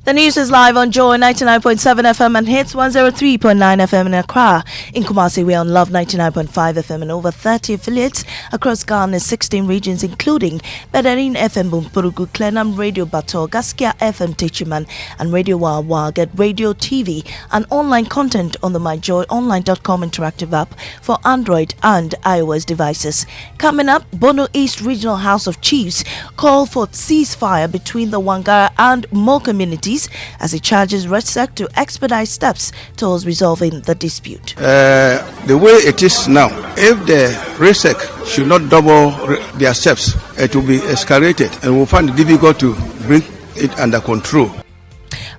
The news is live on Joy 99.7 FM and Hits 103.9 FM in Accra. In Kumasi, we are on Love 99.5 FM and over 30 affiliates across Ghana's 16 regions, including Bedarin FM Bumpurugu, Klenam Radio Bato, Gaskia FM Techiman, and Radio Wawa. Get radio, TV, and online content on the myjoyonline.com interactive app for Android and iOS devices. Coming up, Bono East Regional House of Chiefs call for ceasefire between the Wangara and Mo communities as it charges REDSEC to expedite steps towards resolving the dispute. The way it is now, if the REDSEC should not double their steps, it will be escalated and we'll find it difficult to bring it under control.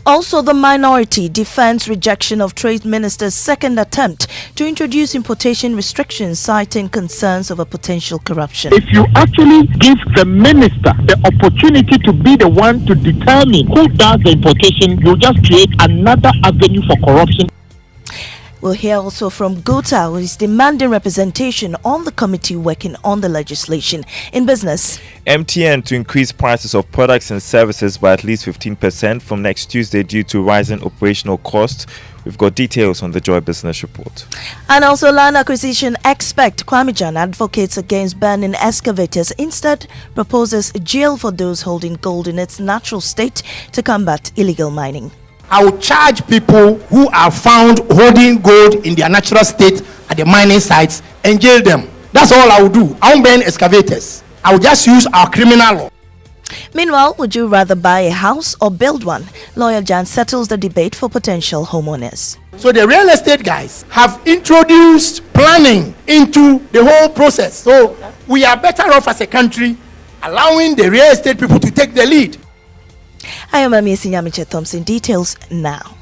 Also, the minority defends rejection of Trade Minister's second attempt to introduce importation restrictions, citing concerns over potential corruption. If you actually give the minister the opportunity to be the one to determine who does the importation, you just create another avenue for corruption. We'll hear also from Gota, who is demanding representation on the committee working on the legislation. In business, MTN to increase prices of products and services by at least 15% from next Tuesday due to rising operational costs. We've got details on the Joy Business Report. And also land acquisition expert Kwamijan advocates against banning excavators, instead proposes jail for those holding gold in its natural state to combat illegal mining. I will charge people who are found holding gold in their natural state at the mining sites and jail them. That's all I will do. I won't ban excavators. I will just use our criminal law. Meanwhile, would you rather buy a house or build one? Lawyer Jan settles the debate for potential homeowners. So the real estate guys have introduced planning into the whole process. So we are better off as a country allowing the real estate people to take the lead. I am Amiesi Nyamiche Thompson. Details now.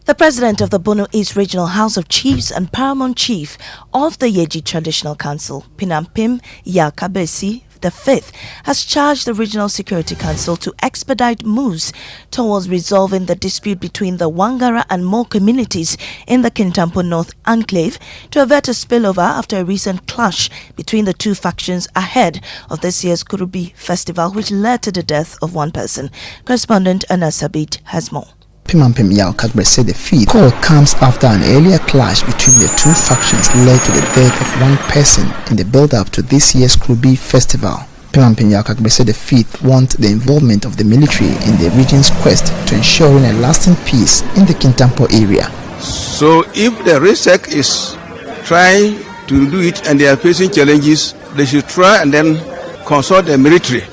The president of the Bono East Regional House of Chiefs and paramount chief of the Yeji Traditional Council, Pinampim Yakabesi V, has charged the Regional Security Council to expedite moves towards resolving the dispute between the Wangara and Mo communities in the Kintampo North Enclave to avert a spillover after a recent clash between the two factions ahead of this year's Kurubi Festival, which led to the death of one person. Correspondent Anas Sabit has more. Pimampim Yakabesi said the feed call comes after an earlier clash between the two factions led to the death of one person in the build-up to this year's Kurubi Festival. Pimampim Yakabesi said the feed want the involvement of the military in the region's quest to ensuring a lasting peace in the Kintampo area. So if the REDSEC is trying to do it and they are facing challenges, they should try and then consult the military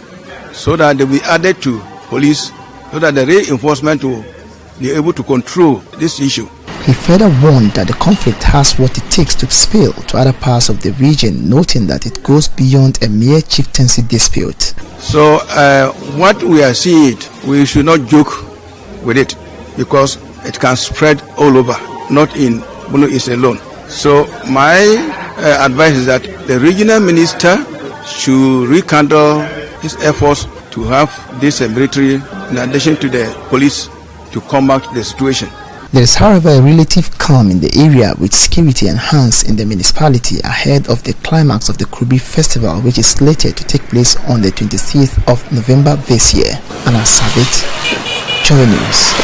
so that they will be added to police so that the reinforcement will be able to control this issue. He further warned that the conflict has what it takes to spill to other parts of the region, noting that it goes beyond a mere chieftaincy dispute. So what we are seeing, we should not joke with it because it can spread all over, not in Bono East alone. So my advice is that the regional minister should rekindle his efforts to have this military in addition to the police to combat the situation. There is, however, a relative calm in the area with security enhanced in the municipality ahead of the climax of the Kurubi Festival, which is slated to take place on the 26th of November this year. Anna Sabit, Joy News.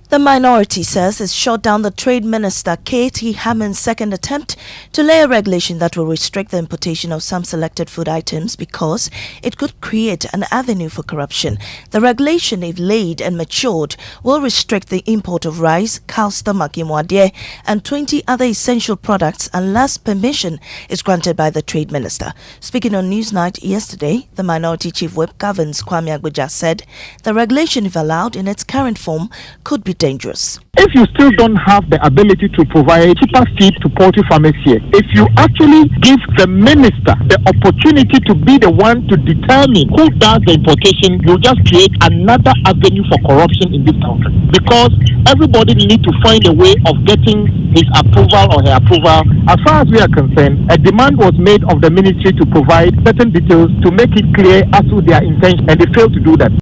The minority says it's shot down the Trade Minister K.T. Hammond's second attempt to lay a regulation that will restrict the importation of some selected food items because it could create an avenue for corruption. The regulation, if laid and matured, will restrict the import of rice, cow stomach, imwadie, and 20 other essential products unless permission is granted by the Trade Minister. Speaking on Newsnight yesterday, the Minority Chief Whip Governs Kwame Agboja said the regulation, if allowed in its current form, could be dangerous. If you still don't have the ability to provide cheaper feed to poultry farmers here, if you actually give the minister the opportunity to be the one to determine who does the importation, you just create another avenue for corruption in this country. Because everybody needs to find a way of getting his approval or her approval. As far as we are concerned, a demand was made of the ministry to provide certain details to make it clear as to their intention, and they failed to do that.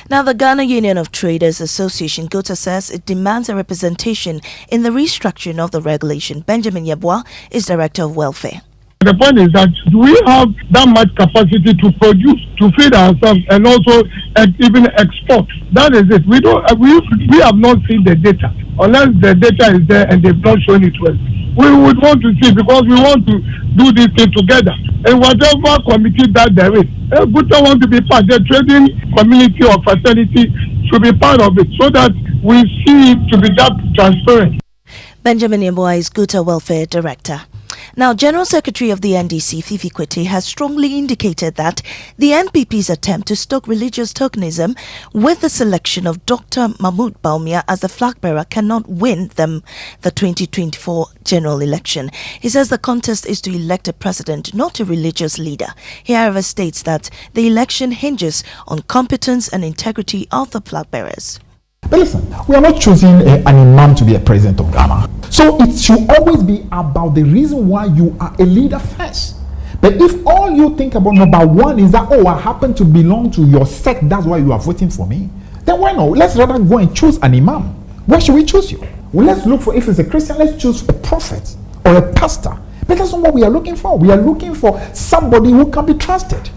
Now, the Ghana Union of Traders Association, GOTA, says it demands a representation in the restructuring of the regulation. Benjamin Yabwa is Director of Welfare. The point is that do we have that much capacity to produce, to feed ourselves, and also even export? That is it. We don't. We have not seen the data. Unless the data is there and they've not shown it to us, we would want to see, because we want to do this thing together. And whatever committee that there is, Buta want to be part. The trading community or facility should be part of it, so that we see it to be that transparent. Benjamin Yeboah is Guta Welfare Director. Now, General Secretary of the NDC, Fifi Kwete, has strongly indicated that the NPP's attempt to stoke religious tokenism with the selection of Dr. Mahmoud Bawumia as the flag bearer cannot win them the 2024 general election. He says the contest is to elect a president, not a religious leader. He, however, states that the election hinges on competence and integrity of the flag bearers. But listen, we are not choosing an imam to be a president of Ghana. So it should always be about the reason why you are a leader first. But if all you think about number one is that, oh, I happen to belong to your sect, that's why you are voting for me, then why not? Let's rather go and choose an imam. Why should we choose you? Well, let's look for, if it's a Christian, let's choose a prophet or a pastor. But that's not what we are looking for. We are looking for somebody who can be trusted.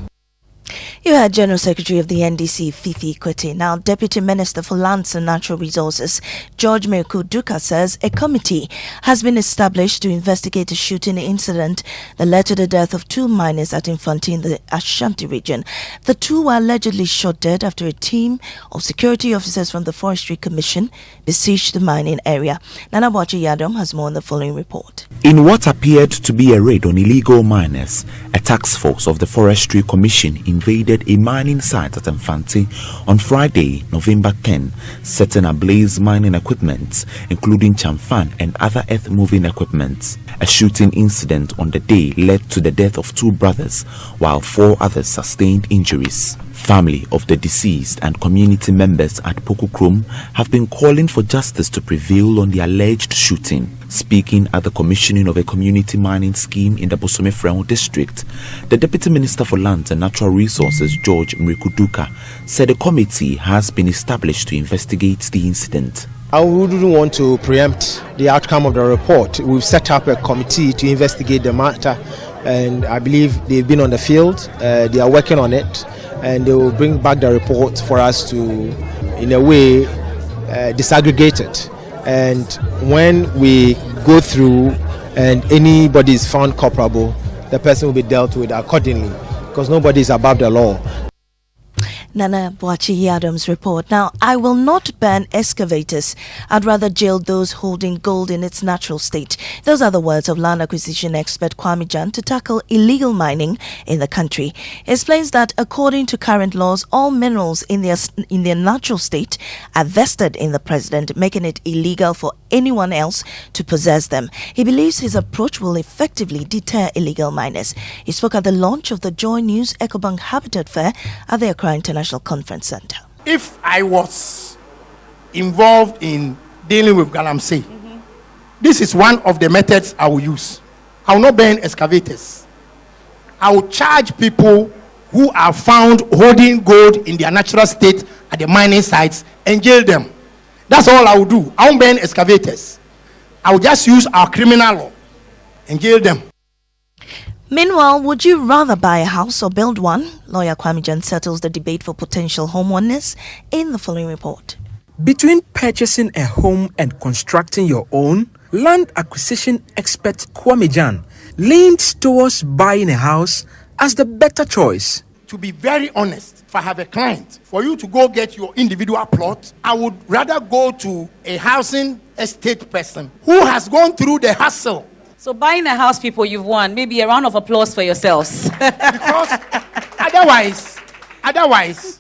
You heard General Secretary of the NDC, Fifi Kwete. Now, Deputy Minister for Lands and Natural Resources, George Miracle Duka, says a committee has been established to investigate a shooting incident that led to the death of 2 miners at Infante in the Ashanti region. The 2 were allegedly shot dead after a team of security officers from the Forestry Commission besieged the mining area. Nana Boachi Yadom has more on the following report. In what appeared to be a raid on illegal miners, a task force of the Forestry Commission invaded a mining site at Infante on Friday, November 10, setting ablaze mining equipment, including chamfan and other earth-moving equipment. A shooting incident on the day led to the death of 2 brothers, while 4 others sustained injuries. Family of the deceased and community members at Pokukrom have been calling for justice to prevail on the alleged shooting. Speaking at the commissioning of a community mining scheme in the Bosome Freo district, the Deputy Minister for Lands and Natural Resources, George Miracle Duka, said a committee has been established to investigate the incident. I wouldn't want to preempt the outcome of the report. We've set up a committee to investigate the matter, and I believe they've been on the field. They are working on it, and they will bring back the report for us to, in a way, disaggregate it. And when we go through and anybody is found culpable, the person will be dealt with accordingly, because nobody is above the law. Nana Boachi Adams report. Now, I will not ban excavators. I'd rather jail those holding gold in its natural state. Those are the words of land acquisition expert Kwame Jan to tackle illegal mining in the country. He explains that according to current laws, all minerals in their natural state are vested in the president, making it illegal for anyone else to possess them. He believes his approach will effectively deter illegal miners. He spoke at the launch of the Joy News Ecobank Habitat Fair at the Accra International Conference Center. If I was involved in dealing with Galamsey, this is one of the methods I will use. I will not ban excavators. I will charge people who are found holding gold in their natural state at the mining sites and jail them. That's all I will do. I won't ban excavators. I will just use our criminal law and jail them. Meanwhile, would you rather buy a house or build one? Lawyer Kwame Jan settles the debate for potential homeowners in the following report. Between purchasing a home and constructing your own, land acquisition expert Kwame Jan leans towards buying a house as the better choice. To be very honest, if I have a client, for you to go get your individual plot, I would rather go to a housing estate person who has gone through the hassle. So buying a house, people, you've won. Maybe a round of applause for yourselves. Because otherwise,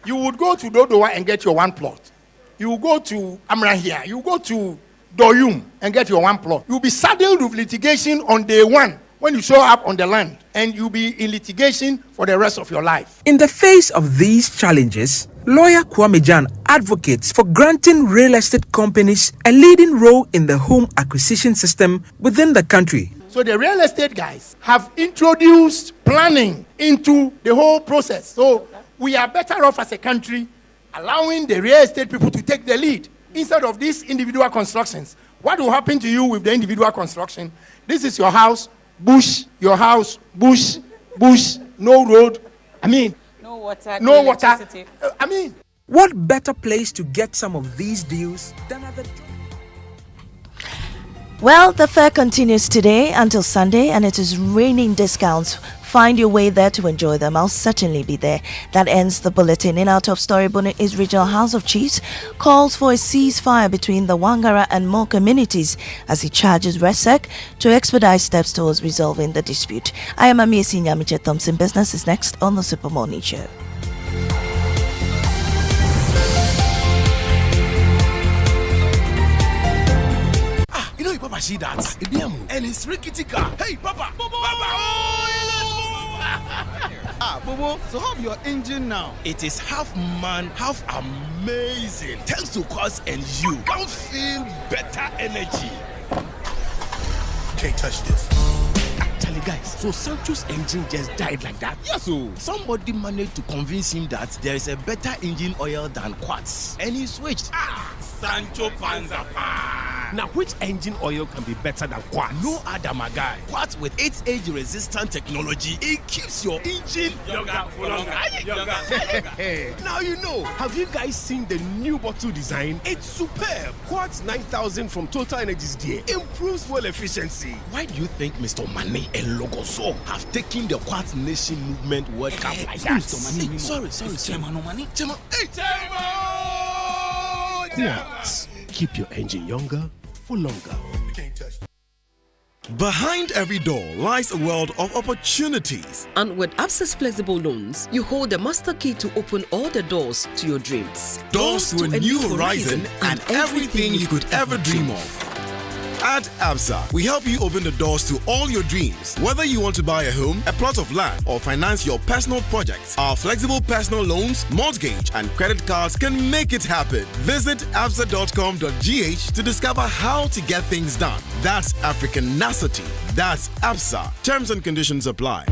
you would go to Dodowa and get your one plot. You will go to Amrahia, you will go to Doyum and get your one plot. You'll be saddled with litigation on day one when you show up on the land, and you'll be in litigation for the rest of your life. In the face of these challenges, lawyer Kwame Jan advocates for granting real estate companies a leading role in the home acquisition system within the country. So the real estate guys have introduced planning into the whole process. So we are better off as a country allowing the real estate people to take the lead instead of these individual constructions. What will happen to you with the individual construction? This is your house bush, your house, bush, no road. I mean, No water. no water. electricity. I mean, What better place to get some of these deals than at the Well, the fair continues today until Sunday, and it is raining discounts. Find your way there to enjoy them. I'll certainly be there. That ends the bulletin. In our top story, Bono East Regional House of Chiefs calls for a ceasefire between the Wangara and Mo communities as he charges RESEC to expedite steps towards resolving the dispute. I am Amiesi Nyamiche Thompson. Business is next on the Super Morning Show. You know, Papa, see that? And it's rickety car. Hey, Papa! Papa! Bobo, so how your engine now? It is half man, half amazing. Thanks to Quartz and you can feel better energy. Can't touch this. Actually, guys, so Sancho's engine just died like that? Yes, so somebody managed to convince him that there is a better engine oil than Quartz, and he switched. Sancho Panza. Now, which engine oil can be better than Quartz? No other, my guy. Quartz with its age-resistant technology, it keeps your engine younger for longer. Now you know. Have you guys seen the new bottle design? It's superb. Quartz 9000 from Total Energies there improves fuel efficiency. Why do you think Mr. Mane and Logoso have taken the Quartz Nation movement World Cup like that? Sorry. Chairman. Hey, Quartz. Keep your engine younger for longer. Behind every door lies a world of opportunities. And with Absa's flexible loans, you hold the master key to open all the doors to your dreams. Doors to a new horizon and everything you could ever dream of. At Absa, we help you open the doors to all your dreams. Whether you want to buy a home, a plot of land, or finance your personal projects, our flexible personal loans, mortgage, and credit cards can make it happen. Visit absa.com.gh to discover how to get things done. That's Africanacity. That's Absa. Terms and conditions apply.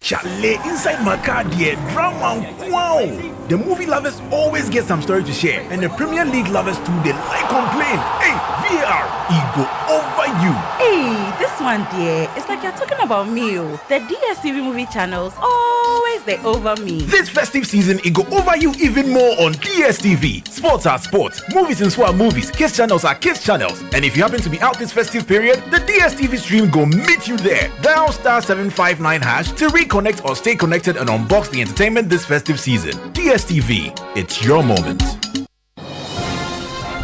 Chalet inside my car, dear drama. Wow! The movie lovers always get some story to share, and the Premier League lovers too, they like complain. Hey, VAR, it go over you. Hey, this one, dear, it's like you're talking about me. The DSTV movie channels always they over me. This festive season, it go over you even more on DSTV. Sports are sports, movies and swap movies, kids channels are kids channels. And if you happen to be out this festive period, the DSTV stream go meet you there. Dial *759# to reconnect or stay connected and unbox the entertainment this festive season. DSTV, it's your moment.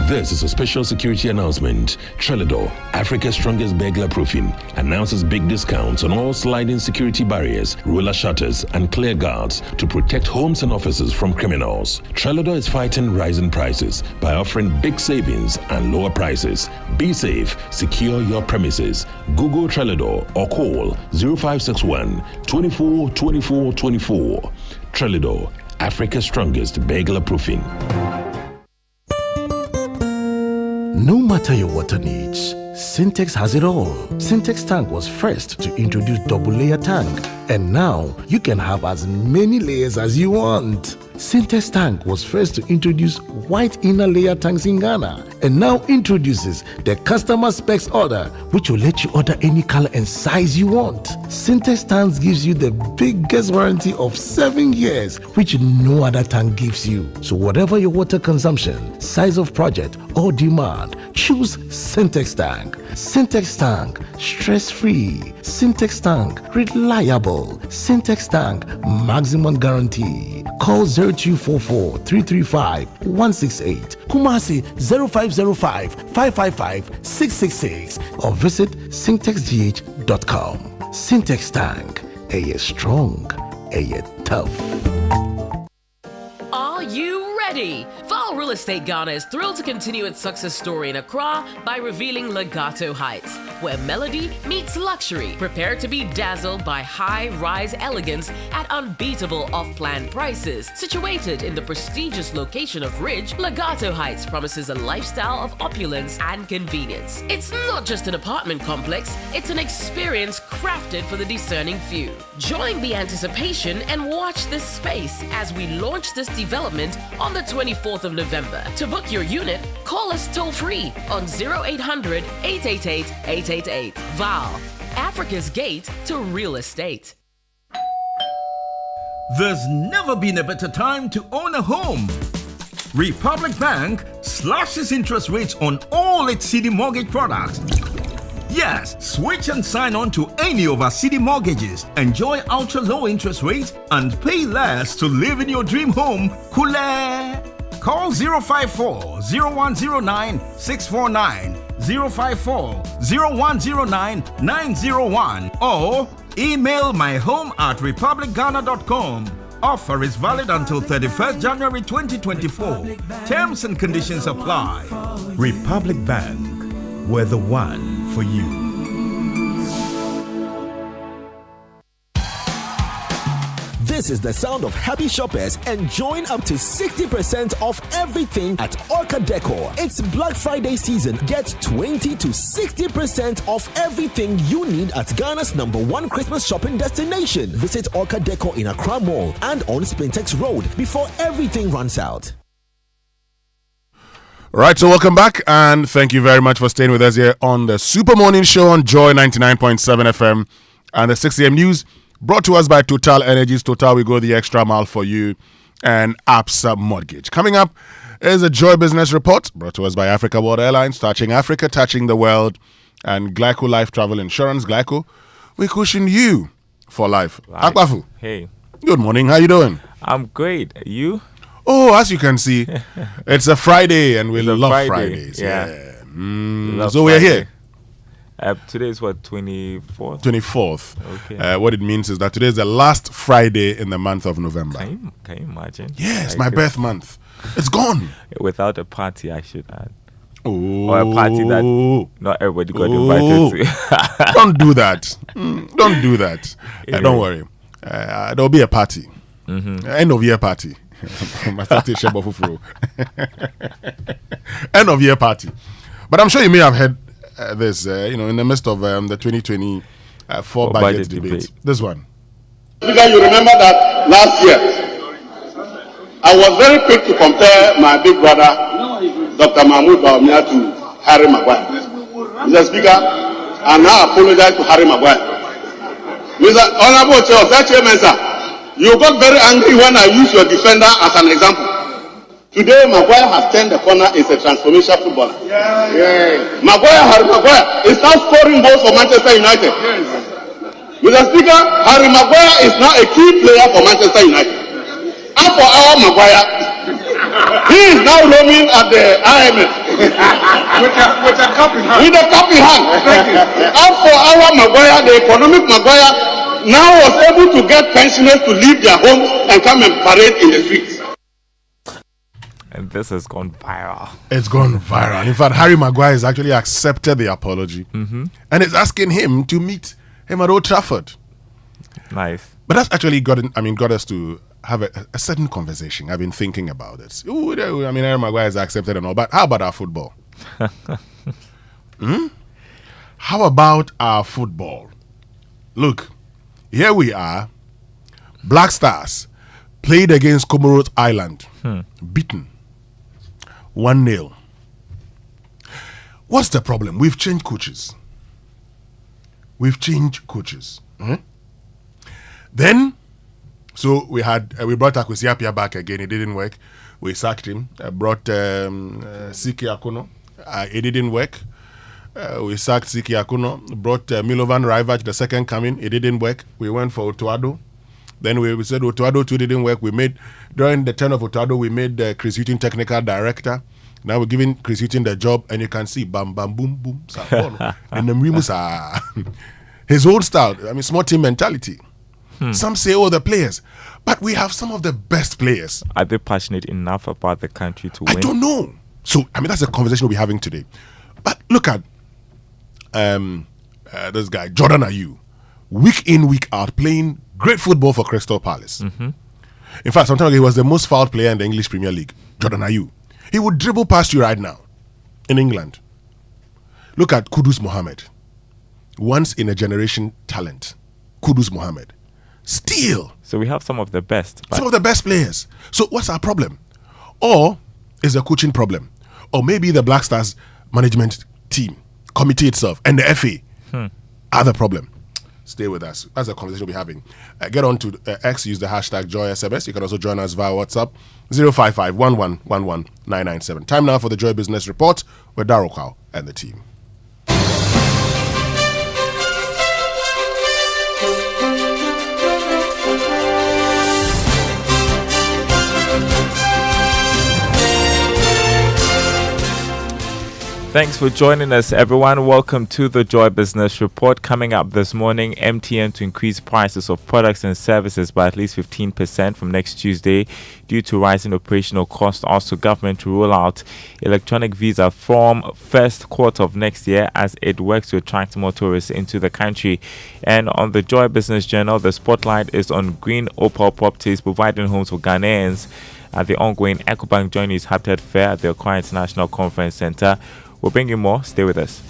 This is a special security announcement. Trelidor, Africa's strongest burglar proofing, announces big discounts on all sliding security barriers, roller shutters, and clear guards to protect homes and offices from criminals. Trelidor is fighting rising prices by offering big savings and lower prices. Be safe, secure your premises. Google Trelidor or call 0561 24 24 24. Trelidor, Africa's strongest burglar proofing. No matter your water needs, Syntex has it all. Syntex Tank was first to introduce double layer tank, and now you can have as many layers as you want. Syntex Tank was first to introduce white inner layer tanks in Ghana, and now introduces the customer specs order, which will let you order any color and size you want. Syntex Tanks gives you the biggest warranty of 7 years, which no other tank gives you. So whatever your water consumption, size of project, or demand, choose Syntex Tank. Syntex Tank, stress-free. Syntex Tank, reliable. Syntex Tank, maximum guarantee. Call 0244 335 168, Kumasi 0505 555 666, or visit syntexgh.com. Syntex Tank, a year strong, a year tough. Are you ready? Val Real Estate Ghana is thrilled to continue its success story in Accra by revealing Legato Heights, where melody meets luxury. Prepare to be dazzled by high-rise elegance at unbeatable off-plan prices. Situated in the prestigious location of Ridge, Legato Heights promises a lifestyle of opulence and convenience. It's not just an apartment complex, it's an experience crafted for the discerning few. Join the anticipation and watch this space as we launch this development on the 24th of November. To book your unit, call us toll-free on 0800 888 888 888. Val, Africa's gate to real estate. There's never been a better time to own a home. Republic Bank slashes interest rates on all its CD mortgage products. Yes, switch and sign on to any of our CD mortgages. Enjoy ultra low interest rates and pay less to live in your dream home. Coolé! Call 054-0109-649, 054-0109-901 or email myhome@republicghana.com. Offer is valid until 31st January 2024. Terms and conditions apply. Republic Bank, we're the one for you. This is the sound of happy shoppers enjoying up to 60% off everything at Orca Decor. It's Black Friday season. Get 20 to 60% off everything you need at Ghana's #1 Christmas shopping destination. Visit Orca Decor in Accra Mall and on Spintex Road before everything runs out. Right, so welcome back, and thank you very much for staying with us here on the Super Morning Show on Joy 99.7 FM and the 6 a.m. news. Brought to us by Total Energies. Total, we go the extra mile for you, and Absa Mortgage. Coming up is a Joy Business Report brought to us by Africa World Airlines, touching Africa, touching the world, and Glyco Life Travel Insurance. Glyco, we cushion you for life. Akwafu. Hey. Good morning. How you doing? I'm great. You? Oh, as you can see, it's a Friday, and we love Fridays. Yeah. So we're here. Today is what, 24th? 24th. Okay. What it means is that today is the last Friday in the month of November. Can you imagine? Yes, my birth month. It's gone. Without a party, I should add. Oh. Or a party that not everybody got invited to. Don't do that. Don't do that. Don't worry. There'll be a party. End of year party. End of year party. But I'm sure you may have heard this, in the midst of the 2024 budget debate. This one. Because you remember that last year, I was very quick to compare my big brother, Dr. Mahmoud Bawumia, to Harry Maguire. Mr. Speaker, I now apologize to Harry Maguire. Mr. Honorable Chairman, sir, you got very angry when I used your defender as an example. Today, Maguire has turned the corner, is a transformation footballer. Harry Maguire is now scoring goals for Manchester United. Mr. Speaker, Harry Maguire is now a key player for Manchester United. And for our Maguire, he is now roaming at the IMF. with a cup in hand. With a cup in hand. And for our Maguire, the economic Maguire, now was able to get pensioners to leave their homes and come and parade in the streets. And this has gone viral. It's gone viral. In fact, Harry Maguire has actually accepted the apology and is asking him to meet him at Old Trafford. Nice. But that's actually got us to have a certain conversation. I've been thinking about it. Harry Maguire has accepted and all, but how about our football? How about our football? Look, here we are. Black Stars played against Comoros Island. Beaten. 1-0. What's the problem? We've changed coaches. Then, so we brought Akwesi Appiah back again. It didn't work. We sacked him. Brought Siki Akuno. It didn't work. We sacked Siki Akuno. Brought Milovan Raivac, the second coming. It didn't work. We went for Otuado. Then we said Otuado too didn't work. We made, during the turn of Otuado, we made Chris Hughton technical director. Now we're giving Chris Hughton the job, and you can see bam, bam, boom, boom. And the Mrimus are his old style. Small team mentality. Some say, the players. But we have some of the best players. Are they passionate enough about the country to win? I don't know. So, that's a conversation we'll be having today. But look at this guy, Jordan Ayew. Week in, week out, playing great football for Crystal Palace. In fact, sometimes he was the most fouled player in the English Premier League, Jordan Ayew. He would dribble past you right now in England. Look at Kudus Mohammed. Once in a generation talent. Kudus Mohammed. Still. So we have some of the best. Some of the best players. So what's our problem? Or is a coaching problem? Or maybe the Black Stars management team committee itself and the FA are the problem. Stay with us. That's the conversation we'll be having. Get on to X, use the hashtag JoySMS. You can also join us via WhatsApp 055 1111 997. Time now for the Joy Business Report with Darryl Kwao and the team. Thanks for joining us, everyone. Welcome to the Joy Business Report. Coming up this morning, MTN to increase prices of products and services by at least 15% from next Tuesday due to rising operational costs. Also, government to roll out electronic visa from first quarter of next year as it works to attract more tourists into the country. And on the Joy Business Journal, the spotlight is on Green Opal Properties providing homes for Ghanaians at the ongoing EcoBank Journeys Habitat Fair at the Accra International Conference Center. We'll bring you more. Stay with us.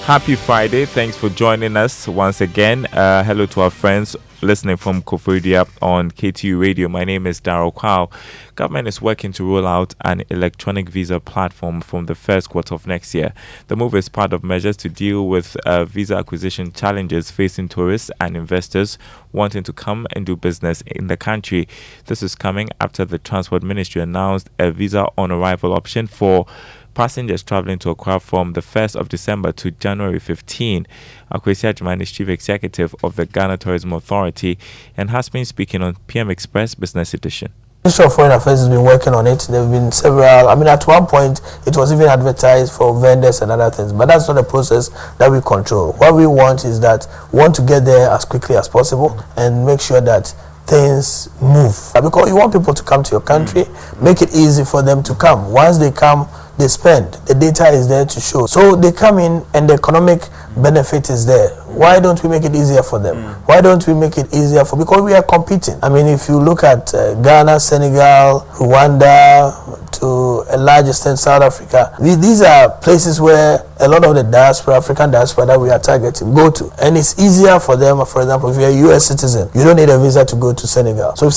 Happy Friday. Thanks for joining us once again. Hello to our friends listening from Koforidua on KTU Radio. My name is Darryl Kwao. Government is working to roll out an electronic visa platform from the first quarter of next year. The move is part of measures to deal with visa acquisition challenges facing tourists and investors wanting to come and do business in the country. This is coming after the Transport Ministry announced a visa on arrival option for passengers traveling to Accra from the 1st of December to January 15. Akwesi Agyeman is Chief Executive of the Ghana Tourism Authority and has been speaking on PM Express Business Edition. The Ministry of Foreign Affairs has been working on it. There have been several, at one point it was even advertised for vendors and other things, but that's not a process that we control. What we want is that we want to get there as quickly as possible and make sure that things move. Because you want people to come to your country, make it easy for them to come. Once they come, they spend. The data is there to show. So they come in and the economic benefit is there. Why don't we make it easier for them? Why don't we make it easier for, because we are competing. If you look at Ghana, Senegal, Rwanda, to a large extent South Africa, these are places where a lot of the diaspora, African diaspora that we are targeting go to. And it's easier for them. For example, if you're a US citizen, you don't need a visa to go to Senegal. So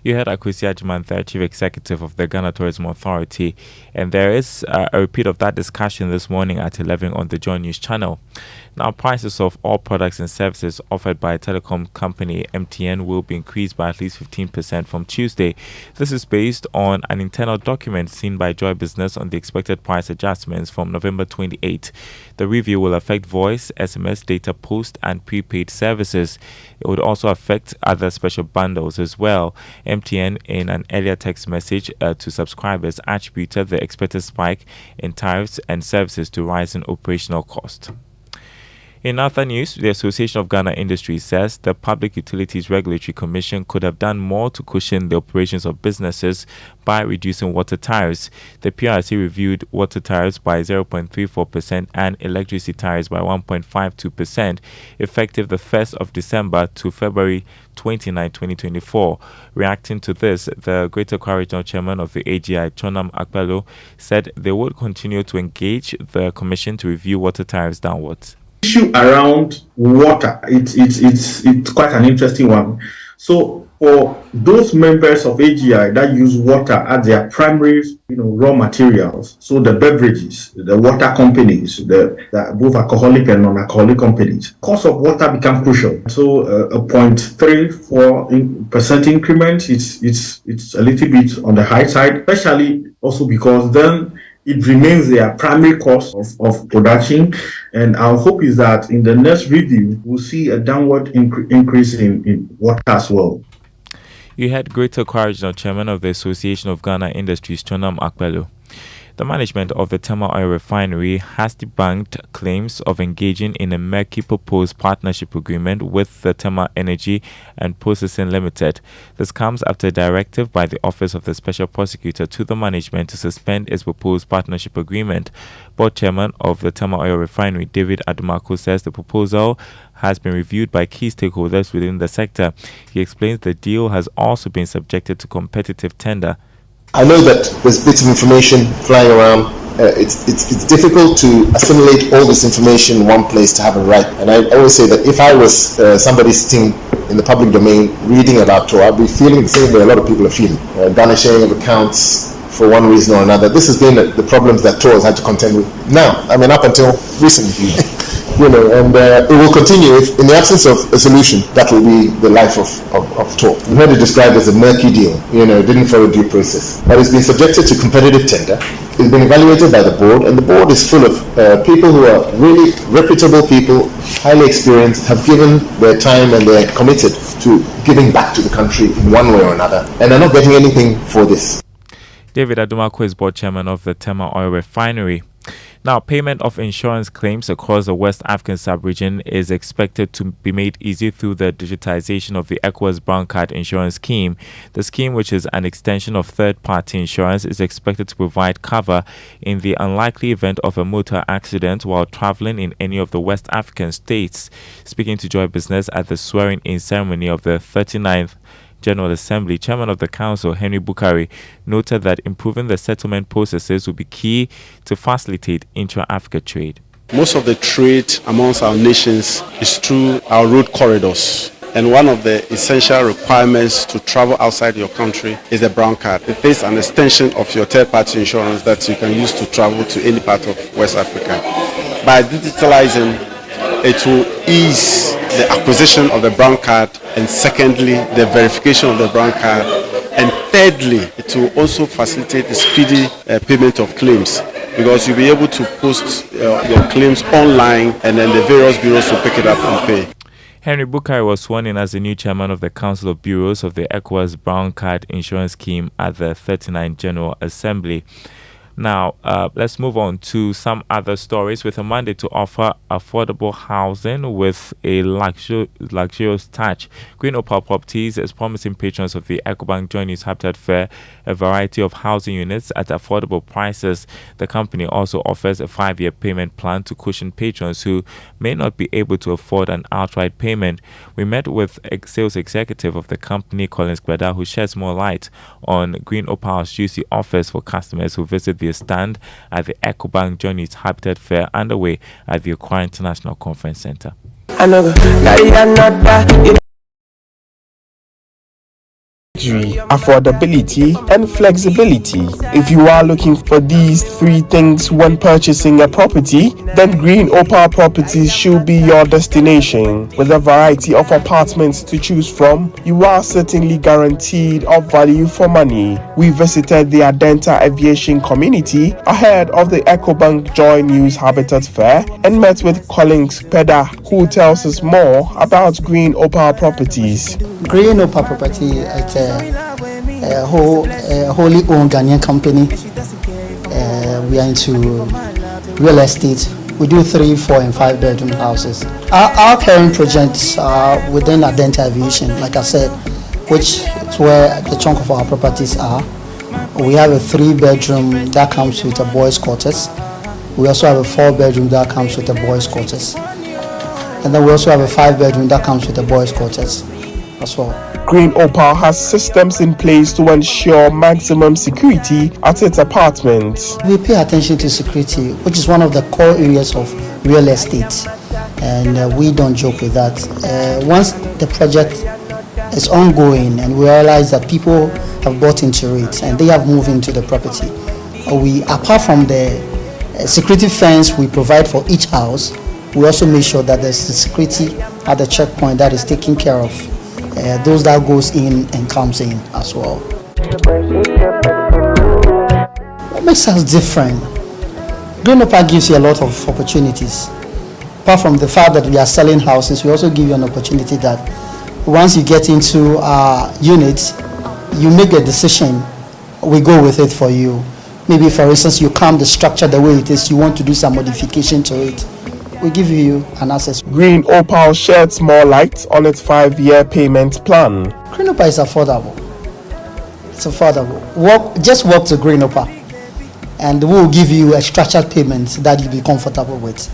you heard Akwesi Agyeman, the Chief Executive of the Ghana Tourism Authority, and there is a repeat of that discussion this morning at 11 on the Joy News channel. Now, prices of all products and services offered by a telecom company, MTN, will be increased by at least 15% from Tuesday. This is based on an internal document seen by Joy Business on the expected price adjustments from November 28. The review will affect voice, SMS, data, post, and prepaid services. It would also affect other special bundles as well. MTN, in an earlier text message to subscribers, attributed the expected spike in tariffs and services to rising operational costs. In other news, the Association of Ghana Industries says the Public Utilities Regulatory Commission could have done more to cushion the operations of businesses by reducing water tariffs. The PRC reviewed water tariffs by 0.34% and electricity tariffs by 1.52%, effective the 1st of December to February 29, 2024. Reacting to this, the Greater Accra Regional Chairman of the AGI, Chonam Akpelo, said they would continue to engage the Commission to review water tariffs downwards. Issue around water, it's quite an interesting one. So for those members of AGI that use water as their primary raw materials, so the beverages, the water companies, the both alcoholic and non-alcoholic companies, cost of water become crucial. So a 0.34% increment, it's a little bit on the high side, especially also because then it remains their primary cost of production, and our hope is that in the next review, we'll see a downward increase in water as well. You had Greater Accra Regional Chairman of the Association of Ghana Industries, Chonam Akpelo. The management of the Tema Oil Refinery has debunked claims of engaging in a murky proposed partnership agreement with the Tema Energy and Processing Limited. This comes after a directive by the Office of the Special Prosecutor to the management to suspend its proposed partnership agreement. Board Chairman of the Tema Oil Refinery, David Adumako, says the proposal has been reviewed by key stakeholders within the sector. He explains the deal has also been subjected to competitive tender. I know that there's bits of information flying around. It's difficult to assimilate all this information in one place to have it right. And I always say that if I was somebody sitting in the public domain reading about Tor, I'd be feeling the same way a lot of people are feeling. Garnishing of accounts for one reason or another. This has been the problems that Tor has had to contend with now. I mean, up until recently. And it will continue if, in the absence of a solution, that will be the life of Tor. We've heard it described as a murky deal, it didn't follow due process. But it's been subjected to competitive tender, it's been evaluated by the board, and the board is full of people who are really reputable people, highly experienced, have given their time and they're committed to giving back to the country in one way or another, and are not getting anything for this. David Adumako is board chairman of the Tema Oil Refinery. Now, payment of insurance claims across the West African sub-region is expected to be made easy through the digitization of the ECOWAS Brown Card Insurance Scheme. The scheme, which is an extension of third-party insurance, is expected to provide cover in the unlikely event of a motor accident while traveling in any of the West African states. Speaking to Joy Business at the swearing-in ceremony of the 39th General Assembly, Chairman of the Council, Henry Bukari, noted that improving the settlement processes will be key to facilitate intra-Africa trade. Most of the trade amongst our nations is through our road corridors. And one of the essential requirements to travel outside your country is the brown card. It is an extension of your third-party insurance that you can use to travel to any part of West Africa. By digitalizing, it will ease the acquisition of the brown card, and secondly, the verification of the brown card, and thirdly, it will also facilitate the speedy payment of claims, because you'll be able to post your claims online, and then the various bureaus will pick it up and pay. Henry Bukari was sworn in as the new chairman of the Council of Bureaus of the ECOWAS Brown Card Insurance Scheme at the 39th General Assembly. Now, let's move on to some other stories. With a mandate to offer affordable housing with a luxurious touch, Green Opal Properties is promising patrons of the EcoBank Joy News Habitat Fair a variety of housing units at affordable prices. The company also offers a 5-year payment plan to cushion patrons who may not be able to afford an outright payment. We met with a sales executive of the company, Collins Gbada, who sheds more light on Green Opal's juicy offers for customers who visit the stand at the EcoBank Joy News Habitat Fair underway at the Accra International Conference Center. Affordability and flexibility. If you are looking for these three things when purchasing a property, then Green Opal Properties should be your destination. With a variety of apartments to choose from, you are certainly guaranteed of value for money. We visited the Adenta Aviation Community ahead of the EcoBank Joy News Habitat Fair and met with Collins Peda, who tells us more about Green Opal Properties. Green Opal Property is a wholly owned Ghanaian company. We are into real estate. We do 3, 4, and 5 bedroom houses. Our current projects are within Adenta Aviation, like I said, which is where the chunk of our properties are. We have a 3-bedroom that comes with a boys' quarters. We also have a 4-bedroom that comes with a boys' quarters. And then we also have a 5-bedroom that comes with a boys' quarters as well. Green Opal has systems in place to ensure maximum security at its apartments. We pay attention to security, which is one of the core areas of real estate, and we don't joke with that. Once the project is ongoing and we realize that people have bought into it and they have moved into the property, we, apart from the security fence we provide for each house, we also make sure that there's security at the checkpoint that is taken care of. Those that goes in and comes in as well. What makes us different? Green Opal gives you a lot of opportunities. Apart from the fact that we are selling houses, we also give you an opportunity that once you get into our unit, you make a decision, we go with it for you. Maybe for instance, you come the structure the way it is, you want to do some modification to it, we give you an access. Green Opal sheds more light on its 5-year payment plan. Green Opal is affordable. It's affordable. Just walk to Green Opal and we'll give you a structured payment that you'll be comfortable with.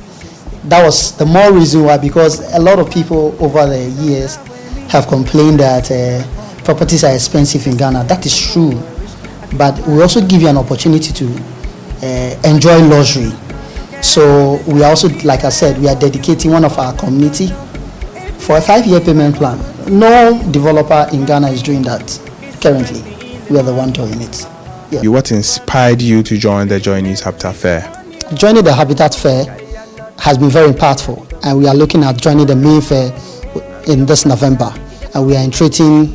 That was the more reason why, because a lot of people over the years have complained that properties are expensive in Ghana. That is true. but we also give you an opportunity to enjoy luxury. So we are also, like I said, we are dedicating one of our community for a 5-year payment plan. No developer in Ghana is doing that currently. We are the one doing it. Yeah. What inspired you to join the Joy News Habitat Fair? Joining the Habitat Fair has been very impactful, and we are looking at joining the main fair in this November, and we are entreating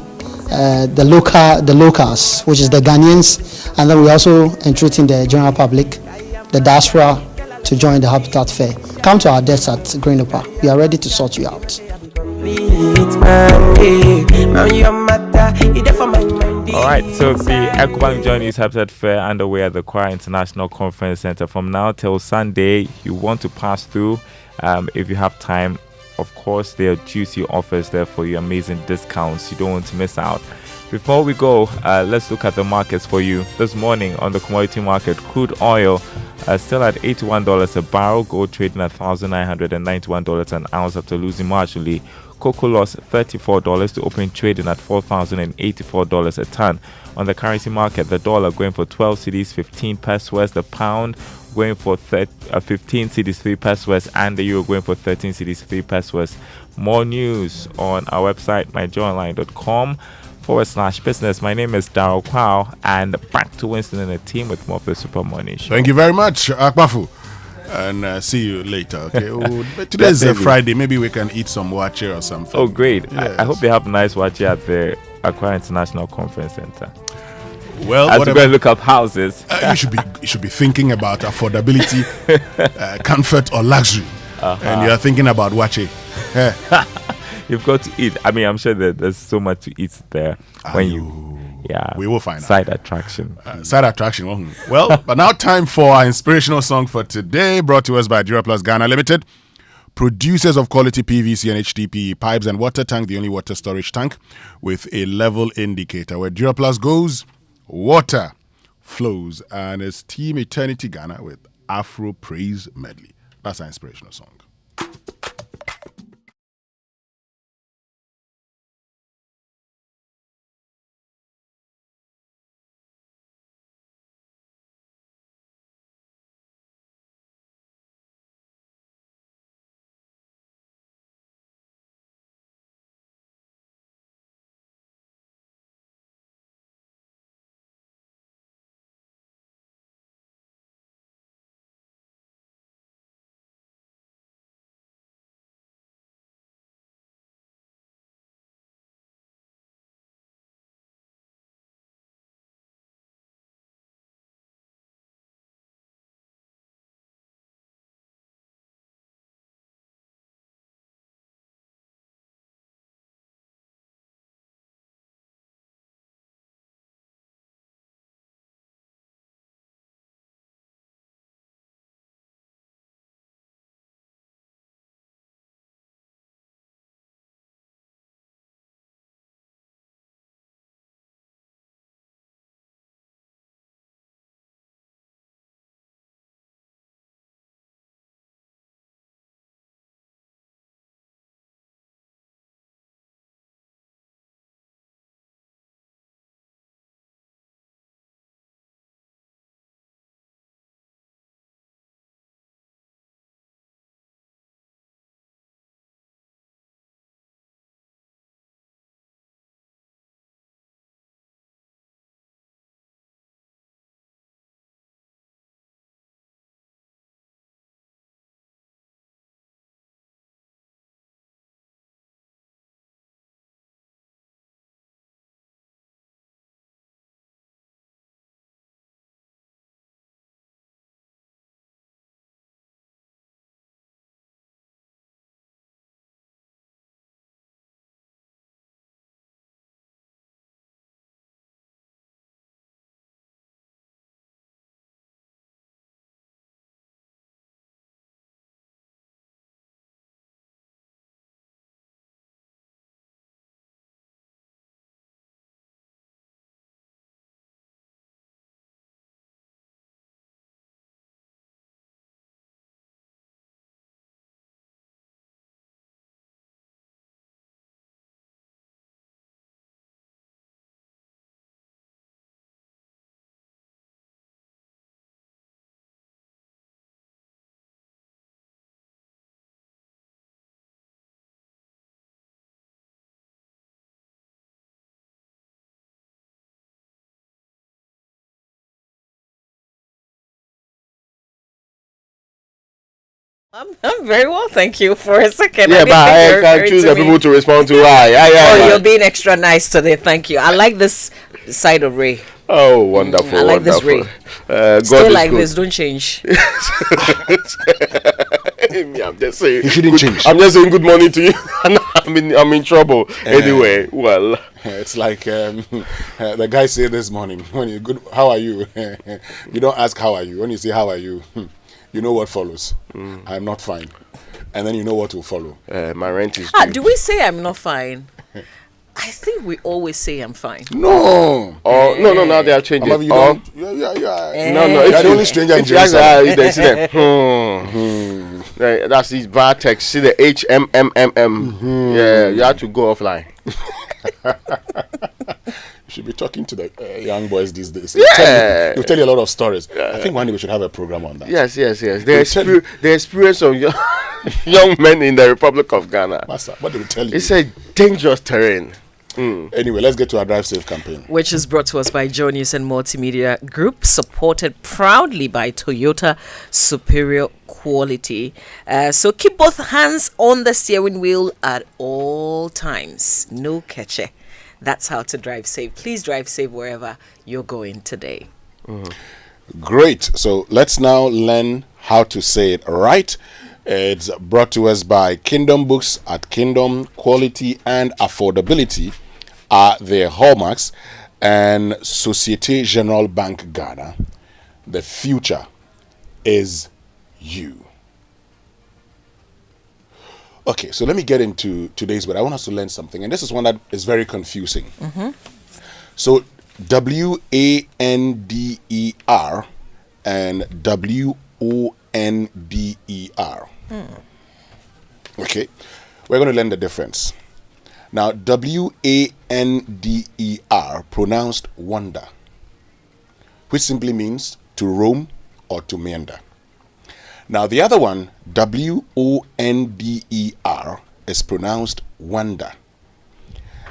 the locals, which is the Ghanaians, and then we are also entreating the general public, the diaspora, to join the Habitat Fair. Come to our desk at Green Upper. We are ready to sort you out. All right, so the EcoBank Joy News Habitat Fair underway at the Accra International Conference Center from now till Sunday. You want to pass through if you have time. Of course, there are juicy offers there for you, amazing discounts. You don't want to miss out. Before we go, let's look at the markets for you. This morning on the commodity market, crude oil still at $81 a barrel, gold trading at $1,991 an ounce after losing marginally. Cocoa lost $34 to open trading at $4,084 a ton. On the currency market, the dollar going for 12 cedis, 15 pesos, the pound going for 15 cedis, 3 pesos, and the euro going for 13 cedis, 3 pesos. More news on our website, myjoyonline.com/business. My name is Daryl Kwao, and back to Winston and the team with more of the Super Morning Show. Thank you very much, Akbafu. And see you later. Okay. Today is a Friday. Maybe we can eat some wache or something. Oh, great! Yes. I hope they have nice wache at the Accra International Conference Center. Well, as we go and look up houses, you should be thinking about affordability, comfort, or luxury, and you are thinking about wache. You've got to eat. I mean, I'm sure that there's so much to eat there we will find side attraction. Side attraction. Well, but now time for our inspirational song for today, brought to us by Duraplus Ghana Limited, producers of quality PVC and HDPE pipes and water tank, the only water storage tank with a level indicator. Where Duraplus goes, water flows. And it's Team Eternity Ghana with Afro Praise Medley. That's our inspirational song. I'm very well, thank you. For a second, Yeah, but I can choose the people to respond to. Why? You're being extra nice today. Thank you. I like this side of Ray. Oh, wonderful! I like this Ray. Stay like this. Don't change. I'm just saying. You shouldn't change. I'm just saying good morning to you. I'm in trouble. Anyway, well, it's like the guy said this morning. When you good, how are you? You don't ask how are you. When you say how are you, you know what follows. I'm not fine, and then you know what will follow. My rent is due. Do we say I'm not fine? I think we always say I'm fine. No. Oh no. Now they are changing. Yeah. No. It's the only stranger in Jerusalem. They see that. That's his Vartex. See the HMMMM. Yeah, you have to go offline. You should be talking to the young boys these days. Yeah. They'll tell you a lot of stories. I think one day we should have a program on that. Yes. The experience of young men in the Republic of Ghana. Master, what did we tell you? It's a dangerous terrain. Anyway, let's get to our Drive Safe campaign, which is brought to us by Joe Nielsen Multimedia Group, supported proudly by Toyota Superior Quality. So keep both hands on the steering wheel at all times. No catcher. That's how to drive safe. Please drive safe wherever you're going today. Great. So let's now learn how to say it right. It's brought to us by Kingdom Books. At Kingdom, quality and affordability are their hallmarks. And Societe Generale Bank Ghana. The future is you. Okay, so let me get into today's word. I want us to learn something, and this is one that is very confusing. So WANDER and WONDER. Okay, we're going to learn the difference. Now, WANDER, pronounced wonder, which simply means to roam or to meander. Now, the other one, WONDER, is pronounced wonder,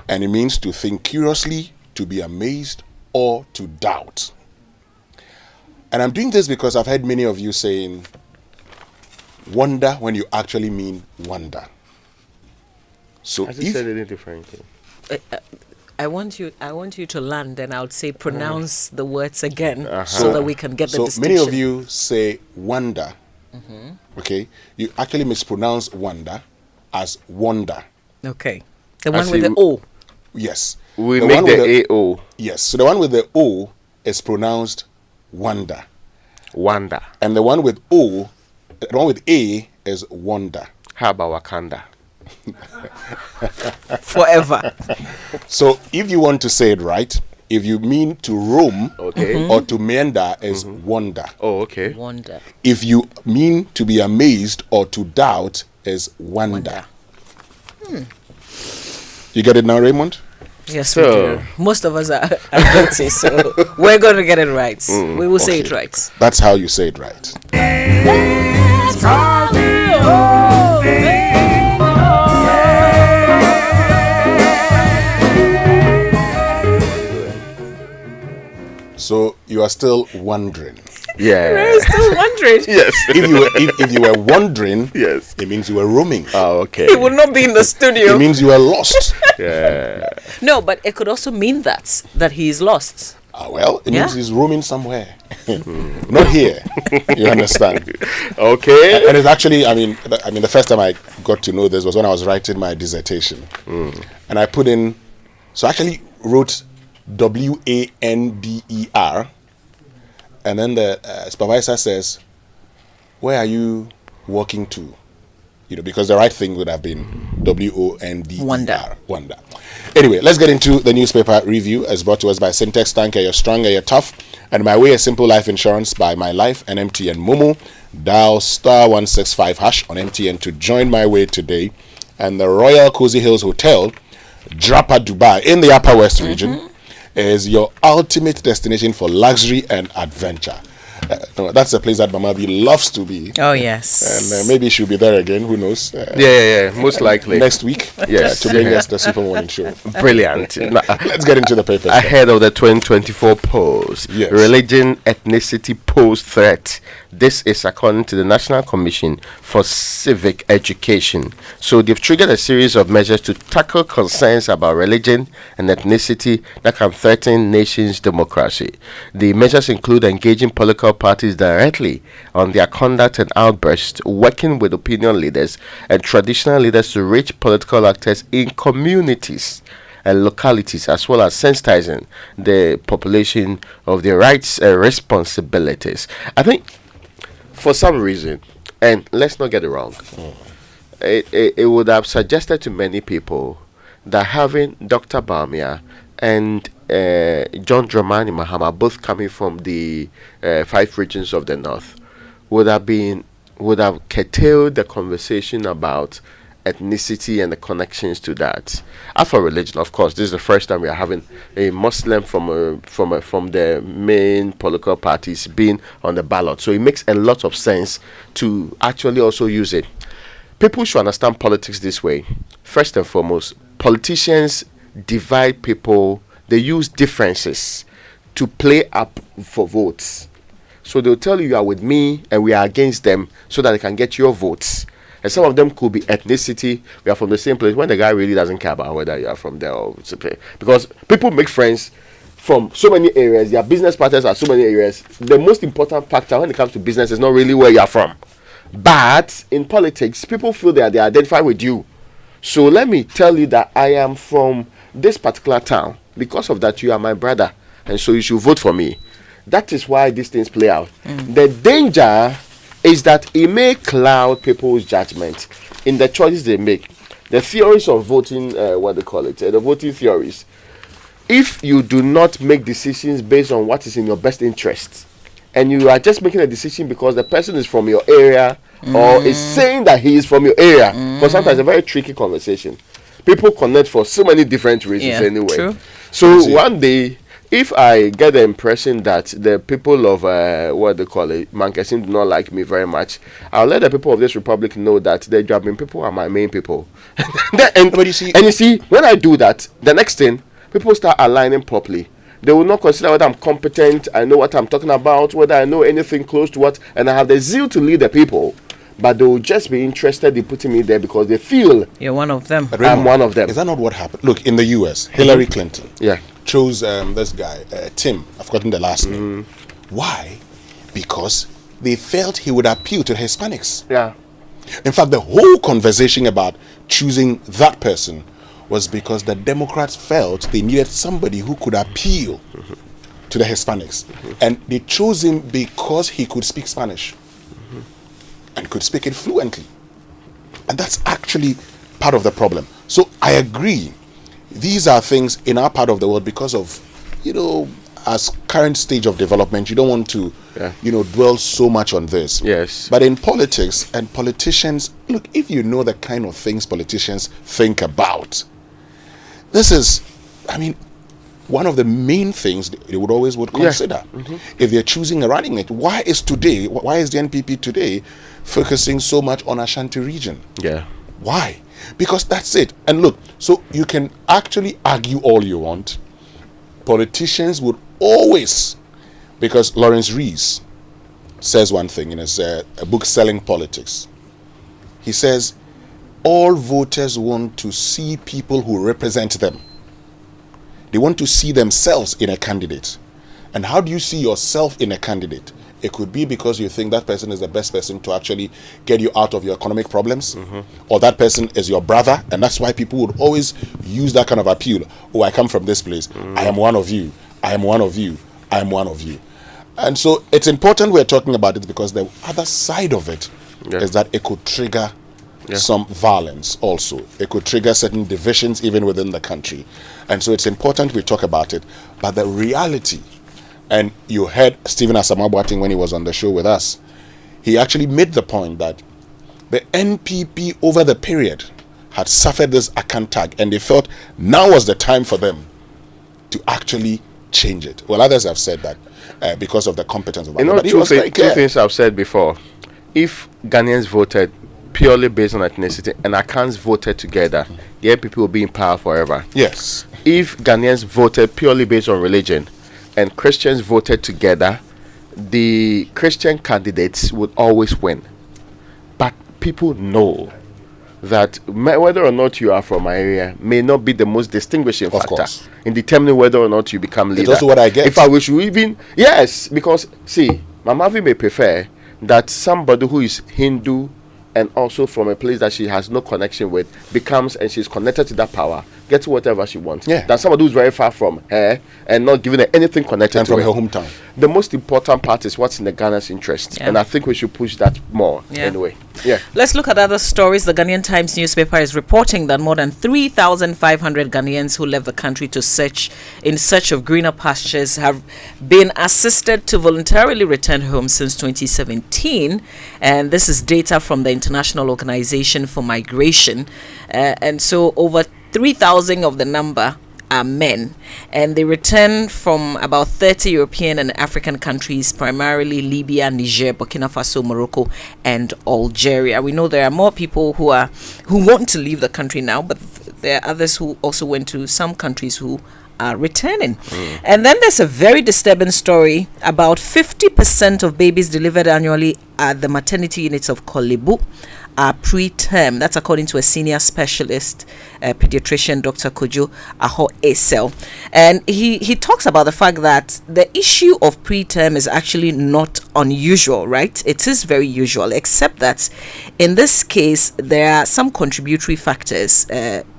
and it means to think curiously, to be amazed, or to doubt. And I'm doing this because I've heard many of you saying wonder when you actually mean wonder. So I just said it differently. I want you to land, and I'll say pronounce the words again so that we can get the distinction. Many of you say wonder. Okay, you actually mispronounce wonder as wonder. Okay, the one with the O. Yes, we make the AO. Yes, so the one with the O is pronounced wonder. Wonder. And the one with O, the one with A is wonder. How about Wakanda? Forever. So if you want to say it right, if you mean to roam or to meander is wonder. Oh, okay. Wonder. If you mean to be amazed or to doubt is wonder. You get it now, Raymond? Yes, we do. Most of us are guilty, so we're going to get it right. We will say it right. That's how you say it right. So you are still wondering. Yeah. We're still wondering. Yes. If you were wondering, yes, it means you were roaming. Oh, okay. He would not be in the studio. It means you are lost. Yeah. No, but it could also mean that he is lost. Well, it means he's roaming somewhere. Not here. You understand? Okay. And it's actually, I mean, the first time I got to know this was when I was writing my dissertation. And I put in, so I actually wrote WANDER, and then the supervisor says, where are you walking to? You know, because the right thing would have been WONDER. Wonder. Anyway, let's get into the newspaper review as brought to us by Syntex Tanker. You're stronger, you're tough. And My Way, a simple life insurance by My Life and MTN Momo. Dial *165# on MTN to join My Way today. And the Royal Cozy Hills Hotel, Drapa Dubai, in the Upper West region, is your ultimate destination for luxury and adventure. No, that's a place that Mama B loves to be. Oh, yes. And maybe she'll be there again. Who knows? Yeah. Most likely. Next week. Yes. To bring us the Super Morning Show. Brilliant. Let's get into the papers. Ahead of the 2024 polls, Yes. religion, ethnicity pose threat. This is according to the National Commission for Civic Education. So they've triggered a series of measures to tackle concerns about religion and ethnicity that can threaten nations' democracy. The measures include engaging political parties directly on their conduct and outbursts, working with opinion leaders and traditional leaders to reach political actors in communities and localities, as well as sensitizing the population of their rights and responsibilities. I think for some reason, and let's not get it wrong, it would have suggested to many people that having Dr. Bawumia and John Dramani Mahama, both coming from the 5 regions of the north, would have curtailed the conversation about ethnicity and the connections to that. As for religion, of course, this is the first time we are having a Muslim from the main political parties being on the ballot. So it makes a lot of sense to actually also use it. People should understand politics this way. First and foremost, politicians divide people. They use differences to play up for votes. So they'll tell you are with me and we are against them so that they can get your votes. And some of them could be ethnicity. We are from the same place, when the guy really doesn't care about whether you are from there or because people make friends from so many areas. Their business partners are so many areas. The most important factor when it comes to business is not really where you are from. But in politics, people feel that they identify with you. So let me tell you that I am from this particular town. Because of that, you are my brother, and so you should vote for me. That is why these things play out. The danger is that it may cloud people's judgment in the choices they make. The theories of voting, the voting theories. If you do not make decisions based on what is in your best interest, and you are just making a decision because the person is from your area or is saying that he is from your area, because sometimes it's a very tricky conversation. People connect for so many different reasons anyway. True. So one day, if I get the impression that the people of Mankasim do not like me very much, I'll let the people of this republic know that the Jabin people are my main people. and you see, when I do that, the next thing, people start aligning properly. They will not consider whether I'm competent, I know what I'm talking about, whether I know anything close to what, and I have the zeal to lead the people. But they will just be interested in putting me there because they feel you're one of them. I'm one of them. Is that not what happened? Look, in the US, Hillary Clinton chose this guy, Tim. I've forgotten the last name. Why? Because they felt he would appeal to the Hispanics. Yeah. In fact, the whole conversation about choosing that person was because the Democrats felt they needed somebody who could appeal to the Hispanics. And they chose him because he could speak Spanish. And could speak it fluently. And that's actually part of the problem. So I agree. These are things in our part of the world because of, as current stage of development, you don't want to, dwell so much on this. Yes. But in politics and politicians, look, if you know the kind of things politicians think about, this is, one of the main things they would always consider if they're choosing a running mate. Why is the NPP today focusing so much on Ashanti region? Yeah. Why? Because that's it. And look, so you can actually argue all you want. Politicians would always, because Lawrence Rees says one thing in his a book, Selling Politics. He says, all voters want to see people who represent them. They want to see themselves in a candidate. And how do you see yourself in a candidate? It could be because you think that person is the best person to actually get you out of your economic problems, or that person is your brother, and that's why people would always use that kind of appeal. Oh, I come from this place. I am one of you. I am one of you. I am one of you. And so it's important we're talking about it because the other side of it is that it could trigger some violence also. It could trigger certain divisions even within the country. And so it's important we talk about it. But the reality, and you heard Stephen Asamoah Boateng when he was on the show with us, he actually made the point that the NPP over the period had suffered this account tag, and they felt now was the time for them to actually change it. Well, others have said that because of the competence of You know, but he two was very clear. things I've said before. If Ghanaians voted purely based on ethnicity and Akans voted together, the NPP will be in power forever. Yes. If Ghanaians voted purely based on religion and Christians voted together, the Christian candidates would always win. But people know that whether or not you are from my area may not be the most distinguishing factor course. in determining whether or not you become leader. It's also what I get. If I wish you even, yes, because see, Mamavi may prefer that somebody who is Hindu and also from a place that she has no connection with becomes, and she's connected to that power, gets whatever she wants. Yeah. Than somebody who's very far from her and not giving her anything connected And to from her. her hometown. The most important part is what's in the Ghana's interest. Yeah. And I think we should push that more anyway. Yeah. Let's look at other stories. The Ghanaian Times newspaper is reporting that more than 3,500 Ghanaians who left the country to in search of greener pastures have been assisted to voluntarily return home since 2017. And this is data from the International Organization for Migration. And so over 3,000 of the number are men, and they return from about 30 European and African countries, primarily Libya, Niger, Burkina Faso, Morocco, and Algeria. We know there are more people who want to leave the country now, but there are others who also went to some countries who are returning. And then there's a very disturbing story. About 50% of babies delivered annually at the maternity units of Kolebu are preterm. That's according to a senior specialist pediatrician, Dr. Kojo Aho Esel. And he talks about the fact that the issue of preterm is actually not unusual, right? It is very usual, except that in this case, there are some contributory factors,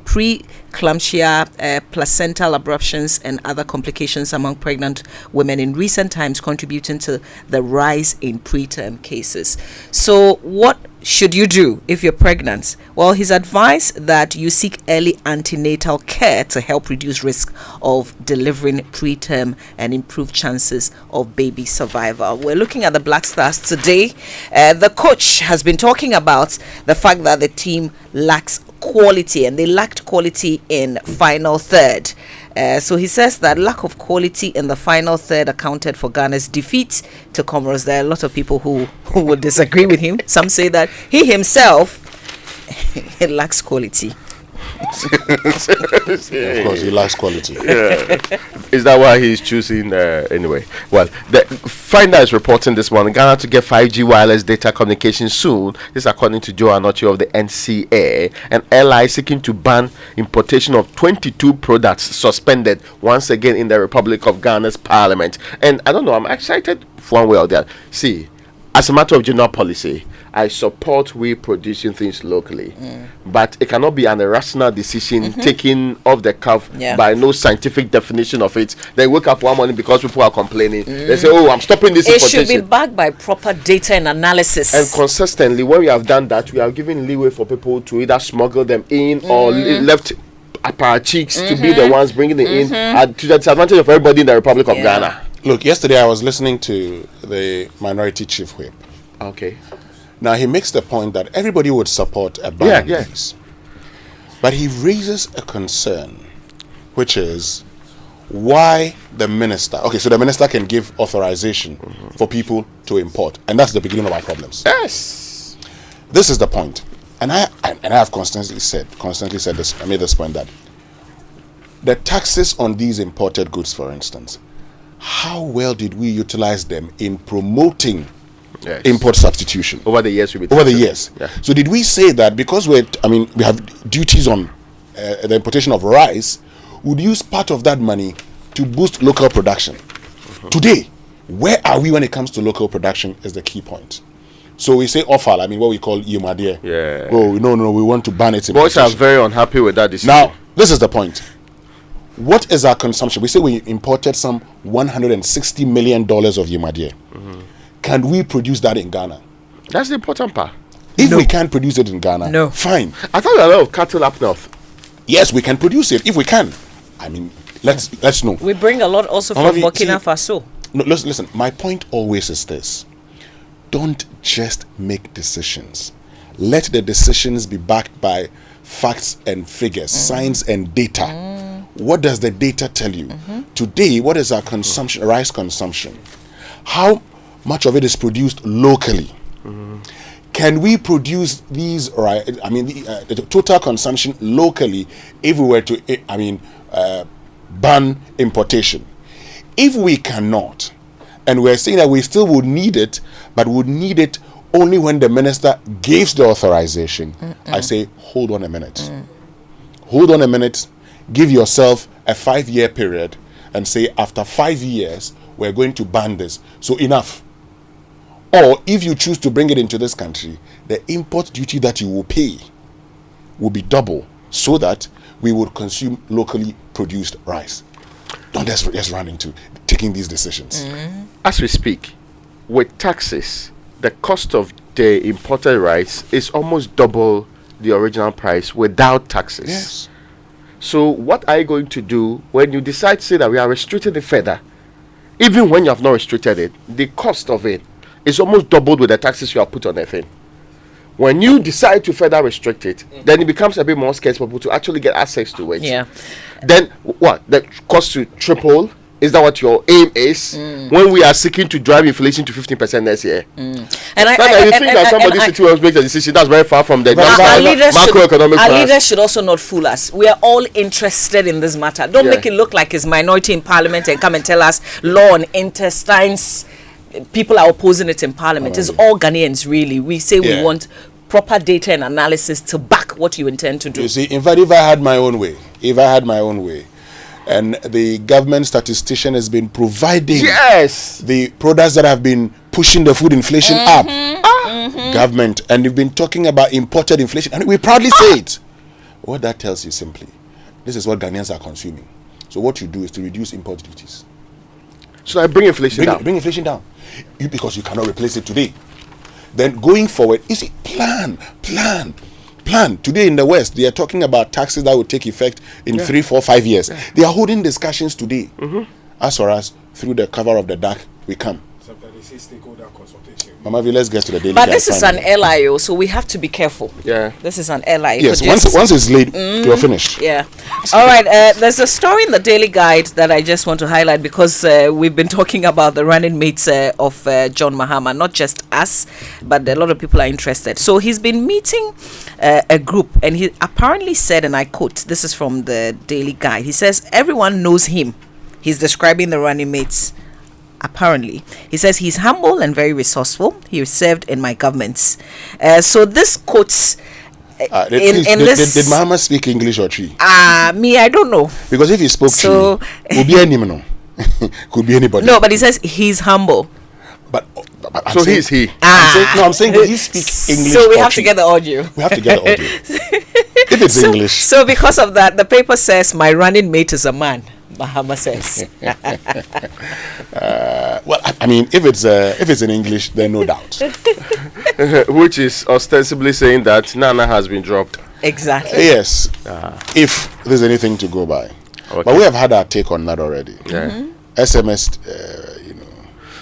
preeclampsia, placental abruptions, and other complications among pregnant women in recent times contributing to the rise in preterm cases. So what should you do if you're pregnant? Well, he's advised that you seek early antenatal care to help reduce risk of delivering preterm and improve chances of baby survival. We're looking at the Black Stars today. The coach has been talking about the fact that the team lacks quality, and they lacked quality in final third. So he says that lack of quality in the final third accounted for Ghana's defeat to Comoros. There are a lot of people who would disagree with him. Some say that he himself lacks quality. Of course, he lacks quality. Yeah. Is that why he's choosing anyway? Well, the Finder is reporting this morning Ghana to get 5G wireless data communication soon. This according to Joe Anochi of the NCA. And LI seeking to ban importation of 22 products suspended once again in the Republic of Ghana's parliament. And I don't know, I'm excited one way or the other. See, as a matter of general policy, I support we producing things locally, but it cannot be an irrational decision taken off the cuff by no scientific definition of it. They wake up one morning because people are complaining. They say, "Oh, I'm stopping this importation." It should be backed by proper data and analysis. And consistently, when we have done that, we have given leeway for people to either smuggle them in or left our cheeks to be the ones bringing it in to the disadvantage of everybody in the Republic of Ghana. Look, yesterday I was listening to the minority chief whip. Okay. Now he makes the point that everybody would support a ban. Yes. But he raises a concern, which is why the minister. Okay, so the minister can give authorization for people to import, and that's the beginning of our problems. Yes. This is the point, and I have constantly said this. I made this point that the taxes on these imported goods, for instance, how well did we utilize them in promoting import substitution over the years? So did we say that because we have duties on the importation of rice, would use part of that money to boost local production? Today, where are we when it comes to local production is the key point. So we say offal, what we call yumadie. Oh no, we want to ban it. Boys are very unhappy with that decision. Now, this is the point. What is our consumption? We say we imported some $160 million of yumadie. Can we produce that in Ghana? That's the important part. If we can't produce it in Ghana, fine. I thought there are a lot of cattle up north. Yes, we can produce it if we can. Let's know. We bring a lot also from Burkina Faso. No, listen. My point always is this: don't just make decisions. Let the decisions be backed by facts and figures, science and data. what does the data tell you? Today, what is our consumption, rice consumption? How much of it is produced locally? Can we produce these, the total consumption locally if we were to, ban importation? If we cannot, and we're saying that we still would need it, but would need it only when the minister gives the authorization, I say, hold on a minute. Hold on a minute, give yourself a 5-year period, and say, after 5 years, we're going to ban this. So enough. Or if you choose to bring it into this country, the import duty that you will pay will be double, so that we would consume locally produced rice. Don't just run into taking these decisions. As we speak, with taxes, the cost of the imported rice is almost double the original price without taxes. Yes. So what are you going to do when you decide to say that we are restricting it further? Even when you have not restricted it, the cost of it is almost doubled with the taxes you have put on the thing. When you decide to further restrict it, then it becomes a bit more scarce for people to actually get access to it. Yeah. Then what? The cost to triple? Is that what your aim is? When we are seeking to drive inflation to 15% next year? And you think that somebody sitting will make a decision that's very far from the macroeconomic Our leaders should also not fool us. We are all interested in this matter. Don't make it look like it's minority in parliament and come and tell us law and intestines. People are opposing it in parliament. It's all Ghanaians, really. We say we want proper data and analysis to back what you intend to do. You see, in fact, if I had my own way, and the government statistician has been providing the products that have been pushing the food inflation up, government, and you've been talking about imported inflation, and we proudly say it. What that tells you simply, this is what Ghanaians are consuming. So what you do is to reduce import duties. So I bring inflation down. Bring inflation down. Because you cannot replace it today. Then going forward, you see, plan. Today in the West, they are talking about taxes that will take effect in 3, 4, 5 years. They are holding discussions today. As for us, through the cover of the dark, we come. Mama V, let's get to the daily. But this is an LIO, so we have to be careful. Yeah. This is an LIO. Yes, once it's laid, you're finished. Yeah. All right. There's a story in the Daily Guide that I just want to highlight because we've been talking about the running mates of John Mahama, not just us, but a lot of people are interested. So he's been meeting a group, and he apparently said, and I quote, this is from the Daily Guide, he says, everyone knows him. He's describing the running mates. Apparently, he says he's humble and very resourceful. He served in my governments. So this quotes did Mahama speak English or Tree? Me, I don't know. Because if he spoke Tree, could be anyone, could be anybody. No, but he says he's humble. But so he's he. I'm saying he speaks English. So we have to get the audio. We have to get the audio. If it's English. So because of that, the paper says my running mate is a man. Mahama says. Well, I mean, if it's in English, then no doubt. Which is ostensibly saying that Nana has been dropped. Exactly. Yes. If there's anything to go by. Okay. But we have had our take on that already. SMS,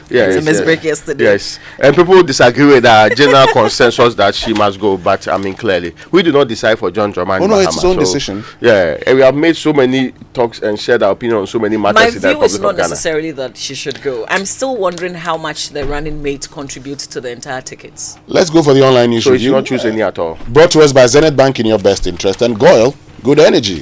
SMS break yesterday. Yes. And people disagree with our general consensus that she must go, but I mean, clearly, we do not decide for John Dramani Mahama. It's his own decision. Yeah, and we have made so many talks and shared our opinion on so many matters. My in the view is not Ghana. necessarily that she should go. I'm still wondering how much the running mate contributes to the entire tickets. Let's go for the online news review. So you not choose any at all. Brought to us by Zenith Bank in your best interest and Goyle, good energy.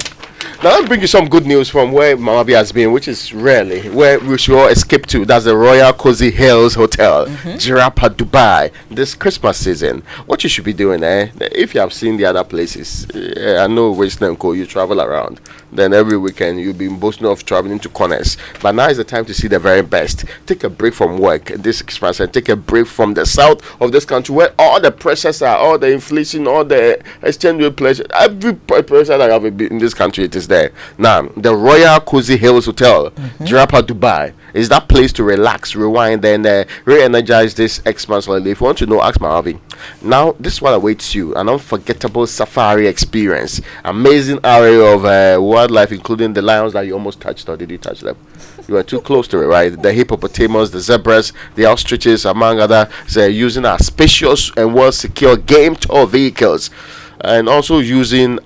Now let's bring you some good news from where Mama B has been, which is rarely where we should all escape to. That's the Royal Cozy Hills Hotel, Jirapa, Dubai. This Christmas season, what you should be doing, if you have seen the other places, I know Western Co. You travel around, then every weekend you'll be boasting of traveling to corners. But now is the time to see the very best. Take a break from work this Christmas and take a break from the south of this country where all the pressures are, all the inflation, all the exchange rate pressure, every pressure that I have in this country, it is there. Now, the Royal Cozy Hills Hotel, Jirapa, Dubai, is that place to relax, rewind, and re-energize this Xmas holiday. If you want to know, ask Marvin. Now, this is what awaits you: an unforgettable safari experience, amazing array of wildlife, including the lions that you almost touched, or did you touch them? You were too close to it, right? The hippopotamus, the zebras, the ostriches, among others, using our spacious and well-secured game tour vehicles. and also using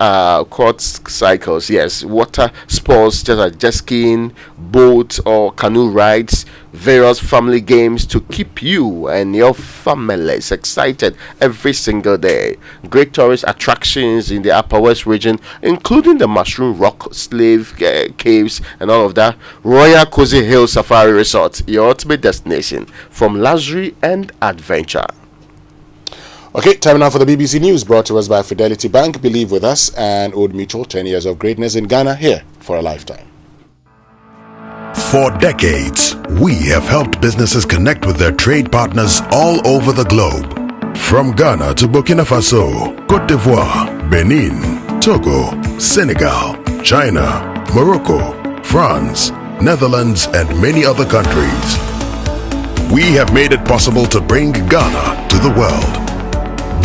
quad cycles. Yes, water sports such as jet skiing, boat or canoe rides, various family games to keep you and your families excited every single day. Great tourist attractions in the Upper West region, including the Mushroom Rock, Slave Caves, and all of that. Royal Cozy Hill Safari Resort, your ultimate destination from luxury and adventure. Okay, time now for the BBC News, brought to us by Fidelity Bank, Believe With Us, and Old Mutual. 10 years of greatness in Ghana, here for a lifetime. For decades, we have helped businesses connect with their trade partners all over the globe. From Ghana to Burkina Faso, Cote d'Ivoire, Benin, Togo, Senegal, China, Morocco, France, Netherlands, and many other countries. We have made it possible to bring Ghana to the world.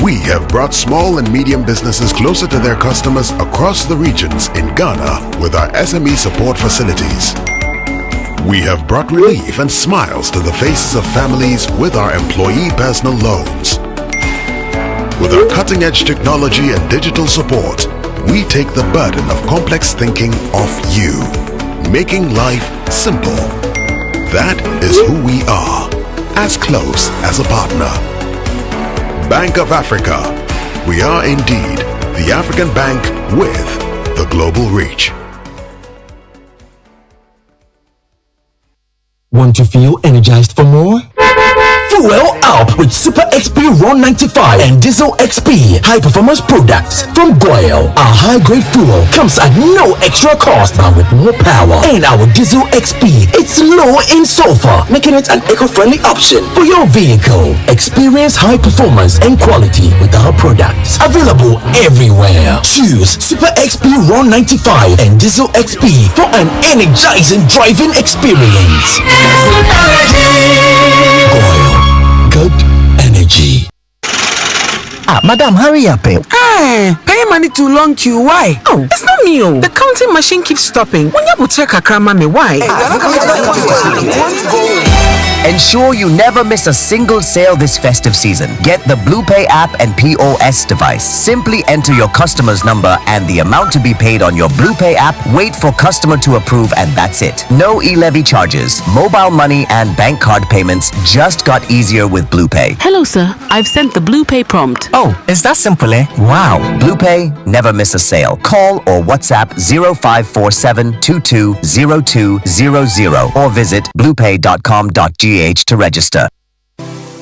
We have brought small and medium businesses closer to their customers across the regions in Ghana with our SME support facilities. We have brought relief and smiles to the faces of families with our employee personal loans. With our cutting-edge technology and digital support, we take the burden of complex thinking off you, making life simple. That is who we are, as close as a partner. Bank of Africa. We are indeed the African bank with the global reach. Want to feel energized for more? Fuel up with Super XP Ron 95 and Diesel XP high performance products from Goyle. Our high grade fuel comes at no extra cost, but with more power. And our Diesel XP, it's low in sulfur, making it an eco-friendly option for your vehicle. Experience high performance and quality with our products. Available everywhere. Choose Super XP Ron 95 and Diesel XP for an energizing driving experience. Goyle. Good energy. Madam, hurry up. Pay money too long queue. Why? Oh, it's not me. The counting machine keeps stopping. When you check a me, why? Ensure you never miss a single sale this festive season. Get the BluePay app and POS device. Simply enter your customer's number and the amount to be paid on your BluePay app. Wait for customer to approve and that's it. No e-levy charges. Mobile money and bank card payments just got easier with BluePay. Hello, sir. I've sent the BluePay prompt. Oh, is that simple, eh? Wow. BluePay, never miss a sale. Call or WhatsApp 0547 220200 or visit bluepay.com.gh to register.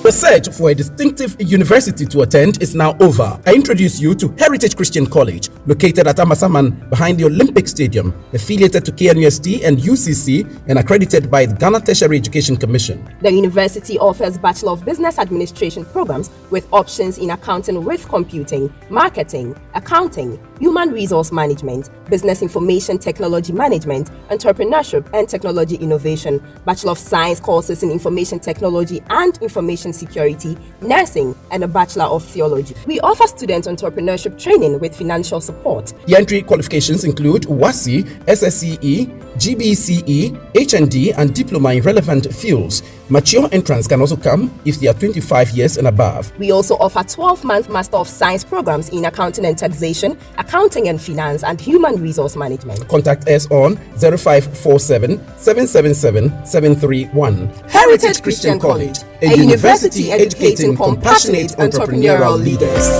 The search for a distinctive university to attend is now over. I introduce you to Heritage Christian College, located at Amasaman behind the Olympic Stadium, affiliated to KNUST and UCC, and accredited by the Ghana Tertiary Education Commission. The university offers Bachelor of Business Administration programs with options in accounting with computing, marketing, accounting, human resource management, business information technology management, entrepreneurship and technology innovation, Bachelor of Science courses in information technology and information security, nursing, and a Bachelor of Theology. We offer student entrepreneurship training with financial support. The entry qualifications include WASI, SSCE, GBCE, HND, and diploma in relevant fields. Mature entrants can also come if they are 25 years and above. We also offer 12-month Master of Science programs in accounting and taxation, accounting and finance, and human resource management. Contact us on 0547 777 731. Heritage Christian College, a university educating compassionate entrepreneurial leaders.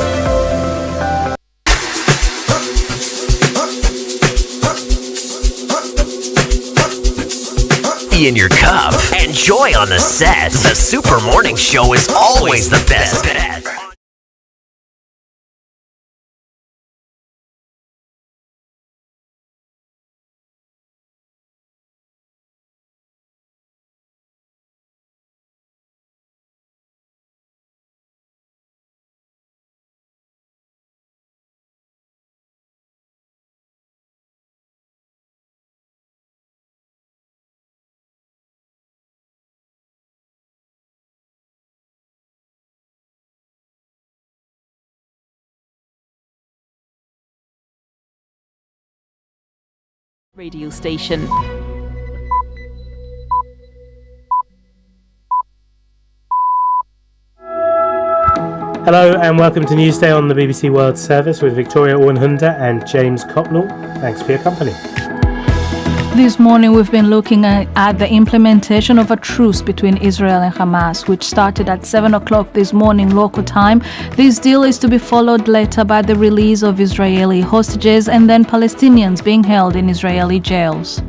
In your cup. Enjoy on the set. The Super Morning Show is always the best. Radio station. Hello and welcome to Newsday on the BBC World Service with Victoria Owenhunda and James Copnall. Thanks for your company. This morning we've been looking at the implementation of a truce between Israel and Hamas, which started at 7 o'clock this morning local time. This deal is to be followed later by the release of Israeli hostages and then Palestinians being held in Israeli jails.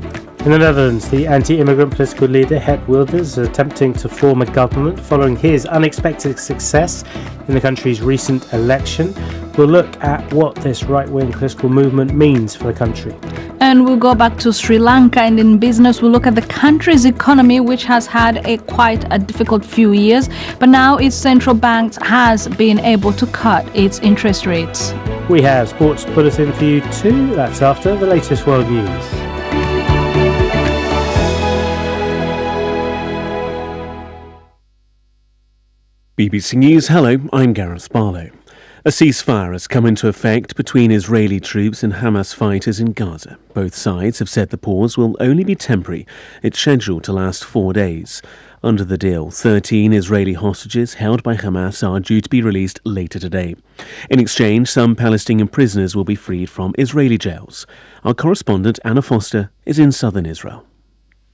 In the Netherlands, the anti-immigrant political leader Geert Wilders is attempting to form a government following his unexpected success in the country's recent election. We'll look at what this right-wing political movement means for the country. And we'll go back to Sri Lanka, and in business we'll look at the country's economy, which has had quite a difficult few years, but now its central bank has been able to cut its interest rates. We have sports bulletin for you too. That's after the latest world news. BBC News, hello, I'm Gareth Barlow. A ceasefire has come into effect between Israeli troops and Hamas fighters in Gaza. Both sides have said the pause will only be temporary. It's scheduled to last 4 days. Under the deal, 13 Israeli hostages held by Hamas are due to be released later today. In exchange, some Palestinian prisoners will be freed from Israeli jails. Our correspondent Anna Foster is in southern Israel.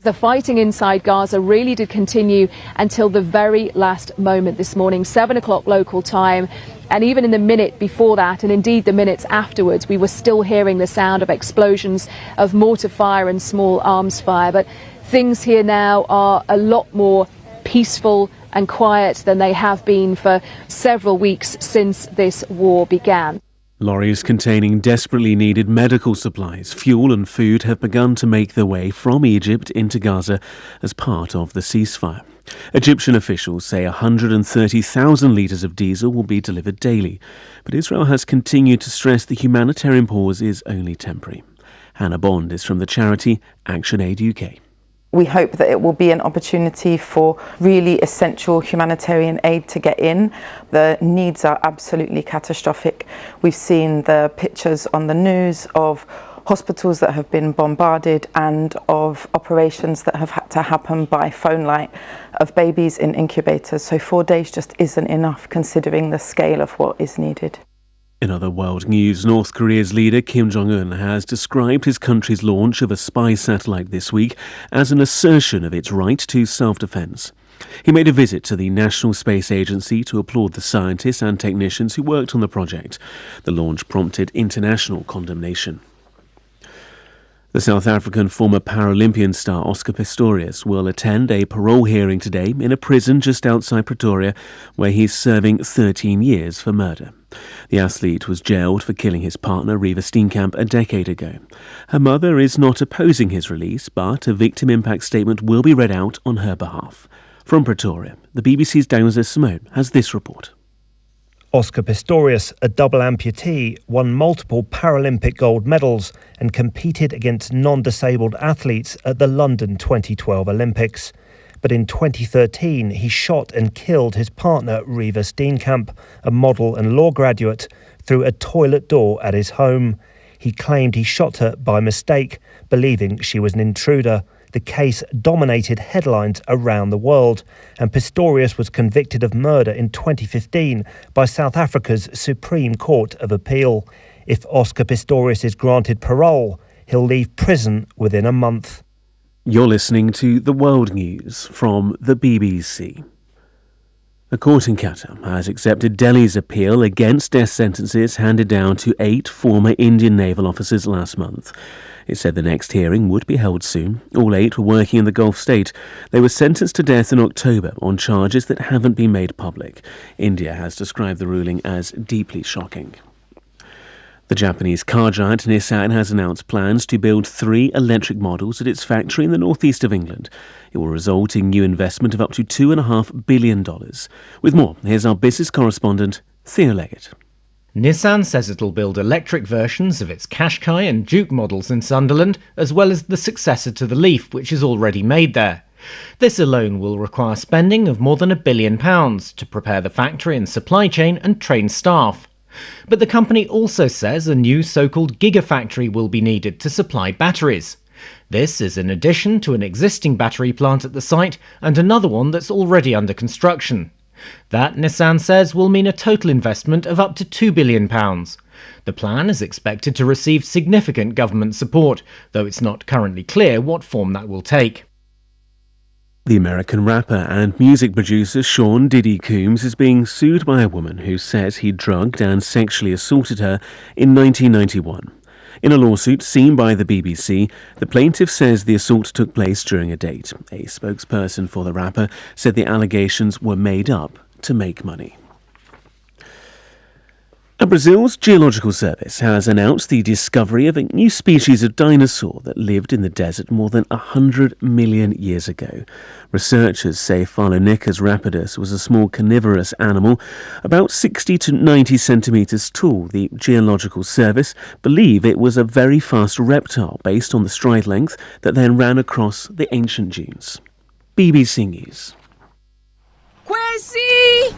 The fighting inside Gaza really did continue until the very last moment this morning, 7 o'clock local time. And even in the minute before that, and indeed the minutes afterwards, we were still hearing the sound of explosions of mortar fire and small arms fire. But things here now are a lot more peaceful and quiet than they have been for several weeks since this war began. Lorries containing desperately needed medical supplies, fuel and food have begun to make their way from Egypt into Gaza as part of the ceasefire. Egyptian officials say 130,000 litres of diesel will be delivered daily, but Israel has continued to stress the humanitarian pause is only temporary. Hannah Bond is from the charity ActionAid UK. We hope that it will be an opportunity for really essential humanitarian aid to get in. The needs are absolutely catastrophic. We've seen the pictures on the news of hospitals that have been bombarded and of operations that have had to happen by phone light, of babies in incubators. So 4 days just isn't enough considering the scale of what is needed. In other world news, North Korea's leader Kim Jong-un has described his country's launch of a spy satellite this week as an assertion of its right to self-defense. He made a visit to the National Space Agency to applaud the scientists and technicians who worked on the project. The launch prompted international condemnation. The South African former Paralympian star Oscar Pistorius will attend a parole hearing today in a prison just outside Pretoria, where he's serving 13 years for murder. The athlete was jailed for killing his partner Reeva Steenkamp a decade ago. Her mother is not opposing his release, but a victim impact statement will be read out on her behalf. From Pretoria, the BBC's Daniel Simone has this report. Oscar Pistorius, a double amputee, won multiple Paralympic gold medals and competed against non-disabled athletes at the London 2012 Olympics. But in 2013, he shot and killed his partner, Reeva Steenkamp, a model and law graduate, through a toilet door at his home. He claimed he shot her by mistake, believing she was an intruder. The case dominated headlines around the world, and Pistorius was convicted of murder in 2015 by South Africa's Supreme Court of Appeal. If Oscar Pistorius is granted parole, he'll leave prison within a month. You're listening to The World News from the BBC. A court in Qatar has accepted Delhi's appeal against death sentences handed down to 8 former Indian naval officers last month. It said the next hearing would be held soon. All 8 were working in the Gulf state. They were sentenced to death in October on charges that haven't been made public. India has described the ruling as deeply shocking. The Japanese car giant Nissan has announced plans to build 3 electric models at its factory in the northeast of England. It will result in new investment of up to $2.5 billion. With more, here's our business correspondent, Theo Leggett. Nissan says it'll build electric versions of its Qashqai and Juke models in Sunderland, as well as the successor to the Leaf, which is already made there. This alone will require spending of more than £1 billion to prepare the factory and supply chain and train staff. But the company also says a new so-called gigafactory will be needed to supply batteries. This is in addition to an existing battery plant at the site and another one that's already under construction. That, Nissan says, will mean a total investment of up to £2 billion. The plan is expected to receive significant government support, though it's not currently clear what form that will take. The American rapper and music producer Sean Diddy Combs is being sued by a woman who says he drugged and sexually assaulted her in 1991. In a lawsuit seen by the BBC, the plaintiff says the assault took place during a date. A spokesperson for the rapper said the allegations were made up to make money. Brazil's Geological Service has announced the discovery of a new species of dinosaur that lived in the desert more than 100 million years ago. Researchers say Phylonicus rapidus was a small carnivorous animal about 60 to 90 centimetres tall. The Geological Service believe it was a very fast reptile based on the stride length that then ran across the ancient dunes. BBC News. Kwesi!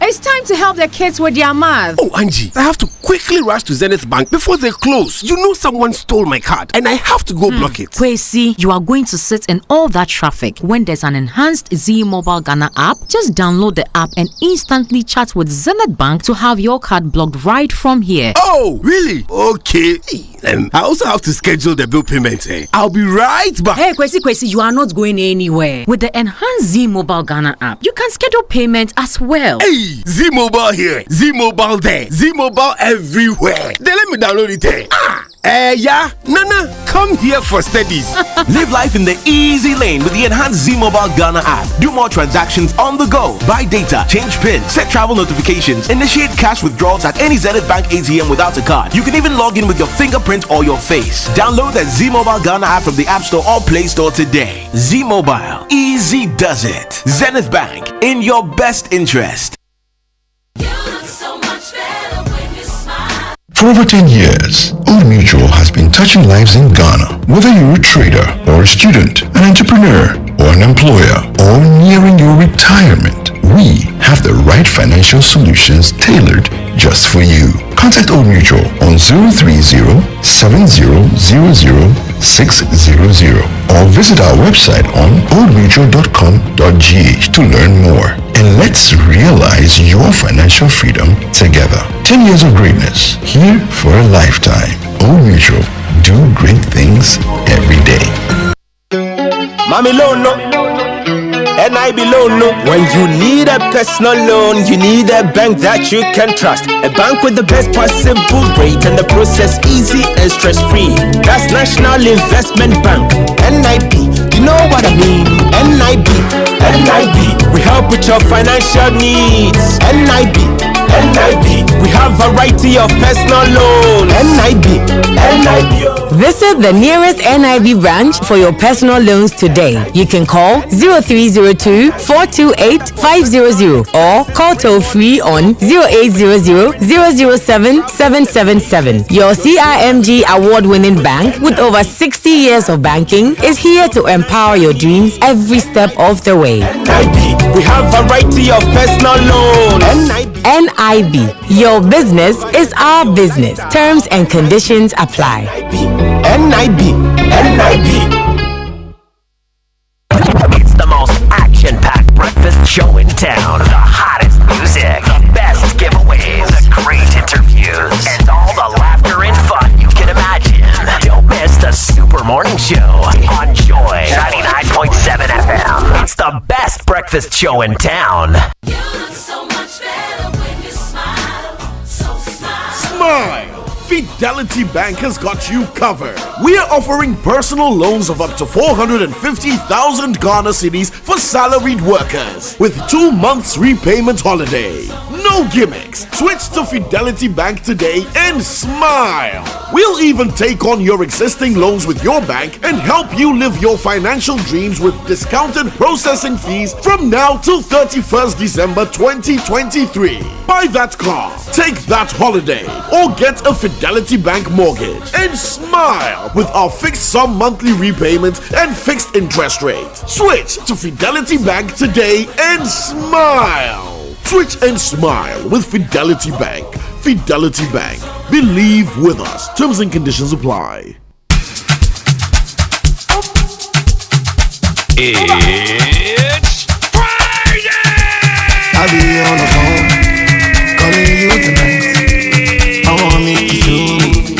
It's time to help the kids with their math. Oh, Angie, I have to quickly rush to Zenith Bank before they close. You know someone stole my card and I have to go block it. Kwesi, you are going to sit in all that traffic. When there's an enhanced Z Mobile Ghana app, just download the app and instantly chat with Zenith Bank to have your card blocked right from here. Oh, really? Okay. I also have to schedule the bill payment. I'll be right back. Hey, Kwesi, you are not going anywhere. With the enhanced Z Mobile Ghana app, you can schedule payment as well. Hey, Z Mobile here, Z Mobile there, Z Mobile everywhere. Then let me download it there. Yeah, Nana, come here for studies. Live life in the easy lane with the enhanced Z Mobile Ghana app. Do more transactions on the go. Buy data, change PIN, set travel notifications, initiate cash withdrawals at any Zenith Bank ATM without a card. You can even log in with your fingerprint or your face. Download the Z Mobile Ghana app from the App Store or Play Store today. Z Mobile, easy does it. Zenith Bank, in your best interest. For over 10 years, Old Mutual has been touching lives in Ghana. Whether you're a trader or a student, an entrepreneur or an employer, or nearing your retirement, we have the right financial solutions tailored just for you. Contact Old Mutual on 030-7000-600 or visit our website on oldmutual.com.gh to learn more. And let's realize your financial freedom together. 10 years of greatness, here for a lifetime. Old Mutual, do great things every day. Mami loan no, NIB loan no. When you need a personal loan, you need a bank that you can trust. A bank with the best possible rate and the process easy and stress-free. That's National Investment Bank, NIB. You know what I mean? NIB, we help with your financial needs. NIB, we have a variety of personal loans. NIB. Visit the nearest NIB branch for your personal loans today. You can call 0302-428-500 or call toll free on 0800-007-777. Your CIMG award-winning bank with over 60 years of banking is here to empower your dreams every step of the way. NIB, we have a variety of personal loans. NIB, your business is our business. Terms and conditions apply. NIB. It's the most action-packed breakfast show in town. The hottest music, the best giveaways, the great interviews, and all the laughter and fun you can imagine. Don't miss the Super Morning Show on Joy 99.7 FM. It's the best breakfast show in town. You look so much better when you smile. So smile. Fidelity Bank has got you covered. We are offering personal loans of up to 450,000 Ghana cedis for salaried workers with 2 months repayment holiday. No gimmicks. Switch to Fidelity Bank today and smile. We'll even take on your existing loans with your bank and help you live your financial dreams with discounted processing fees from now till 31st December 2023. Buy that car, take that holiday, or get a Fidelity Bank mortgage and smile with our fixed sum monthly repayment and fixed interest rate. Switch to Fidelity Bank today and smile. Switch and smile with Fidelity Bank. Fidelity Bank. Believe with us. Terms and conditions apply. It's Friday! I'll be on the phone, calling you tonight. I wanna make you feel me.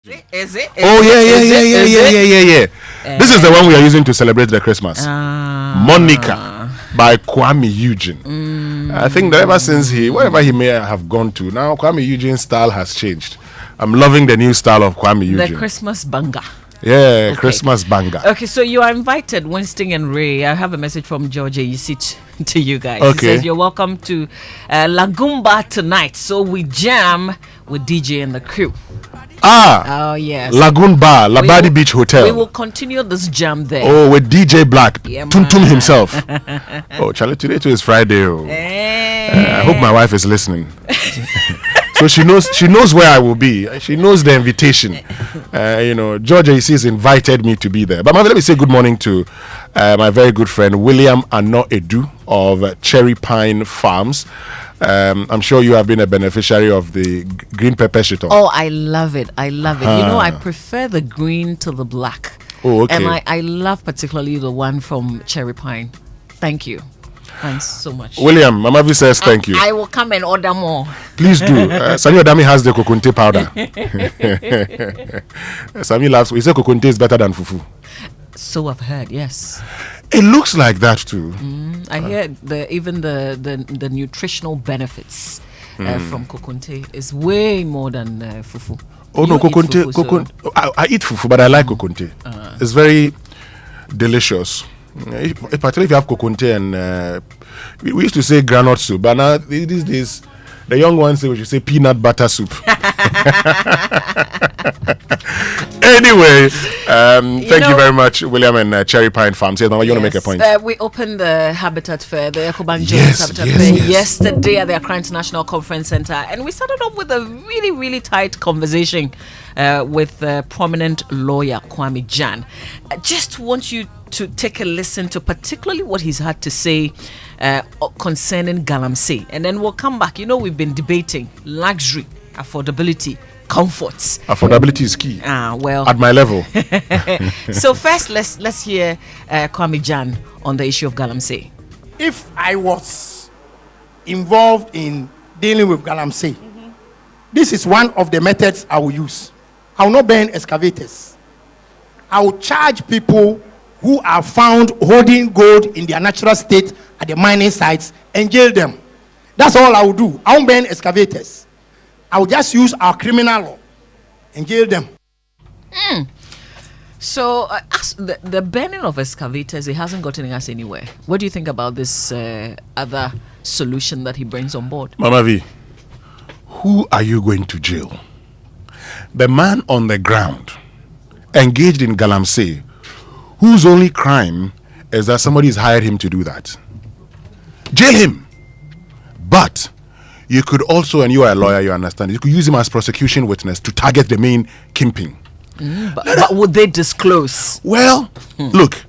Is it? Oh yeah. This is the one we are using to celebrate the Christmas. Monica by Kwame Eugene. I think that ever since wherever he may have gone to, now Kwame Eugene's style has changed. I'm loving the new style of Kwame Eugene. The Christmas banger. Yeah, Okay. Christmas banger. Okay, so you are invited, Winston and Ray. I have a message from Georgia. You see to you guys. Okay. He says you're welcome to Lagumba tonight. So we jam with DJ and the crew. Oh yes. Lagoon Bar, Labadi Beach Hotel. We will continue this jam there. Oh, with DJ Black, Yeah, Tuntum himself. Oh, Charlie, today too is Friday. Oh. I hope my wife is listening. So she knows where I will be. She knows the invitation. Georgia, is invited me to be there. But let me say good morning to my very good friend William Ano Edu of Cherry Pine Farms. I'm sure you have been a beneficiary of the green pepper shito. Oh, I love it. I prefer the green to the black. Oh, okay. And I love particularly the one from Cherry Pine. Thanks so much. William, Mamavi says thank you. I will come and order more. Please do. Sanyo Dami has the kokunte powder. Sami laughs. He said kokunte is better than fufu. So I've heard, yes. It looks like that too. I hear the nutritional benefits from kokunte is way more than fufu. Oh no, kokunte. I eat fufu, but I like kokunte. It's very delicious. Particularly if you have kokunte and we used to say granite soup, but now these days the young ones say we should say peanut butter soup. Anyway, thank you very much, William and Cherry Pine Farms. Yes, Mama, you want to make a point? We opened the Habitat Fair, the Ecobank Jones Habitat Fair yesterday at the Accra International Conference Center, and we started off with a really, really tight conversation with prominent lawyer Kwame Jan. I just want you to take a listen to particularly what he's had to say concerning Galamsey, and then we'll come back. We've been debating luxury, affordability, comforts. Affordability is key. Well, at my level. So first, let's hear Kwame Jan on the issue of Galamsey. If I was involved in dealing with Galamsey, this is one of the methods I will use. I will not burn excavators. I will charge people who are found holding gold in their natural state at the mining sites and jail them. That's all I will do. I won't burn excavators. I will just use our criminal law and jail them. So as the burning of excavators, it hasn't gotten us anywhere. What do you think about this other solution that he brings on board? Mama V, who are you going to jail? The man on the ground engaged in Galamsey, whose only crime is that somebody's hired him to do that. Jail him. But you could also, and you are a lawyer, you understand, you could use him as prosecution witness to target the main kingpin. But would they disclose? Well, look,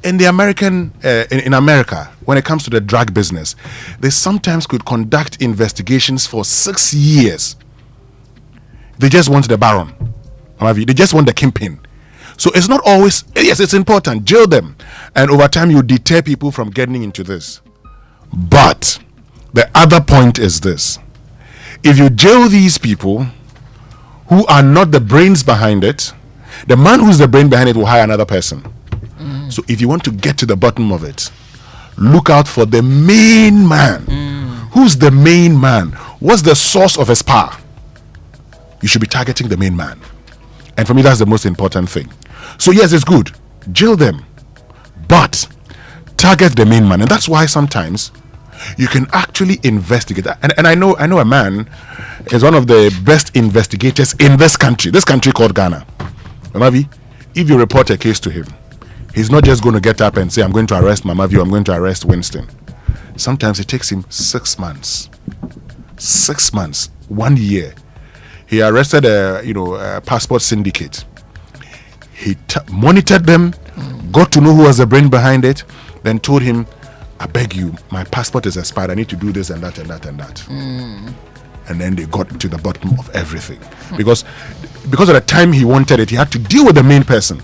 in the American, in America, when it comes to the drug business, they sometimes could conduct investigations for 6 years. They just want the baron. They just want the kingpin. So it's not always, yes, it's important, jail them. And over time, you deter people from getting into this. But the other point is this. If you jail these people who are not the brains behind it, the man who's the brain behind it will hire another person. So if you want to get to the bottom of it, look out for the main man. Who's the main man? What's the source of his power? You should be targeting the main man. And for me, that's the most important thing. So yes, it's good. Jail them. But target the main man. And that's why sometimes you can actually investigate that. And I know a man is one of the best investigators in this country called Ghana. Mamavi, if you report a case to him, he's not just going to get up and say, I'm going to arrest Mamavi, I'm going to arrest Winston. Sometimes it takes him 6 months. 6 months, 1 year. He arrested a passport syndicate. He monitored them, got to know who was the brain behind it, then told him, I beg you, my passport is expired. I need to do this and that and that and that. And then they got to the bottom of everything. Because of the time he wanted it, he had to deal with the main person.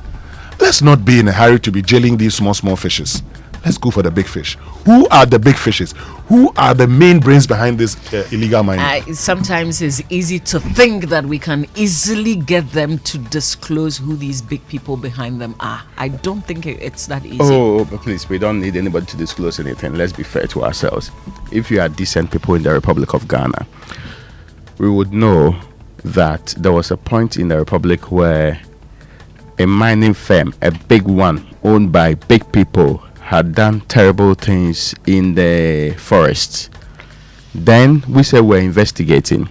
Let's not be in a hurry to be jailing these small fishes. Let's go for the big fish. Who are the big fishes? Who are the main brains behind this illegal mining? Sometimes it's easy to think that we can easily get them to disclose who these big people behind them are. I don't think it's that easy. Oh, but please, we don't need anybody to disclose anything. Let's be fair to ourselves. If you are decent people in the Republic of Ghana, we would know that there was a point in the Republic where a mining firm, a big one, owned by big people, had done terrible things in the forests. Then we said we're investigating.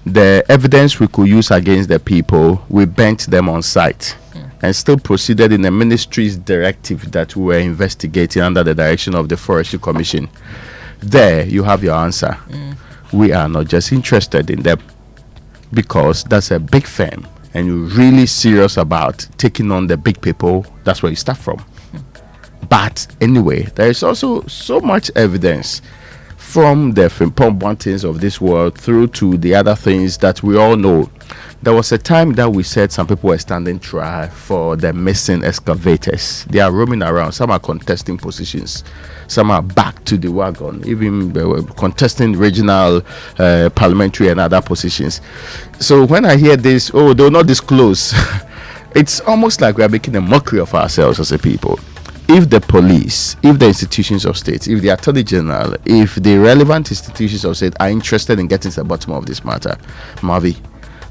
The evidence we could use against the people, we bent them on site and still proceeded in the ministry's directive that we were investigating under the direction of the Forestry Commission. There you have your answer. We are not just interested in them because that's a big firm and you're really serious about taking on the big people. That's where you start from. But anyway, there is also so much evidence from the Frimpong things of this world through to the other things that we all know. There was a time that we said some people were standing trial for the missing excavators. They are roaming around. Some are contesting positions. Some are back to the wagon, even contesting regional, parliamentary and other positions. So when I hear this, they will not disclose. It's almost like we are making a mockery of ourselves as a people. If the police, if the institutions of state, if the Attorney General, if the relevant institutions of state are interested in getting to the bottom of this matter, Mavi,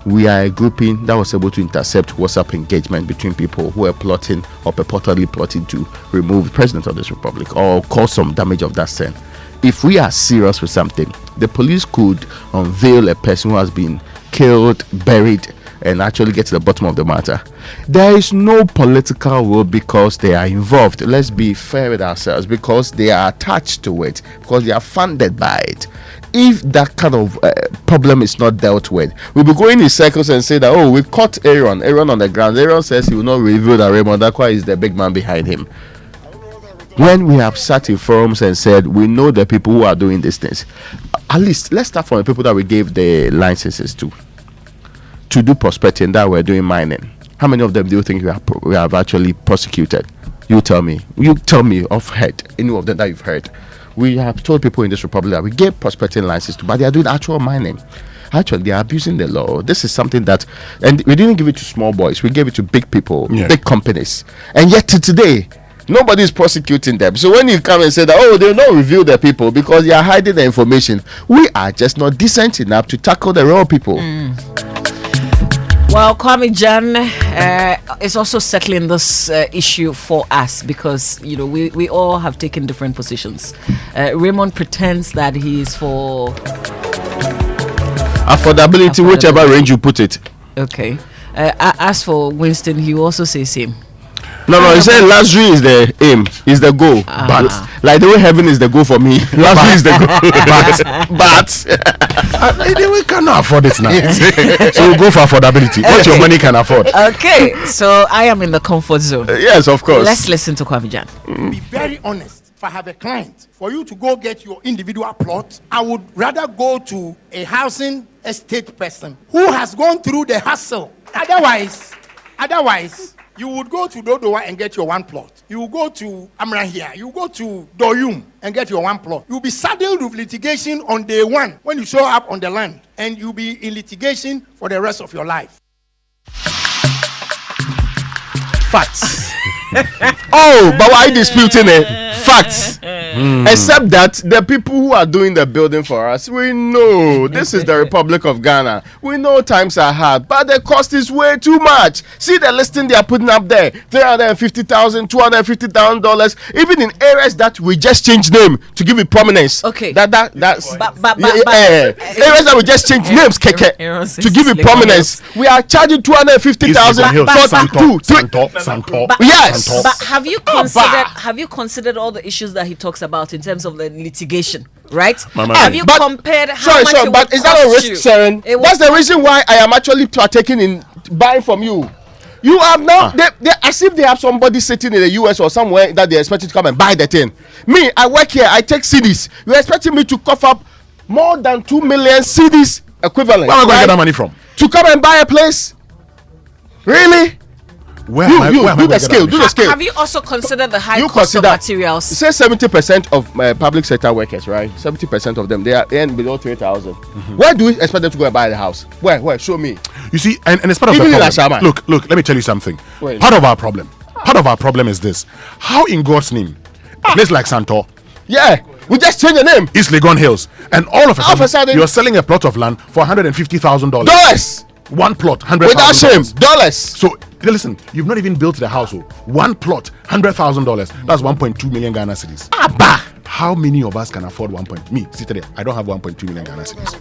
we are a grouping that was able to intercept WhatsApp engagement between people who are plotting or purportedly plotting to remove the president of this republic or cause some damage of that sense. If we are serious with something, the police could unveil a person who has been killed, buried, and actually get to the bottom of the matter. There is no political will because they are involved. Let's be fair with ourselves, because they are attached to it, because they are funded by it. If that kind of problem is not dealt with, we'll be going in circles and say that, we caught Aaron on the ground. Aaron says he will not reveal that Raymond Dakwa is the big man behind him. When we have sat in forums and said we know the people who are doing these things, at least let's start from the people that we gave the licenses to do prospecting, that we're doing mining. How many of them do you think we have actually prosecuted? You tell me of head, any of them that you've heard. We have told people in this republic that we gave prospecting licenses to, but they are doing actual mining. Actually, they are abusing the law. This is something that, and we didn't give it to small boys, we gave it to big people, big companies. And yet to today, nobody is prosecuting them. So when you come and say that, they will not reveal the people because they are hiding the information, we are just not decent enough to tackle the real people. Well, Kwame Jan is also settling this issue for us because, we all have taken different positions. Raymond pretends that he is for affordability, whichever range you put it. Okay. As for Winston, he also says same. No, he said luxury is the aim, is the goal. But like the way heaven is the goal for me, luxury is the goal. but we cannot afford it now. So we'll go for affordability. What your money can afford. Okay, so I am in the comfort zone. Yes, of course. Let's listen to Kwame Jan. Be very honest. If I have a client, for you to go get your individual plot, I would rather go to a housing estate person who has gone through the hustle. Otherwise, you would go to Dodowa and get your one plot. You will go to Amrahia. You will go to Doyum and get your one plot. You'll be saddled with litigation on day one when you show up on the land. And you'll be in litigation for the rest of your life. Facts. But why disputing it? Facts. Except that the people who are doing the building for us, we know this is the Republic of Ghana. We know times are hard, but the cost is way too much. See the listing they are putting up there: $350,000, $250,000, even in areas that we just changed name to give it prominence. Okay. That's areas that we just changed names, to give it prominence. We are charging $250,000 Santo. Yes. But have you considered all the issues that he talks about in terms of the litigation, right? Have you compared how much it but is that a risk sharing? That's the reason why I am actually partaking in buying from you. You have now, they as if they have somebody sitting in the US or somewhere that they expect you to come and buy the thing. Me, I work here, I take CDs. You're expecting me to cough up more than 2 million CDs equivalent. Where am I going to get that money from? To come and buy a place? Really? Where am I do gonna the get scale. that? Do the scale. Have you also considered the high You cost of consider- materials? Say 70% of public sector workers, right? 70% of them, they are earn below 3,000. Where do we expect them to go and buy the house? Where? Show me. You see, and it's part of Even the in problem. Ashama. Look, let me tell you something. Wait. Part of our problem is this. How in God's name, a place like Santor, Yeah, we just change the name. East Legon Hills, and all of a sudden, sudden- you're selling a plot of land for $150,000. Dollars. One plot, $100,000. Without shame, dollars. So listen, you've not even built the house. One plot, $100,000. That's 1.2 million Ghana cedis. How many of us can afford 1. Me, sit there. I don't have 1.2 million Ghana cedis.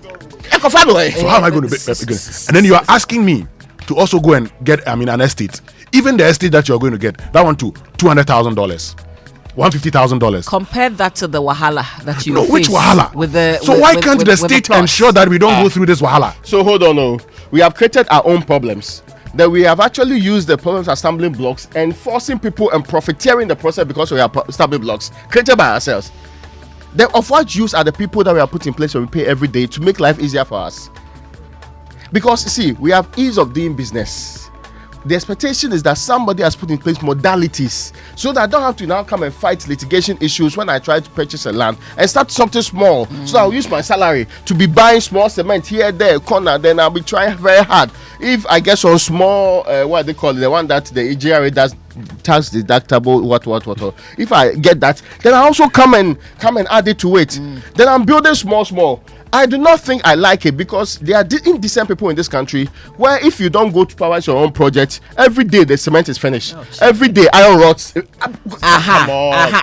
So how am I going to? And then you are asking me to also go and get, an estate. Even the estate that you're going to get, that one too, $200,000, $150,000. Compare that to the wahala that you No, face which wahala? with the. So with- why with- can't with- the with state plot? ensure that we don't go through this wahala? So hold on, we have created our own problems. That we have actually used the problems as stumbling blocks and forcing people and profiteering the process because we are stumbling blocks created by ourselves. Then of what use are the people that we are put in place and we pay every day to make life easier for us? Because see, we have ease of doing business. The expectation is that somebody has put in place modalities so that I don't have to now come and fight litigation issues when I try to purchase a land and start something small. So I'll use my salary to be buying small cement here, there, corner. Then I'll be trying very hard. If I get some small, what they call it, the one that the EGRA does, tax deductible, what. If I get that, then I also come and add it to it. Then I'm building small. I do not think I like it because there are indecent people in this country where if you don't go to power your own project, every day the cement is finished. Every day iron rods.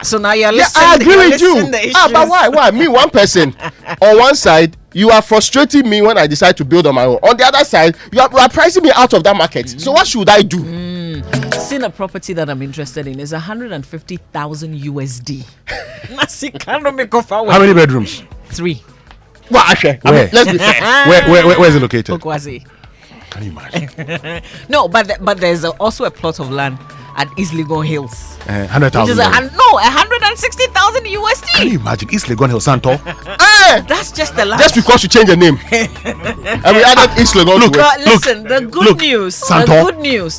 So now you're Yeah, listening. I agree you're with you. listening the But issues. why? Me, one person on one side, you are frustrating me when I decide to build on my own. On the other side, you are pricing me out of that market. So what should I do? Seen a property that I'm interested in is 150,000 USD. How many bedrooms? 3. Well, actually, Where? let's be fair. Where is it located? Okwasi. Can you imagine? No, but there's also a plot of land at East Legon Hills. Which is 100,000. 160,000 USD. Can you imagine East Legon Hill, Santor? That's just the land. Just because you change the name. And we added East Legon to it. But listen, the good news. Santor.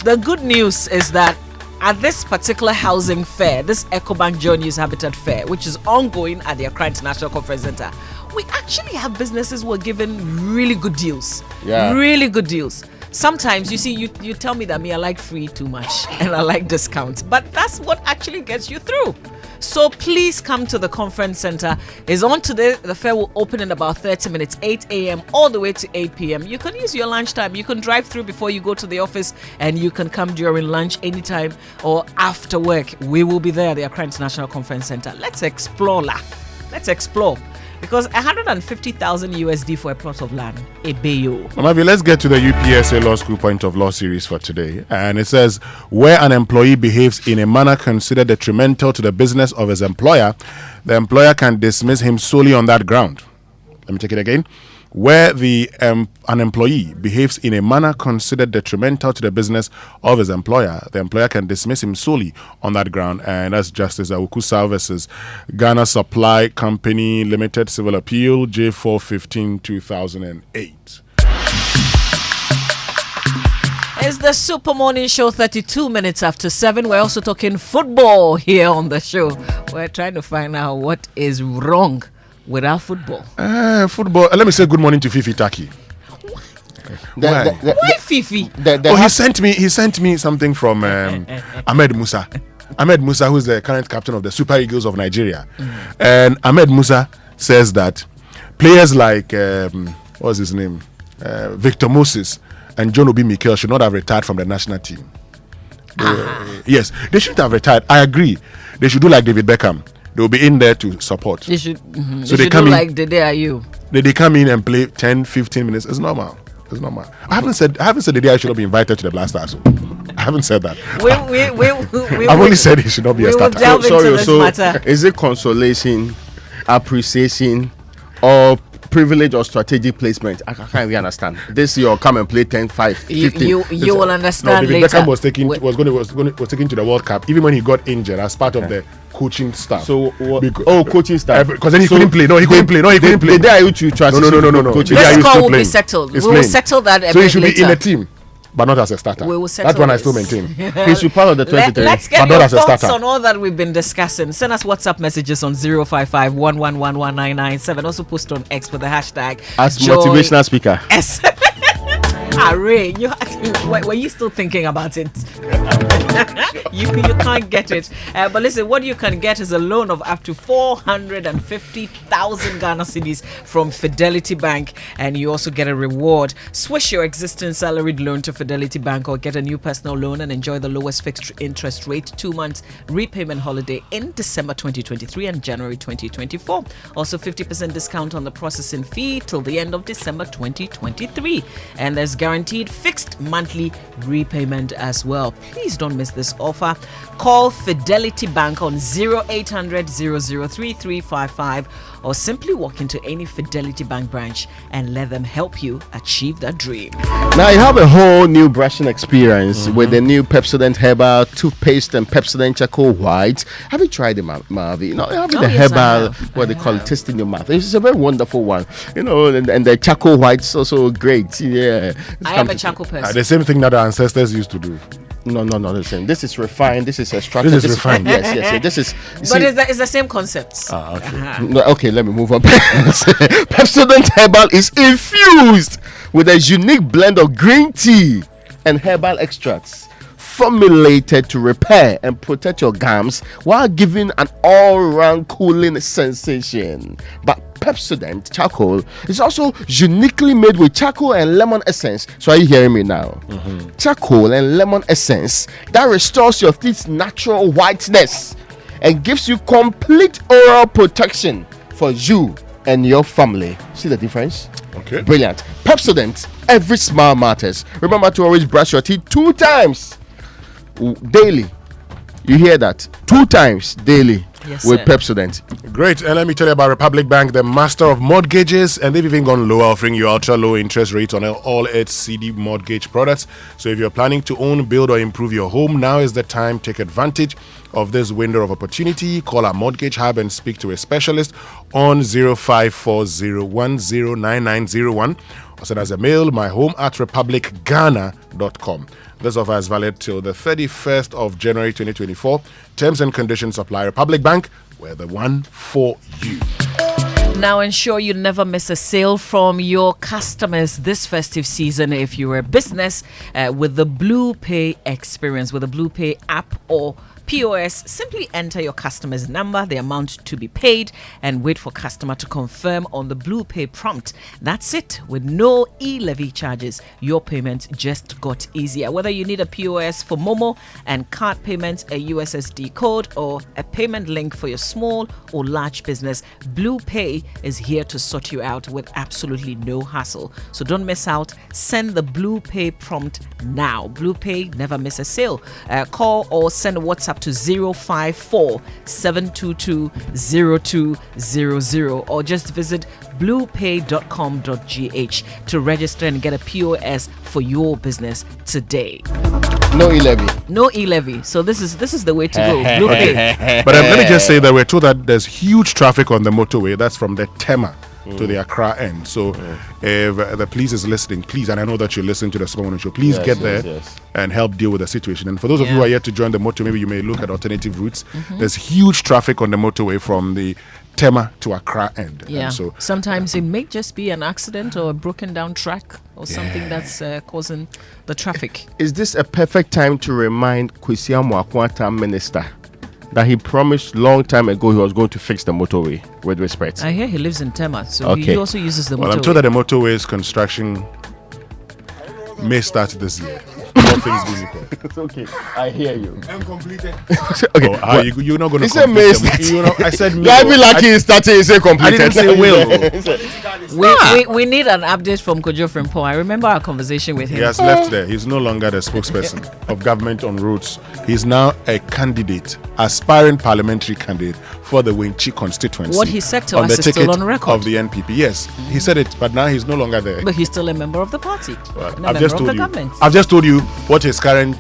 The good news is that at this particular housing fair, this EcoBank Joy News Habitat Fair, which is ongoing at the Accra International Conference Center, we actually have businesses who are given really good deals. Yeah. Really good deals. Sometimes you see, you tell me that I like free too much and I like discounts, but that's what actually gets you through. So please come to the conference center. It's on today. The fair will open in about 30 minutes, 8 a.m. all the way to 8 p.m. You can use your lunchtime. You can drive through before you go to the office, and you can come during lunch anytime or after work. We will be there at the Accra International Conference Center. Let's explore. Let's explore. Because 150,000 USD for a plot of land, a bayo. Mamavi, let's get to the UPSA Law School Point of Law series for today. And it says, where an employee behaves in a manner considered detrimental to the business of his employer, the employer can dismiss him solely on that ground. Let me take it again. Where an employee behaves in a manner considered detrimental to the business of his employer, the employer can dismiss him solely on that ground. And that's Justice Awukusa versus Ghana Supply Company Limited Civil Appeal, J415 2008. It's the Super Morning Show, 32 minutes after 7. We're also talking football here on the show. We're trying to find out what is wrong with our football. Football. Let me say good morning to Fifi Taki. Why Fifi? He sent me something from Ahmed Musa. Ahmed Musa, who's the current captain of the Super Eagles of Nigeria. And Ahmed Musa says that players like what's his name? Victor Moses and John Obi Mikel should not have retired from the national team. Yes, they shouldn't have retired. I agree. They should do like David Beckham. They will be in there to support. They should. So they come do in, like Dede Ayew. They come in and play 10, 15 minutes. It's normal. I haven't said Dede Ayew should not be invited to the Blasters. I haven't said that. I've only said he should not be a starter. Is it consolation, appreciation, or privilege or strategic placement? I can't really understand. This year, come and play 10, 5, 15. You will understand David later. Beckham was taken to the World Cup even when he got injured as part of the coaching staff. So coaching staff. Because then he couldn't play. No, he couldn't play. They are you to transition. No. This call will be settled. We will settle that So he should later. be in a team. but not as a starter. We will settle That one I this. still maintain. He should part of the 23. Let's but get not your as a thoughts starter. on all that we've been discussing. Send us WhatsApp messages on 055-111-1997. Also post on X with the hashtag As Joy motivational speaker. S. Ray, were you still thinking about it? you can't get it. But listen, what you can get is a loan of up to 450,000 Ghana cedis from Fidelity Bank, and you also get a reward. Switch your existing salaried loan to Fidelity Bank or get a new personal loan and enjoy the lowest fixed interest rate 2 months repayment holiday in December 2023 and January 2024. Also 50% discount on the processing fee till the end of December 2023. And there's guaranteed fixed monthly repayment as well. Please don't miss this offer. Call Fidelity Bank on 0800 003 or simply walk into any Fidelity Bank branch and let them help you achieve that dream. Now you have a whole new brushing experience with the new Pepsodent Herbal toothpaste and Pepsodent Charcoal White. Have you tried it, Marvi? You know, having the yes, herbal, what they call it, taste in your mouth. It's a very wonderful one. You know, and the charcoal white's also great. Yeah. I am a charcoal person. The same thing that our ancestors used to do. No, listen. This is refined. This is extracted. This is refined. Yes. This is. But it's the same concept. Okay. No, okay, let me move on. Pepsodent Herbal is infused with a unique blend of green tea and herbal extracts formulated to repair and protect your gums while giving an all-round cooling sensation. But Pepsodent Charcoal is also uniquely made with charcoal and lemon essence. So are you hearing me now? Charcoal and lemon essence that restores your teeth's natural whiteness and gives you complete oral protection for you and your family. See the difference? Okay. Brilliant. Pepsodent, every smile matters. Remember to always brush your teeth 2 times daily. You hear that? 2 times daily. Yes, with sir. Pepsodent. Great. And let me tell you about Republic Bank, the master of mortgages, and they've even gone lower, offering you ultra low interest rates on all its CD mortgage products. So if you're planning to own, build, or improve your home, now is the time. Take advantage of this window of opportunity. Call our mortgage hub and speak to a specialist on 0540109901 or send us a mail, myhome@republicghana.com. This offer is valid till the 31st of January 2024. Terms and conditions apply. Republic Bank, we're the one for you. Now ensure you never miss a sale from your customers this festive season if you're a business with the Blue Pay experience, with the Blue Pay app or POS. Simply enter your customer's number, the amount to be paid, and wait for customer to confirm on the Blue Pay prompt. That's it. With no e-levy charges, your payment just got easier. Whether you need a POS for Momo and card payments, a USSD code, or a payment link for your small or large business, Blue Pay is here to sort you out with absolutely no hassle. So don't miss out. Send the Blue Pay prompt now. Blue Pay, never miss a sale. Call or send a WhatsApp to 054-722-0200 or just visit bluepay.com.gh to register and get a POS for your business today. No e-levy. No e-levy. So this is the way to go. Blue Pay. But let me just say that we're told that there's huge traffic on the motorway. That's from the Tema to the Accra end. So if the police is listening, please, and I know that you're listening to the Super Morning Show, please get there and help deal with the situation. And for those of you who are yet to join the motor, maybe you may look at alternative routes. There's huge traffic on the motorway from the Tema to Accra end. Yeah. And so sometimes it may just be an accident or a broken down track or something that's causing the traffic. Is this a perfect time to remind Kwesi Amoakwata, Minister, that he promised long time ago he was going to fix the motorway with respect? I hear he lives in Tema, so he also uses the motorway. Well, I'm told that the motorway's construction may start this year. All things being equal. It's okay. I hear you. Uncompleted. Okay. Oh, you're not going to He said may start. I said may. I'd be lucky he started. He said completed. I didn't say will. We need an update from Kojo Frimpong. I remember our conversation with him. He has left there. He's no longer the spokesperson of government on roads. He's now a candidate, aspiring parliamentary candidate for the Wenchi constituency. What he said to on us the is still ticket on record. of the NPP. Yes, he said it, but now he's no longer there. But he's still a member of the party, Well, and a member of the government. I've just told you what his current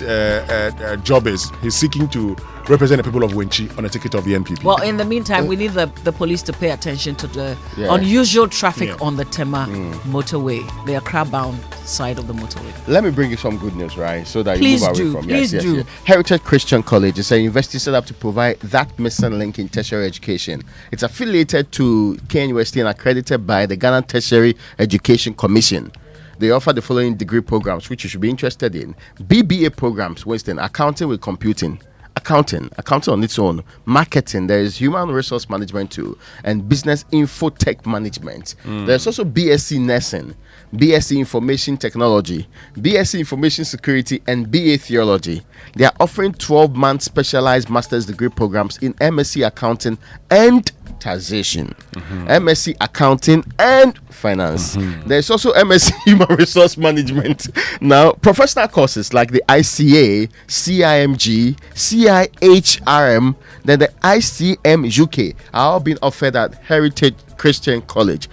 job is. He's seeking to represent the people of Wenchi on a ticket of the NPP. Well, in the meantime, we need the police to pay attention to the unusual traffic on the Tema motorway, the Accra-bound side of the motorway. Let me bring you some good news, right? So that Please you move do. away from Please do. Heritage Christian College is a university set up to provide that missing link in tertiary education. It's affiliated to KNUST and accredited by the Ghana Tertiary Education Commission. They offer the following degree programs, which you should be interested in. BBA programs, Winston, accounting with computing. Accounting on its own. Marketing, there is human resource management too, and business infotech management. There's also BSc nursing, BSc information technology, BSc information security, and BA theology. They are offering 12-month specialized master's degree programs in MSc accounting and taxation, MSc accounting and finance. There's also MSc human resource management. Now, professional courses like the ICA, CIMG, CIHRM, then the ICM UK are all being offered at Heritage Christian College.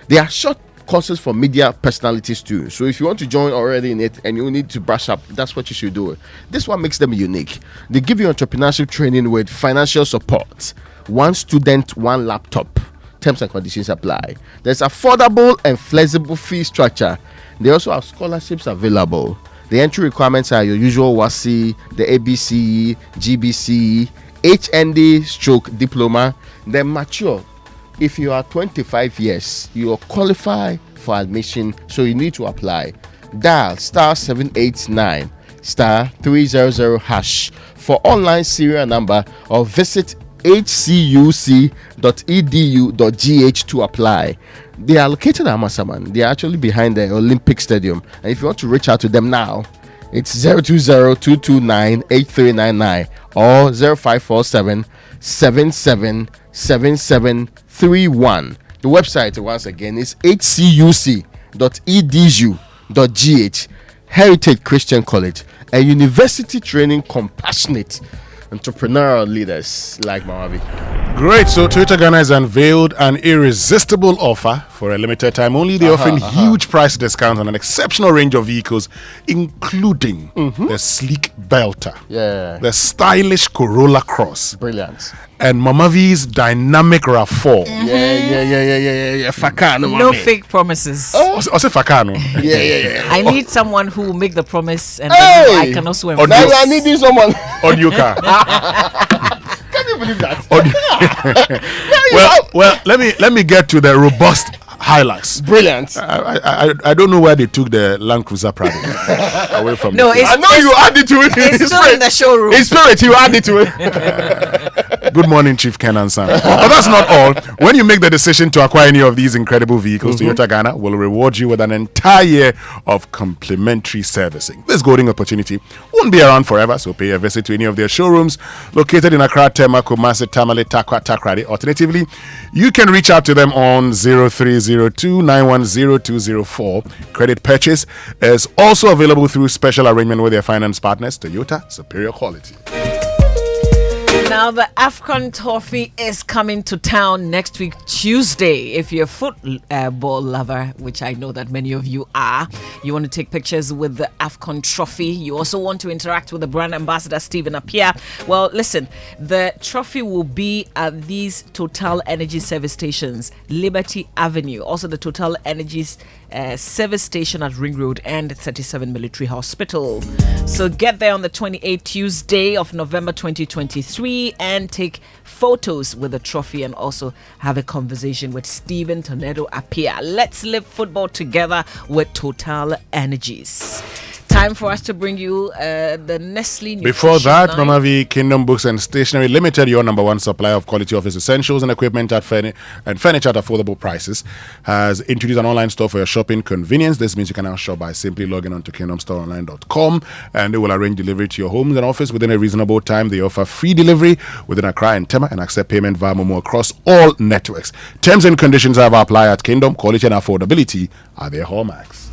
They are short courses for media personalities too. So if you want to join already in it and you need to brush up, that's what you should do. This one makes them unique. They give you entrepreneurship training with financial support. One student, one laptop. Terms and conditions apply. There's affordable and flexible fee structure. They also have scholarships available. The entry requirements are your usual WASI, the ABC, GBC, HND / diploma. Then mature. If you are 25 years, you are qualified for admission, so you need to apply. Dial *789 *300# for online serial number or visit hcuc.edu.gh to apply. They are located at Masaman. They are actually behind the Olympic Stadium. And if you want to reach out to them now, it's 020-229-8399 or 0547-777731. The website, once again, is hcuc.edu.gh. Heritage Christian College, a university training compassionate entrepreneurial leaders like Mamavi. Great. So Toyota Ghana has unveiled an irresistible offer for a limited time only. They're offering huge price discounts on an exceptional range of vehicles, including the sleek Belter, the stylish Corolla Cross, brilliant, and Mamavi's dynamic RAV4. Fakano, no fake promises. I say Fakano. I need someone who will make the promise and then I can also now I need this someone on your car. Can you believe that? well, let me get to the robust highlights. Brilliant. I don't know where they took the Land Cruiser Prado away from. No, I know you added to it. It's still in the showroom. In spirit, you added to it. Good morning, Chief Ken and Sam. But that's not all. When you make the decision to acquire any of these incredible vehicles, Toyota Ghana will reward you with an entire year of complimentary servicing. This golden opportunity won't be around forever, so pay a visit to any of their showrooms located in Accra, Tema, Kumasi, Tamale, Takwa, Takrady. Alternatively, you can reach out to them on 0302-910-204. Credit purchase is also available through special arrangement with their finance partners, Toyota Superior Quality. Now, the AFCON Trophy is coming to town next week, Tuesday. If you're a football lover, which I know that many of you are, you want to take pictures with the AFCON Trophy. You also want to interact with the brand ambassador, Stephen Appiah. Well, listen, the trophy will be at these Total Energy service stations, Liberty Avenue, also the Total Energy's service station at Ring Road and 37 Military Hospital. So get there on the 28th Tuesday of November 2023 and take photos with the trophy and also have a conversation with Stephen Tornado Appiah. Let's live football together with Total Energies. Time for us to bring you the Nestle Nutrition Before that, line. Mama V, Kingdom Books and Stationery Limited, your number one supplier of quality office essentials and equipment and furniture at affordable prices, has introduced an online store for your shopping convenience. This means you can now shop by simply logging on to kingdomstoreonline.com and they will arrange delivery to your homes and office within a reasonable time. They offer free delivery within Accra and Tema and accept payment via Momo across all networks. Terms and conditions have applied at Kingdom. Quality and affordability are their hallmarks.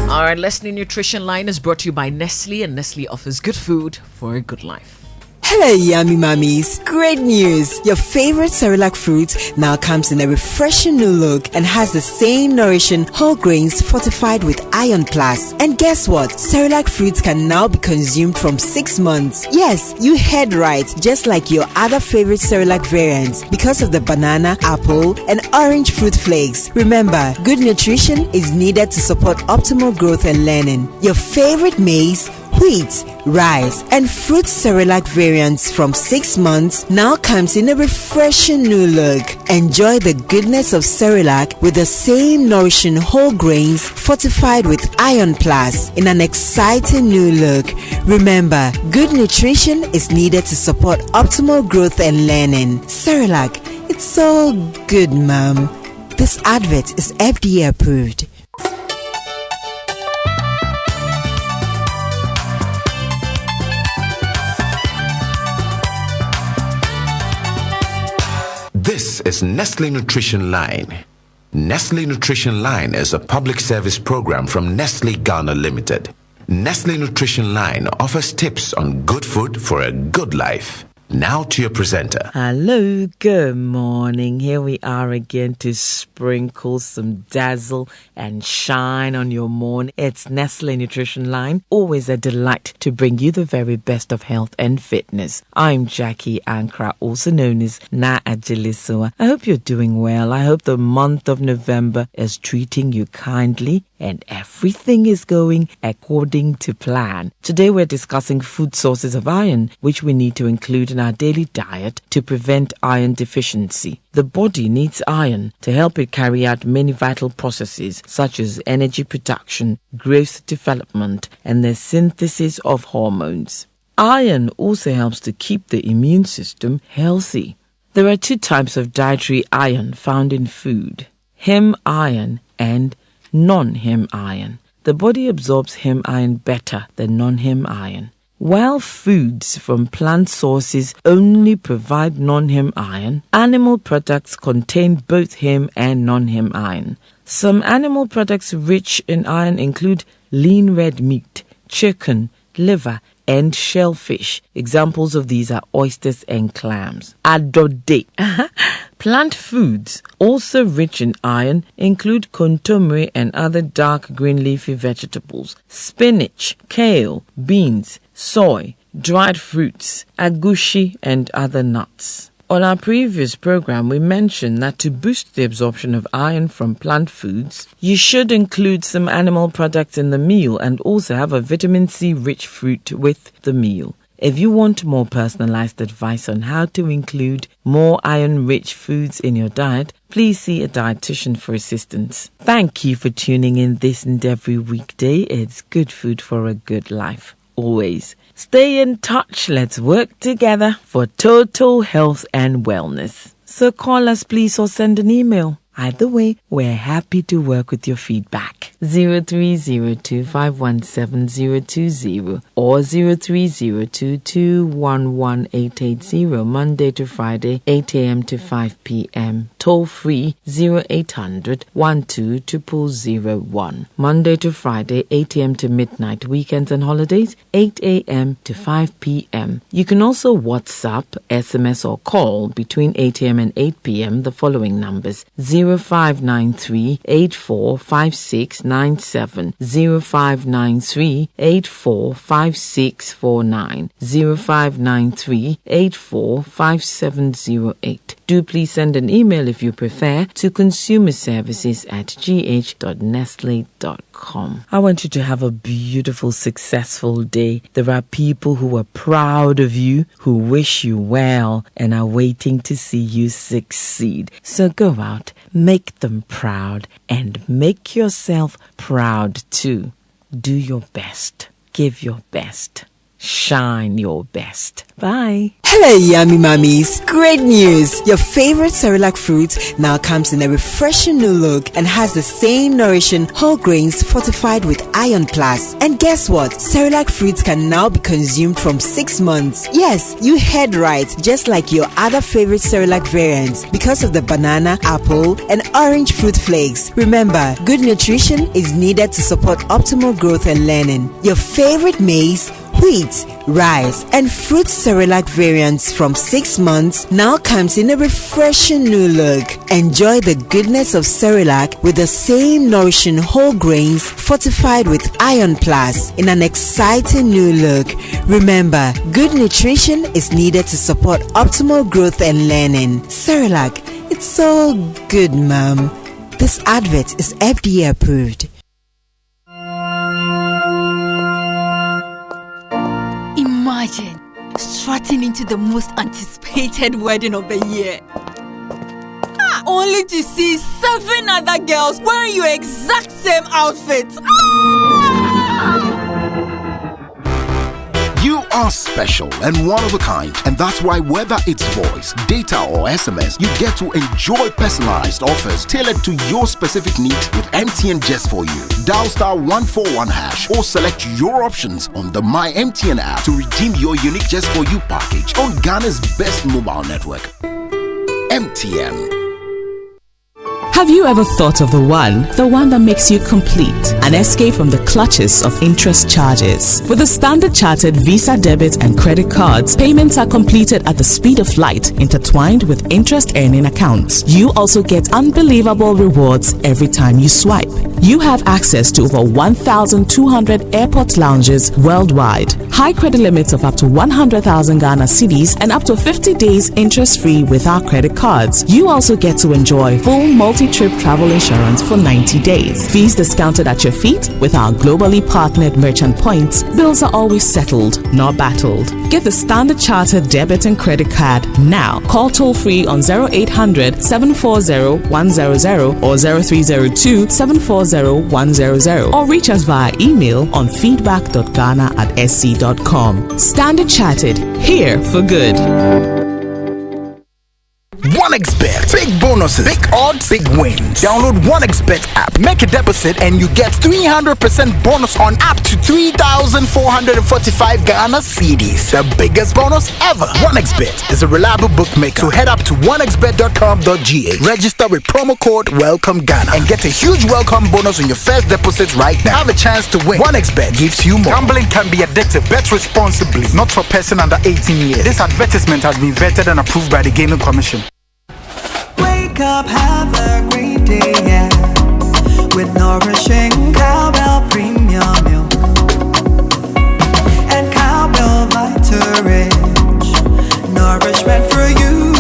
All right, Nestle Nutrition line is brought to you by Nestle, and Nestle offers good food for a good life. Hello, yummy mummies. Great news. Your favorite Cerelac fruit now comes in a refreshing new look and has the same nourishing whole grains fortified with Iron Plus. And guess what? Cerelac fruits can now be consumed from 6 months. Yes, you heard right. Just like your other favorite Cerelac variants because of the banana, apple, and orange fruit flakes. Remember, good nutrition is needed to support optimal growth and learning. Your favorite maize, wheat, rice, and fruit Cerelac variants from 6 months now comes in a refreshing new look. Enjoy the goodness of Cerelac with the same nourishing whole grains fortified with Iron Plus in an exciting new look. Remember, good nutrition is needed to support optimal growth and learning. Cerelac, it's so good, Mom. This advert is FDA approved. This is Nestle Nutrition Line. Nestle Nutrition Line is a public service program from Nestle Ghana Limited. Nestle Nutrition Line offers tips on good food for a good life. Now to your presenter. Hello, good morning. Here we are again to sprinkle some dazzle and shine on your morning. It's Nestle Nutrition Line. Always a delight to bring you the very best of health and fitness. I'm Jackie Ankra, also known as Na Ajilisua. I hope you're doing well. I hope the month of November is treating you kindly and everything is going according to plan. Today we're discussing food sources of iron, which we need to include in our daily diet to prevent iron deficiency. The body needs iron to help it carry out many vital processes such as energy production, growth development, and the synthesis of hormones. Iron also helps to keep the immune system healthy. There are 2 types of dietary iron found in food: heme iron and non-heme iron. The body absorbs heme iron better than non-heme iron. While foods from plant sources only provide non-heme iron, animal products contain both heme and non-heme iron. Some animal products rich in iron include lean red meat, chicken, liver, and shellfish. Examples of these are oysters and clams. Adode. Plant foods also rich in iron include kontomire and other dark green leafy vegetables, spinach, kale, beans, soy, dried fruits, agushi, and other nuts. On our previous program, we mentioned that to boost the absorption of iron from plant foods, you should include some animal products in the meal and also have a vitamin C rich fruit with the meal. If you want more personalized advice on how to include more iron-rich foods in your diet, please see a dietitian for assistance. Thank you for tuning in this and every weekday. It's good food for a good life. Always. Stay in touch. Let's work together for total health and wellness. So call us, please, or send an email. Either way, we're happy to work with your feedback. 0302517020 or 0302211880, Monday to Friday, 8 a.m. to 5 p.m. Toll free 0800 120001. Monday to Friday, 8 a.m. to midnight. Weekends and holidays, 8 a.m. to 5 p.m. You can also WhatsApp, SMS, or call between 8 a.m. and 8 p.m. the following numbers: 0593 845697, 0593 845649, 0593 845708. Do please send an email if you prefer to consumerservices@gh.nestle.com. I want you to have a beautiful, successful day. There are people who are proud of you, who wish you well, and are waiting to see you succeed. So go out, make them proud, and make yourself proud too. Do your best. Give your best. Shine your best. Bye. Hello, yummy mummies. Great news. Your favorite Cerelac fruit now comes in a refreshing new look and has the same nourishing whole grains fortified with Iron Plus. And guess what? Cerelac fruits can now be consumed from 6 months. Yes, you heard right. Just like your other favorite Cerelac variants because of the banana, apple, and orange fruit flakes. Remember, good nutrition is needed to support optimal growth and learning. Your favorite maize, Wheat, rice, and fruit Cerelac variants from 6 months now comes in a refreshing new look. Enjoy the goodness of Cerelac with the same nourishing whole grains fortified with Iron Plus in an exciting new look. Remember, good nutrition is needed to support optimal growth and learning. Cerelac, it's so good, Mom. This advert is FDA approved. Imagine strutting into the most anticipated wedding of the year. Only to see 7 other girls wearing your exact same outfit. You are special and one of a kind, and that's why whether it's voice, data or SMS, you get to enjoy personalized offers tailored to your specific needs with MTN Just For You. Dial *141# or select your options on the My MTN app to redeem your unique Just For You package on Ghana's best mobile network. MTN. Have you ever thought of the one that makes you complete? An escape from the clutches of interest charges. With the Standard Chartered Visa debit and credit cards, payments are completed at the speed of light, intertwined with interest earning accounts. You also get unbelievable rewards every time you swipe. You have access to over 1,200 airport lounges worldwide. High credit limits of up to 100,000 Ghana cedis and up to 50 days interest-free with our credit cards. You also get to enjoy full multi-trip travel insurance for 90 days. Fees discounted at your feet with our globally partnered merchant points. Bills are always settled, not battled. Get the Standard Chartered debit and credit card now. Call toll-free on 0800 740 100 or 0302 740 100 or reach us via email on feedback.ghana@sc.com. Standard Chartered, here for good. 1xBet. Big bonuses, big odds, big wins. Download 1xBet app, make a deposit, and you get 300% bonus on up to 3,445 Ghana cedis. The biggest bonus ever. 1xBet is a reliable bookmaker. So head up to 1xBet.com.gh. Register with promo code Welcome Ghana and get a huge welcome bonus on your first deposit right now. Have a chance to win. 1xBet gives you more. Gambling can be addictive. Bet responsibly. Not for person under 18 years. This advertisement has been vetted and approved by the Gaming Commission. Wake up, have a great day, yeah. With nourishing Cowbell Premium Milk and Cowbell Vita Rich nourishment for you.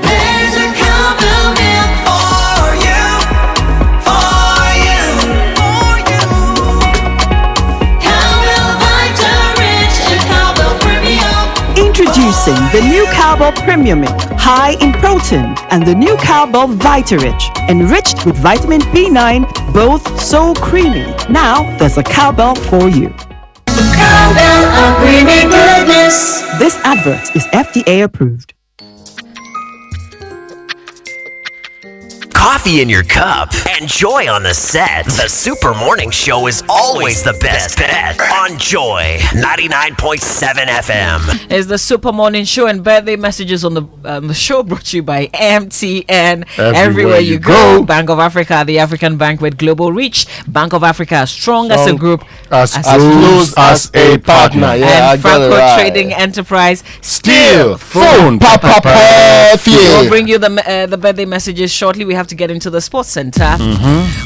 There's a Cowbell milk for you, for you, for you. Cowbell Vita Rich and Cowbell Premium. Introducing the new Cowbell Premium Milk, high in protein, and the new Cowbell Vita-Rich, enriched with vitamin B9, both so creamy. Now there's a Cowbell for you. Cowbell, a creamy goodness. This advert is FDA approved. Coffee in your cup and joy on the set. The Super Morning Show is always the best bet on Joy 99.7 FM. It's the Super Morning Show, and birthday messages on the show brought to you by MTN. Everywhere you go. Bank of Africa, the African bank with global reach. Bank of Africa, strong as a group, as close as a partner. Yeah, and Franco Trading Enterprise. Still phone, papa. We'll bring you the birthday messages shortly. We have to get into the Sports Center,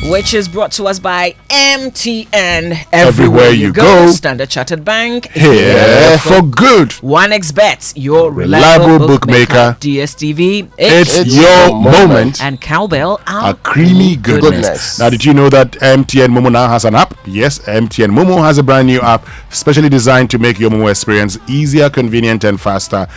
which is brought to us by MTN. Everywhere you go. Standard Chartered Bank, here for good. 1xBet, your reliable bookmaker. DSTV, it's your moment. And Cowbell, a creamy goodness. Now, did you know that MTN Momo now has an app? Yes, MTN Momo has a brand new app specially designed to make your Momo experience easier, convenient, and faster.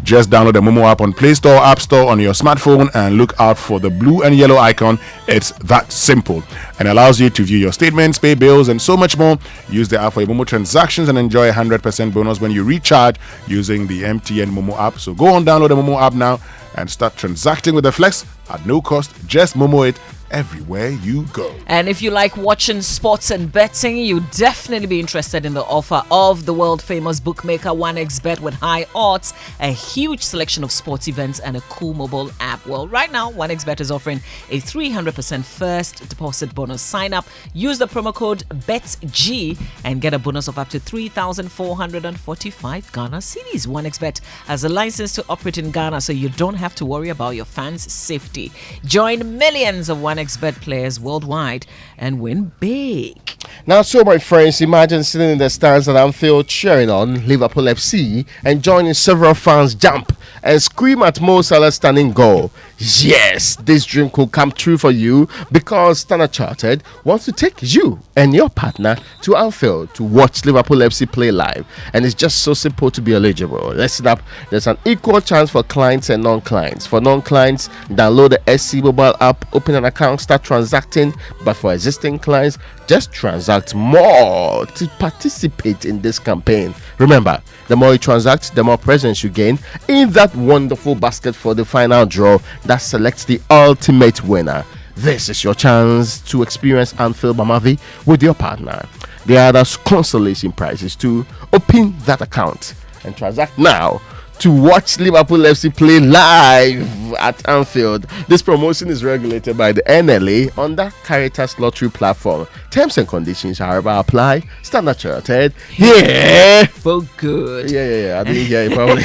Just download the Momo app on Play Store, App Store on your smartphone, and look out for the blue and yellow icon. It's that simple and allows you to view your statements, pay bills, and so much more. Use the app for your Momo transactions and enjoy a 100% bonus when you recharge using the MTN Momo app. So go on, download the Momo app now and start transacting with the Flex at no cost. Just Momo it everywhere you go. And if you like watching sports and betting, you'd definitely be interested in the offer of the world famous bookmaker 1xBet with high odds, a huge selection of sports events, and a cool mobile app. Well, right now, 1xBet is offering a 300% first deposit bonus. Sign up, use the promo code BETSG, and get a bonus of up to 3,445 Ghana cedis. 1xBet has a license to operate in Ghana, so you don't have to worry about your fans' safety. Join millions of 1xBet players worldwide and win big. Now, so my friends, imagine sitting in the stands at Anfield cheering on Liverpool FC and joining several fans jump and scream at Mo Salah's stunning goal. Yes, this dream could come true for you because Standard Chartered wants to take you and your partner to Anfield to watch Liverpool FC play live. And it's just so simple to be eligible. Listen up, there's an equal chance for clients and non-clients. For non-clients, download the SC mobile app, open an account, start transacting. But for existing clients, just transact more to participate in this campaign. Remember, the more you transact, the more presents you gain in that wonderful basket for the final draw that selects the ultimate winner. This is your chance to experience Anfield Bamavi with your partner. There are other consolation prizes too. Open that account and transact now to watch Liverpool FC play live at Anfield. This promotion is regulated by the NLA on the Caritas Lottery platform. Terms and conditions, however, apply. Standard Chartered. Yeah. For good. Yeah. I didn't hear it probably.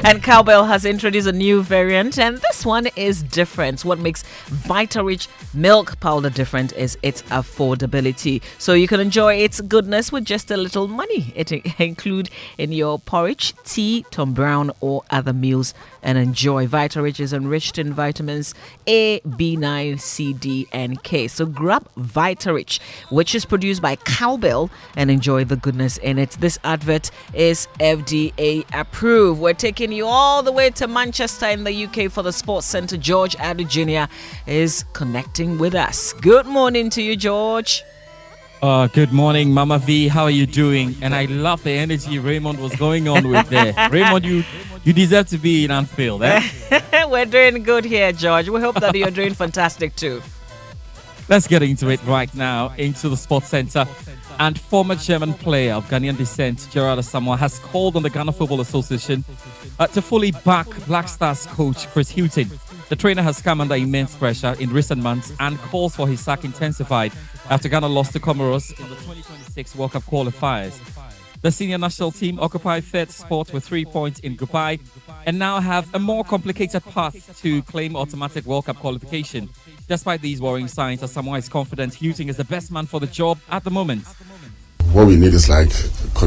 And Cowbell has introduced a new variant, and this one is different. What makes Vitarich milk powder different is its affordability. So you can enjoy its goodness with just a little money. It include in your porridge, tea, Tom Brown, or other meals, and enjoy. Vitarich is enriched in vitamins A, B9, C, D, and K. So grab Vitarich, which is produced by Cowbell, and enjoy the goodness in it. This advert is FDA approved. We're taking you all the way to Manchester in the UK for the Sports Centre. George Adu Jr. is connecting with us. Good morning to you, George. Good morning, Mama V. How are you doing? And I love the energy Raymond was going on with there. Raymond, you deserve to be in Anfield. Eh? We're doing good here, George. We hope that you're doing fantastic too. Let's get into it right now, into the Sports Centre. And former German player of Ghanaian descent, Gerard Asamoah, has called on the Ghana Football Association to fully back Black Stars coach Chris Hughton. The trainer has come under immense pressure in recent months, and calls for his sack intensified after Ghana lost to Comoros in the 2026 World Cup qualifiers. The senior national team occupy third spot with 3 points in Group I and now have a more complicated path to claim automatic World Cup qualification. Despite these worrying signs, Asamoah is confident Hughton is the best man for the job at the moment. What we need is like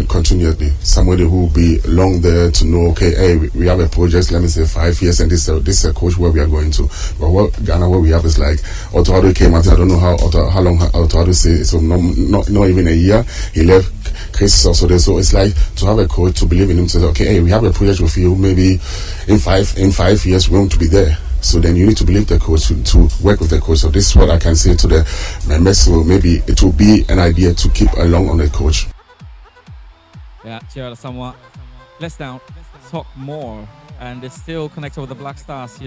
continuity, somebody who will be long there to know, okay, hey, we have a project, let me say 5 years, and this is a coach where we are going to. But what Ghana, what we have is like, Otto Addo came out, I don't know how long Otto Addo say, so not even a year, he left. Chris also there, so it's like to have a coach to believe in him, to say, okay, hey, we have a project with you, maybe in 5 years we want to be there. So then you need to believe the coach to work with the coach. So this is what I can say to the members. So maybe it will be an idea to keep along on the coach. Yeah, Gerard Asamoah. Let's now talk more. And it's still connected with the Black Stars.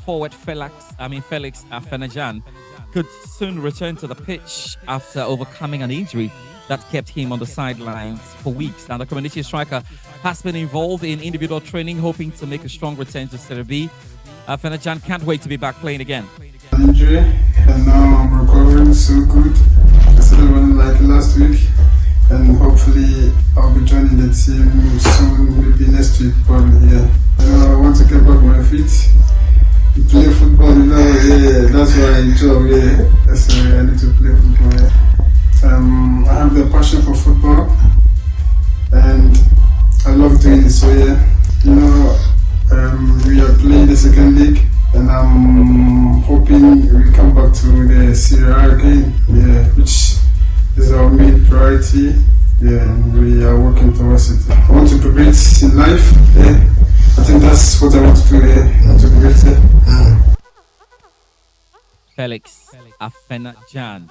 Forward Felix Afena-Gyan could soon return to the pitch after overcoming an injury that kept him on the sidelines for weeks. Now, the community striker has been involved in individual training, hoping to make a strong return to Serie B. Afena-Gyan can't wait to be back playing again. Injury, and now I'm recovering so good. I started running like last week, and hopefully I'll be joining the team soon, maybe next week probably. Yeah. I want to get back on my feet, play football. That's what I enjoy. Yeah, that's why I need to play football. Yeah. I have the passion for football, and I love doing it. So yeah, we are playing the second league, and I'm hoping we come back to the Serie A again, which is our main priority, and we are working towards it. I want to progress in life, I think that's what I want to do, to progress. Felix Afena-Gyan.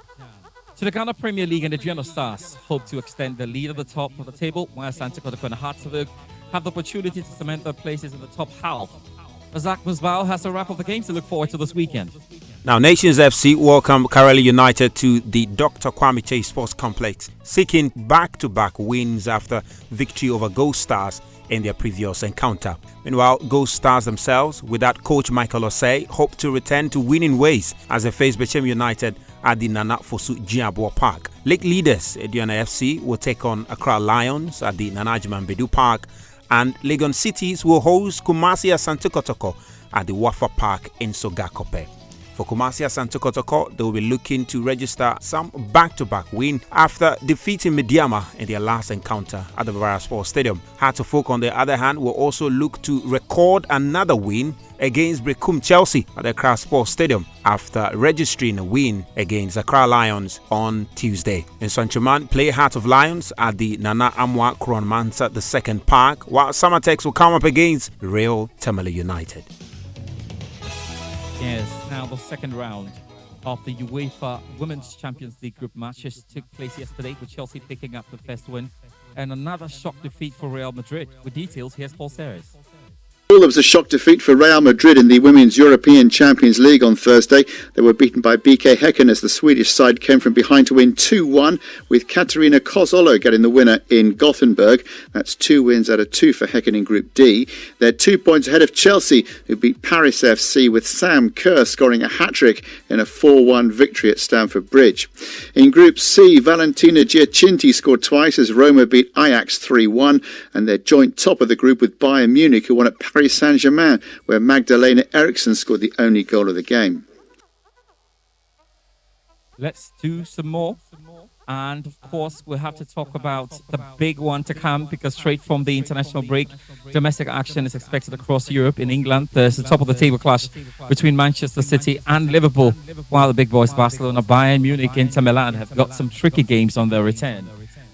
So the Ghana Premier League and the Adriano Stars hope to extend the lead at the top of the table, while Asante Kotoko and Hartberg have the opportunity to cement their places in the top half. Zach Musbao has a wrap of the games to look forward to this weekend. Now, Nations FC welcome Kareli United to the Dr. Kwame Chase Sports Complex, seeking back-to-back wins after victory over Ghost Stars in their previous encounter. Meanwhile, Ghost Stars themselves, without coach Michael Osei, hope to return to winning ways as they face Bechem United at the Nana Fosu Jiabo Park. League leaders Aduana FC will take on Accra Lions at the Nana Ajiman Bedu Park, and Legon Cities will host Kumasi Asante Kotoko at the Wafa Park in Sogakope. For Kumasi Asante Kotoko, they will be looking to register some back-to-back win after defeating Mediama in their last encounter at the Bavarian Sports Stadium. Hearts of Oak, on the other hand, will also look to record another win against Brecum Chelsea at the Accra Sports Stadium after registering a win against Accra Lions on Tuesday. In Sanchoman, play Heart of Lions at the Nana Amwa Kronmansa the second park, while Samatex will come up against Real Tamale United. Yes, now the second round of the UEFA Women's Champions League group matches took place yesterday, with Chelsea picking up the first win and another shock defeat for Real Madrid. With details, here's Paul Seres. There was a shock defeat for Real Madrid in the Women's European Champions League on Thursday. They were beaten by BK Häcken as the Swedish side came from behind to win 2-1, with Katarina Kozolo getting the winner in Gothenburg. That's 2 wins out of 2 for Häcken in Group D. They're 2 points ahead of Chelsea, who beat Paris FC, with Sam Kerr scoring a hat-trick in a 4-1 victory at Stamford Bridge. In Group C, Valentina Giacinti scored twice as Roma beat Ajax 3-1, and they're joint top of the group with Bayern Munich, who won at Paris Saint-Germain, where Magdalena Eriksson scored the only goal of the game. Let's do some more. And of course, we'll have to talk about the big one to come, because straight from the international break, domestic action is expected across Europe. In England, there's a top of the table clash between Manchester City and Liverpool, while the big boys Barcelona, Bayern Munich, Inter Milan have got some tricky games on their return.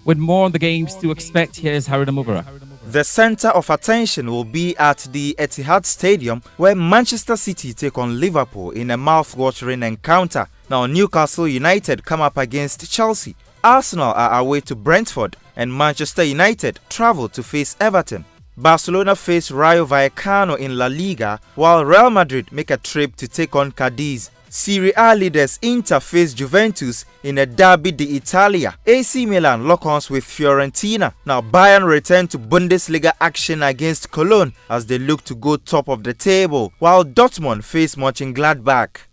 With more on the games to expect, here's Haruna Mubarak. The centre of attention will be at the Etihad Stadium, where Manchester City take on Liverpool in a mouth-watering encounter. Now, Newcastle United come up against Chelsea. Arsenal are away to Brentford, and Manchester United travel to face Everton. Barcelona face Rayo Vallecano in La Liga, while Real Madrid make a trip to take on Cadiz. Serie A leaders Inter face Juventus in a Derby d'Italia. AC Milan lock horns with Fiorentina. Now Bayern return to Bundesliga action against Cologne as they look to go top of the table, while Dortmund face Mönchengladbach.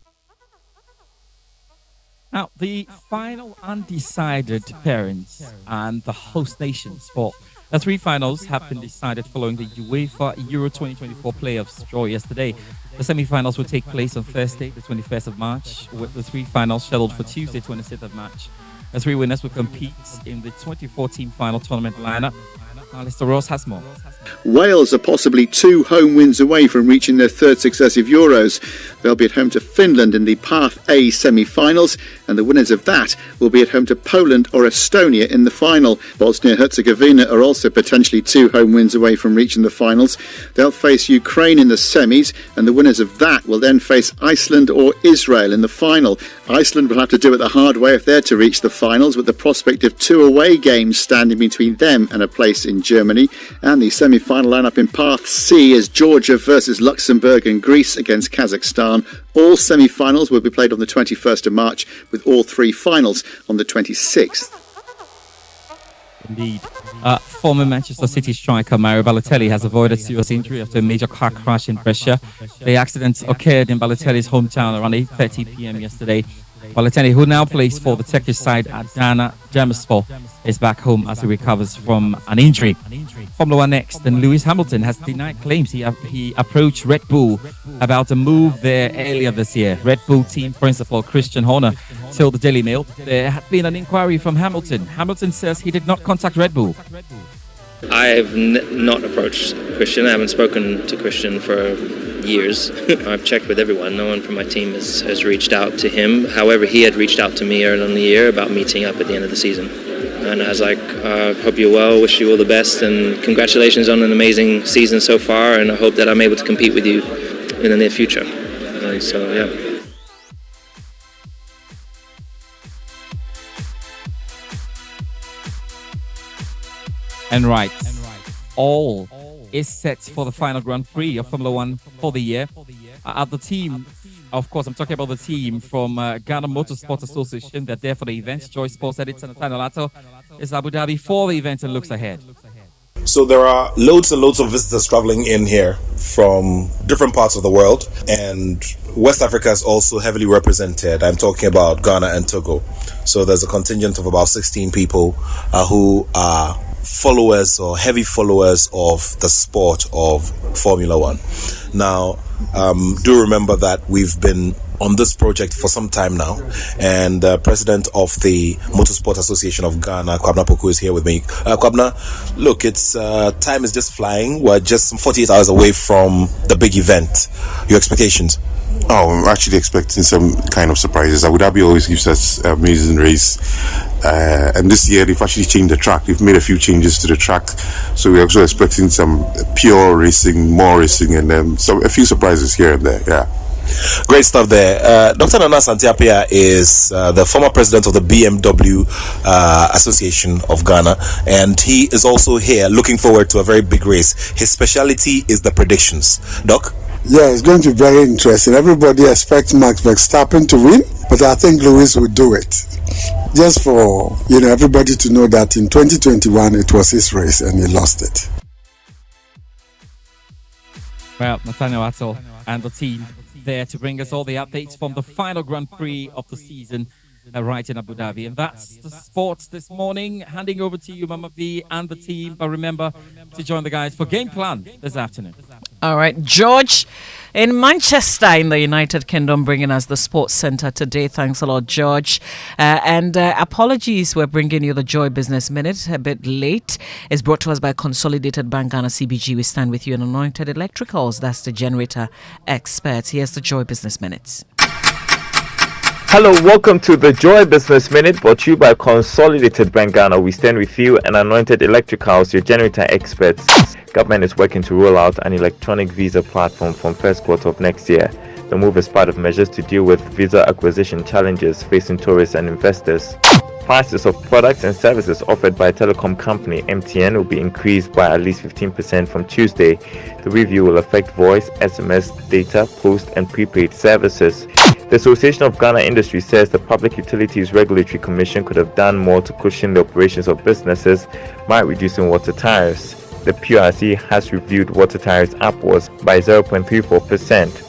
Now, the final undecided pairings and the host nations for the 3 finals have been decided following the UEFA Euro 2024 playoffs draw yesterday. The semi-finals will take place on Thursday, the 21st of March, with the 3 finals scheduled for Tuesday, 26th of March. The 3 winners will compete in the 24-team final tournament lineup. Alistair Ross has more. Wales are possibly 2 home wins away from reaching their 3rd successive Euros. They'll be at home to Finland in the Path A semi-finals, and the winners of that will be at home to Poland or Estonia in the final. Bosnia-Herzegovina are also potentially 2 home wins away from reaching the finals. They'll face Ukraine in the semis, and the winners of that will then face Iceland or Israel in the final. Iceland will have to do it the hard way if they're to reach the finals, with the prospect of 2 away games standing between them and a place in Germany. And the semi-final lineup in Path C is Georgia versus Luxembourg and Greece against Kazakhstan. All semi-finals will be played on the 21st of March, with all 3 finals on the 26th. Indeed. Former Manchester City striker Mario Balotelli has avoided serious injury after a major car crash in Brescia. The accident occurred in Balotelli's hometown around 8:30 p.m. yesterday. Balotelli, who now plays for the Turkish side Adana Demirspor, is back home as he recovers from an injury. Formula One next, and Lewis Hamilton has denied claims he approached Red Bull about a move there earlier this year. Red Bull team principal Christian Horner told the Daily Mail there had been an inquiry from Hamilton. Hamilton says he did not contact Red Bull. I have not approached Christian. I haven't spoken to Christian for years. I've checked with everyone. No one from my team has reached out to him. However, he had reached out to me earlier in the year about meeting up at the end of the season. And I was like, hope you're well, wish you all the best, and congratulations on an amazing season so far, and I hope that I'm able to compete with you in the near future. And so, yeah. And right, all is set for the final Grand Prix of Formula One for the year. At the team Of course, I'm talking about the team from Ghana Motorsport Association. They're there for the event. Joy Sports editor Nathaniel Atto is Abu Dhabi for the event and looks ahead. So there are loads and loads of visitors traveling in here from different parts of the world, and West Africa is also heavily represented. I'm talking about Ghana and Togo. So there's a contingent of about 16 people who are followers or heavy followers of the sport of Formula One. Now, do remember that we've been on this project for some time now, and president of the Motorsport Association of Ghana, Kwabna Poku, is here with me. Kwabna, look, it's time is just flying. We're just 48 hours away from the big event. Your expectations? Oh, I'm actually expecting some kind of surprises. Abu Dhabi always gives us an amazing race, and this year they've actually changed the track. They've made a few changes to the track, so we're also expecting some pure racing, more racing, and a few surprises here and there. Yeah. Great stuff there. Dr. Nana Santiapia is the former president of the BMW Association of Ghana, and he is also here looking forward to a very big race. His specialty is the predictions. Doc? Yeah, it's going to be very interesting. Everybody expects Max Verstappen to win, but I think Lewis will do it. Just for everybody to know that in 2021 it was his race and he lost it. Well, Nathaniel Atto and the team there to bring us all the updates from the final Grand Prix of the season right in Abu Dhabi. And that's the sports this morning. Handing over to you, Mama V, and the team. But remember to join the guys for Game Plan this afternoon. All right, George in Manchester in the United Kingdom bringing us the Sports Centre today. Thanks a lot, George. And apologies, we're bringing you the Joy Business Minute a bit late. It's brought to us by Consolidated Bank Ghana CBG. We stand with you in Anointed Electricals. That's the generator experts. Here's the Joy Business Minute. Hello, welcome to the Joy Business Minute, brought to you by Consolidated Bank Ghana. We stand with you and Anointed Electricals, your generator experts. Government is working to roll out an electronic visa platform from first quarter of next year. The move is part of measures to deal with visa acquisition challenges facing tourists and investors. Prices of products and services offered by telecom company MTN will be increased by at least 15% from Tuesday. The review will affect voice, SMS, data, post and prepaid services. The Association of Ghana Industry says the Public Utilities Regulatory Commission could have done more to cushion the operations of businesses by reducing water tariffs. The PRC has reviewed water tariffs upwards by 0.34%.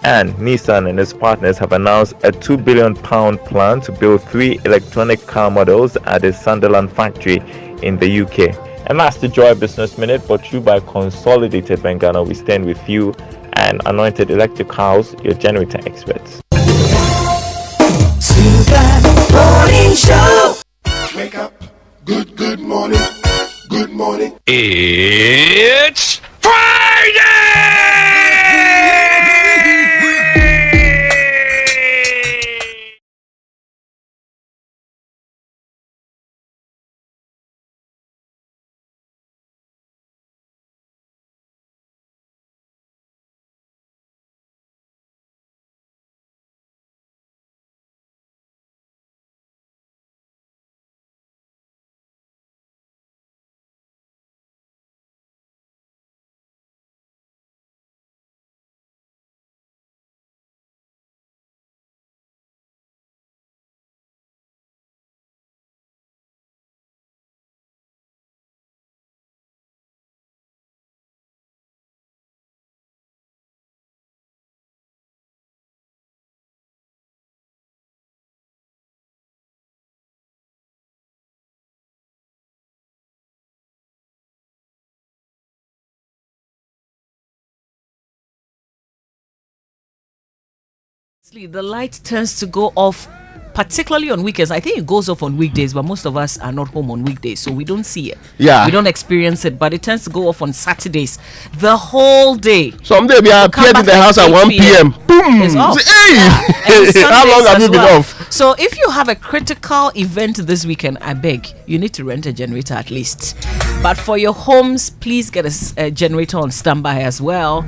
And Nissan and its partners have announced a £2 billion plan to build 3 electronic car models at its Sunderland factory in the UK. And that's the Joy Business Minute, brought to you by Consolidated Bank Ghana. We stand with you and Anointed Electricals, your generator experts. Super Morning Show. Wake up. Good morning. Good morning. It's Friday! The light tends to go off, particularly on weekends. I think it goes off on weekdays, but most of us are not home on weekdays, so we don't see it. Yeah. We don't experience it, but it tends to go off on Saturdays the whole day. Someday we are appeared in the house at 1 p.m. Boom! It's off. Hey! Yeah. How long have you been off? So if you have a critical event this weekend, I beg, you need to rent a generator at least. But for your homes, please get a generator on standby as well.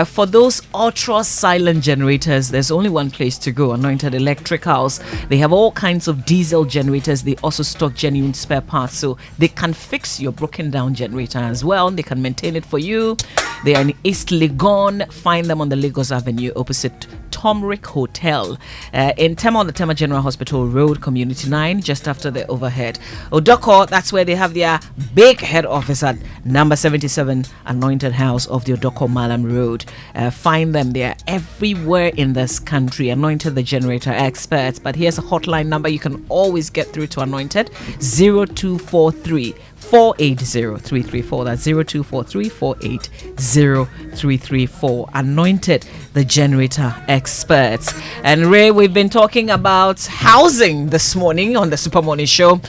For those ultra silent generators, there's only one place to go, Anointed Electricals. They have all kinds of diesel generators. They also stock genuine spare parts, so they can fix your broken down generator as well. They can maintain it for you. They are in East Legon. Find them on the Lagos Avenue opposite Tomric Hotel in Tema on the Tema General Hospital Road, Community 9, just after the overhead. Odoko, that's where they have their big head office at number 77 Anointed House of the Odoko Malam Road. Find them. They are everywhere in this country. Anointed, the generator experts. But here's a hotline number you can always get through to Anointed: 0243 480-334. That's 0243 480-334. Anointed, the generator experts. And Ray, we've been talking about housing this morning on the Super Morning Show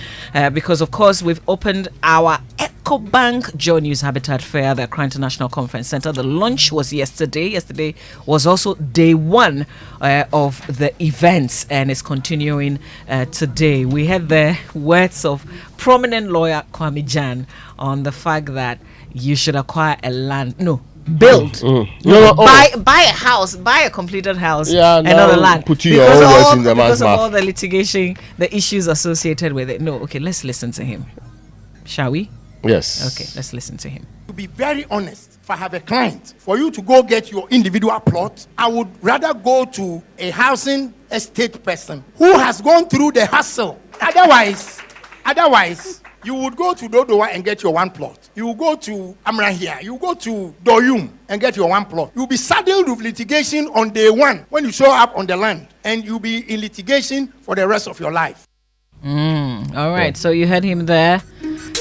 because, of course, we've opened our EcoBank Joy News Habitat Fair, the Accra International Conference Center. The launch was yesterday. Yesterday was also day one of the events, and it's continuing today. We had the words of prominent lawyer Kwame Jan on the fact that you should acquire a land. Build. Buy a house, buy a completed house, and not a land. Put your own words in the man's mouth. Because of all the litigation, the issues associated with it. Okay, let's listen to him. Shall we? Yes. Okay, let's listen to him. To be very honest, if I have a client, for you to go get your individual plot, I would rather go to a housing estate person who has gone through the hassle. Otherwise, you would go to Dodowa and get your one plot. You will go to Amrahia. You will go to Doyum and get your one plot. You will be saddled with litigation on day one when you show up on the land, and you'll be in litigation for the rest of your life. All right. So you heard him there.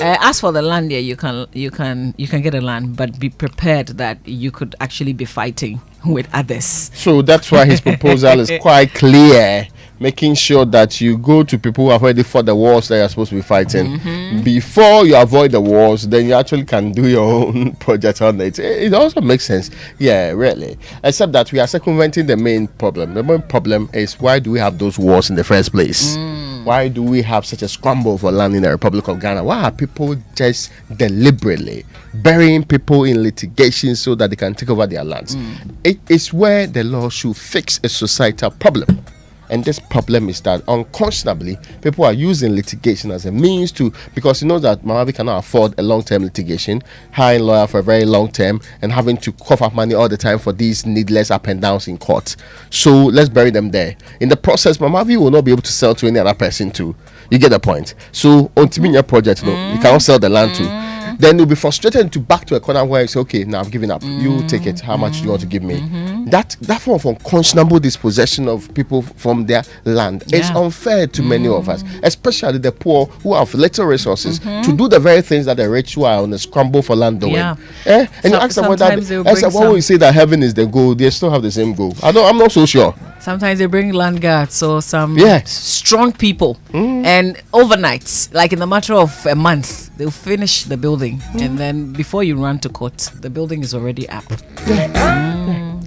As for the land, you can get a land, but be prepared that you could actually be fighting with others. So that's why his proposal is quite clear, making sure that you go to people who have already fought the wars that you're supposed to be fighting. Before you avoid the wars, then you actually can do your own project on it. It also makes sense. Yeah, really. Except that we are circumventing the main problem. The main problem is, why do we have those wars in the first place? Why do we have such a scramble for land in the Republic of Ghana? Why are people just deliberately burying people in litigation so that they can take over their lands? It is where the law should fix a societal problem. And this problem is that unconscionably, people are using litigation as a means to, because you know that Mamavi cannot afford a long-term litigation, hiring a lawyer for a very long term, and having to cough up money all the time for these needless up and downs in court. So let's bury them there. In the process, Mamavi will not be able to sell to any other person too. You get the point? So, on Timinya project, you cannot sell the land to. Then you'll be frustrated to back to a corner where you say, okay, now I'm giving up. You take it. How much do you want to give me? That form of unconscionable dispossession of people from their land is unfair to many of us, especially the poor who have little resources to do the very things that the rich who are on the scramble for land doing. And you ask them whether, why would you say that heaven is the goal? They still have the same goal. I'm not so sure. Sometimes they bring land guards or some strong people, and overnight, like in a matter of a month, they'll finish the building, and then before you run to court, the building is already up.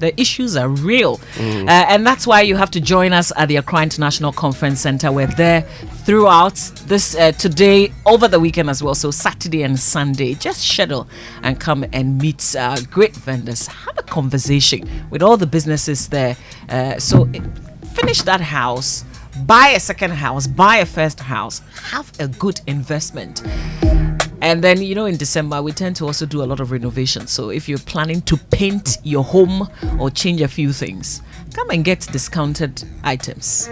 The issues are real, and that's why you have to join us at the Accra International Conference Center. We're there throughout this today, over the weekend as well. So Saturday and Sunday, just schedule and come and meet great vendors. Have a conversation with all the businesses there. So finish that house, buy a second house, buy a first house, have a good investment. And then, in December, we tend to also do a lot of renovation. So if you're planning to paint your home or change a few things, come and get discounted items.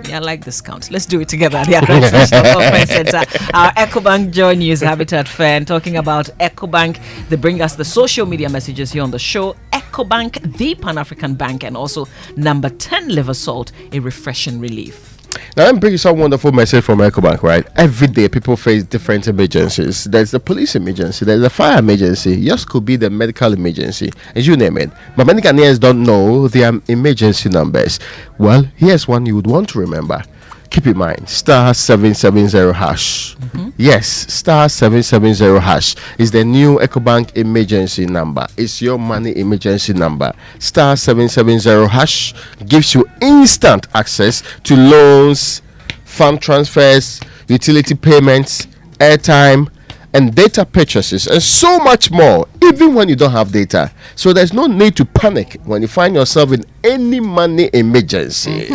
Yeah, I like discounts. Let's do it together at the Accra International Conference Center. Our EcoBank Joy News Habitat Fair. And talking about EcoBank, they bring us the social media messages here on the show. EcoBank, the Pan-African Bank, and also number 10 liver salt, a refreshing relief. Now, let me bring you some wonderful message from EcoBank, right? Every day, people face different emergencies. There's the police emergency, there's the fire emergency. Yours could be the medical emergency, as you name it. But many Ghanaians don't know their emergency numbers. Well, here's one you would want to remember. Keep in mind, *770# Yes, *770# is the new EcoBank emergency number. It's your money emergency number. *770# gives you instant access to loans, fund transfers, utility payments, airtime, and data purchases, and so much more, even when you don't have data. So there's no need to panic when you find yourself in any money emergency.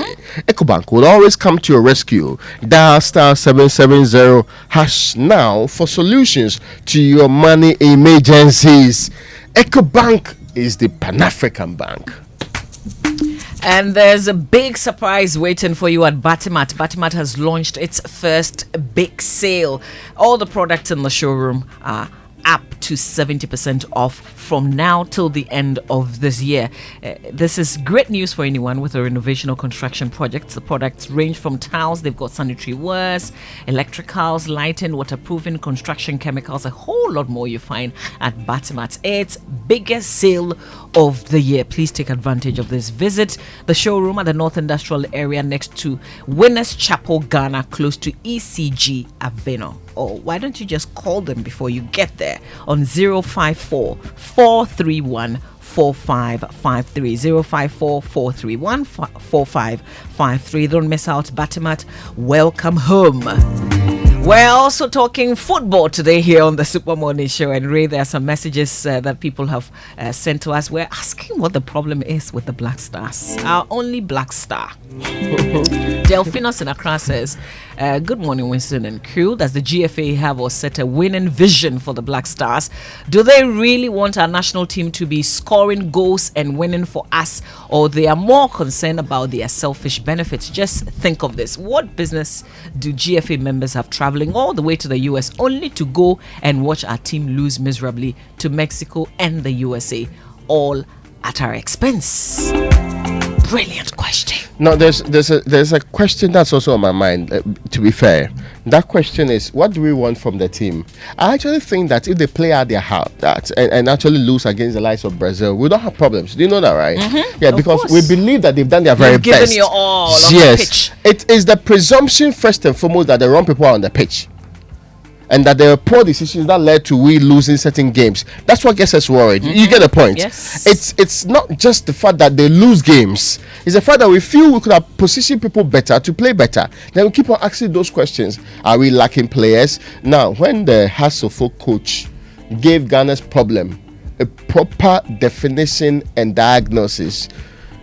EcoBank will always come to your rescue. Dial *770# now for solutions to your money emergencies. EcoBank is the Pan-African Bank. And there's a big surprise waiting for you at Batimat. Batimat has launched its first big sale. All the products in the showroom are up to 70% off from now till the end of this year. This is great news for anyone with a renovation or construction project. The products range from tiles, they've got sanitary wares, electricals, lighting, waterproofing, construction chemicals, a whole lot more you find at Batimat. It's biggest sale of the year. Please take advantage of this. Visit the showroom at the North Industrial Area next to Winners Chapel, Ghana, close to ECG Aveno. Or why don't you just call them before you get there on 054 431 4553 054 431 4553. Don't miss out. Batimat, welcome home. We're also talking football today here on the Super Morning Show, and Ray, there are some messages that people have sent to us. We're asking what the problem is with the Black Stars, our only Black Star. Delphinos in Accra says, good morning, Winston and crew. Does the GFA have or set a winning vision for the Black Stars? Do they really want our national team to be scoring goals and winning for us, or they are more concerned about their selfish benefits? Just think of this. What business do GFA members have traveling all the way to the US only to go and watch our team lose miserably to Mexico and the USA, all at our expense? Brilliant question. No, there's a question that's also on my mind. To be fair, that question is, what do we want from the team? I actually think that if they play out their heart and actually lose against the likes of Brazil, we don't have problems. Do you know that, right? Mm-hmm. Yeah, because we believe that they've done their very given best. Your all on yes, the pitch. It is the presumption first and foremost that the wrong people are on the pitch, and that there are poor decisions that led to we losing certain games. That's what gets us worried. You get the point. Yes. It's not just the fact that they lose games. It's the fact that we feel we could have positioned people better to play better. Then we keep on asking those questions. Are we lacking players? Now, when the Hasselhoff coach gave Ghana's problem a proper definition and diagnosis,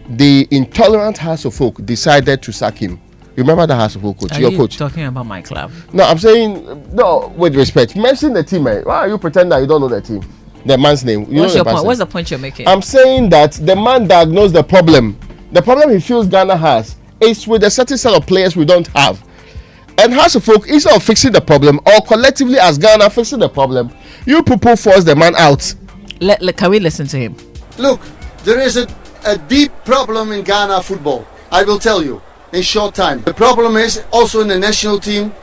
the intolerant Hasselhoff decided to sack him. Remember the Hasselhoff coach, your coach. Talking about my club? No, I'm saying, no, with respect. Mention the team, man. Why are you pretending that you don't know the team? The man's name. What's your point? What's the point you're making? I'm saying that the man diagnosed the problem. The problem he feels Ghana has is with a certain set of players we don't have. And Hasselhoff, instead of fixing the problem, or collectively as Ghana fixing the problem, you people force the man out. Can we listen to him? Look, there is a deep problem in Ghana football. I will tell you. In short time. The problem is also in the national team,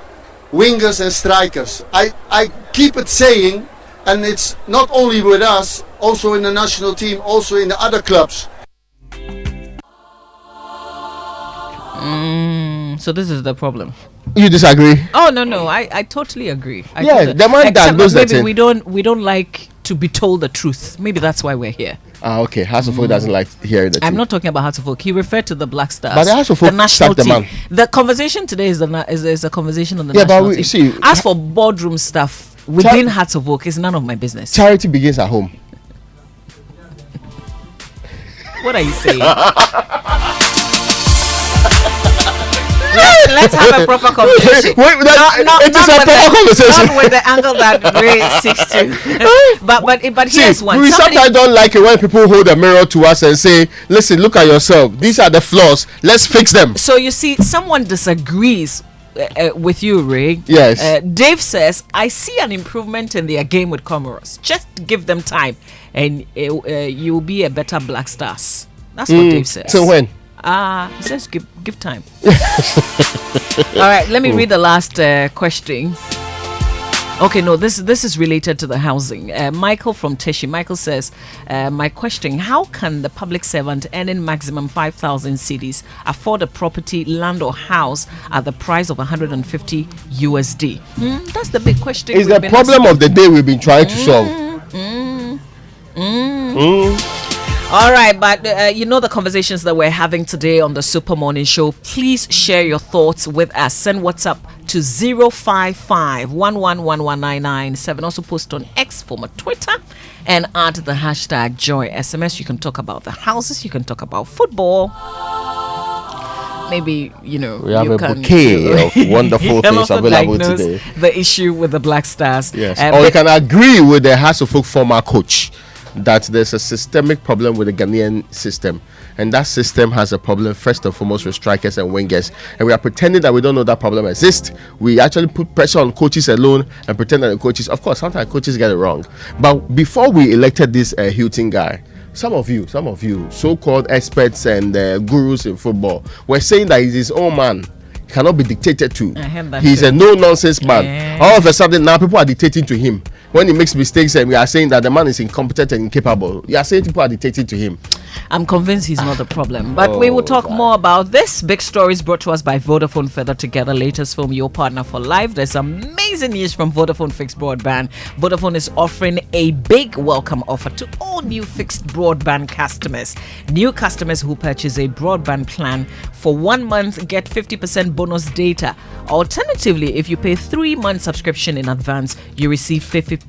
wingers and strikers. I keep it saying, and it's not only with us, also in the national team, also in the other clubs. So this is the problem. You disagree? Oh no, I totally agree. The man diagnosed that maybe we don't like to be told the truth. Maybe that's why we're here. Okay. Hasselhoff doesn't like hearing the truth. I'm not talking about Hasselhoff. He referred to the Black Stars. But Hasselhoff the national the team. man. The conversation today is a conversation on the national team. See, as for boardroom stuff within Hasselhoff, it's none of my business. Charity begins at home. What are you saying? Let's have a proper conversation. It is a proper conversation. Not with the angle that Ray seeks to. but here's one. We sometimes don't like it when people hold a mirror to us and say, listen, look at yourself. These are the flaws. Let's fix them. So you see, someone disagrees with you, Ray. Yes. Dave says, I see an improvement in their game with Comoros. Just give them time and you'll be a better Black Stars. That's what Dave says. So when? He says give time. All right, let me read the last question. Okay, no, this is related to the housing. Michael from Teshi. Michael says, my question, how can the public servant earning maximum 5,000 cedis afford a property, land or house at the price of 150 USD? That's the big question. It's the problem of the day we've been trying to solve. All right, but you know the conversations that we're having today on the Super Morning Show. Please share your thoughts with us. Send WhatsApp to 055-11119997. Also post on X, former Twitter, and add the hashtag Joy SMS. You can talk about the houses. You can talk about football. Maybe, we have a bouquet of wonderful things available today. The issue with the Black Stars. Yes, or you can agree with the Hasselhoff former coach that there's a systemic problem with the Ghanaian system. and that system has a problem first and foremost with strikers and wingers, and we are pretending that we don't know that problem exists. We actually put pressure on coaches alone and pretend that the coaches, of course, sometimes coaches get it wrong. But before we elected this Hilton guy, some of you, so-called experts and gurus in football, were saying that he's his own man. Cannot be dictated to. He's a no-nonsense man. All of a sudden now people are dictating to him. When he makes mistakes and we are saying that the man is incompetent and incapable, you are saying people are dictating to him. I'm convinced he's not the problem. But we will talk more about this. Big stories brought to us by Vodafone. Further together, latest film, your partner for life. There's amazing news from Vodafone Fixed Broadband. Vodafone is offering a big welcome offer to all new fixed broadband customers. New customers who purchase a broadband plan for 1 month get 50% bonus data. Alternatively, if you pay 3 months subscription in advance, you receive 50%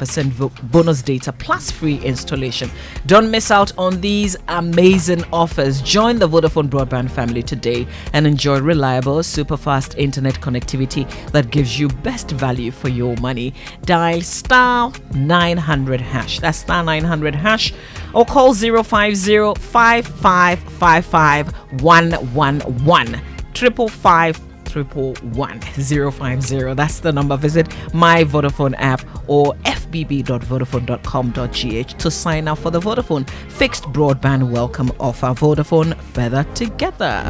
bonus data plus free installation. Don't miss out on these amazing offers. Join the Vodafone broadband family today and enjoy reliable, super fast internet connectivity that gives you best value for your money. Dial star 900 hash. That's star 900 hash, or call 050 5555 111 555 111 That's the number. Visit my Vodafone app or fbb.vodafone.com.gh to sign up for the Vodafone fixed broadband welcome offer. Vodafone, further together.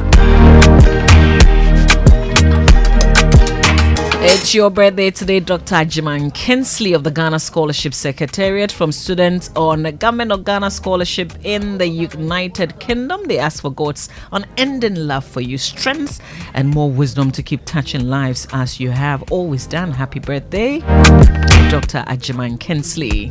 It's your birthday today, Dr. Ajiman Kinsley of the Ghana Scholarship Secretariat. From students on Government of Ghana Scholarship in the United Kingdom, they ask for God's unending love for you, strength and more wisdom to keep touching lives as you have always done. Happy birthday, Dr. Ajiman Kinsley.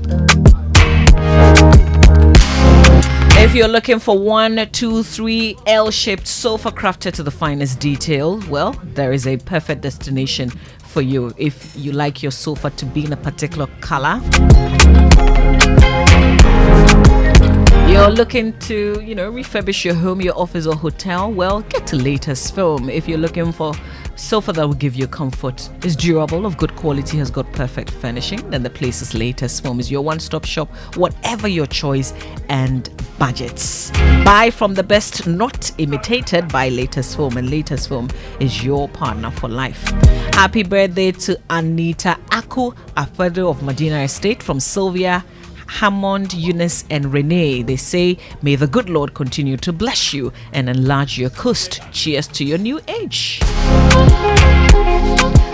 If you're looking for 1, 2, 3 L-shaped sofa crafted to the finest detail, well, there is a perfect destination for you. If you like your sofa to be in a particular color, you're looking to, refurbish your home, your office or hotel, well, get to Latest Foam. If you're looking for sofa that will give you comfort, is durable, of good quality, has got perfect furnishing, then the place is Latest Foam. Is your one-stop shop, whatever your choice and budgets. Buy from the best, not imitated, by Latest Foam, and Latest Foam is your partner for life. Happy birthday to Anita Aku Afedo of Medina Estate, from Sylvia, Hammond, Eunice and Renee. They say, may the good Lord continue to bless you and enlarge your coast. Cheers to your new age.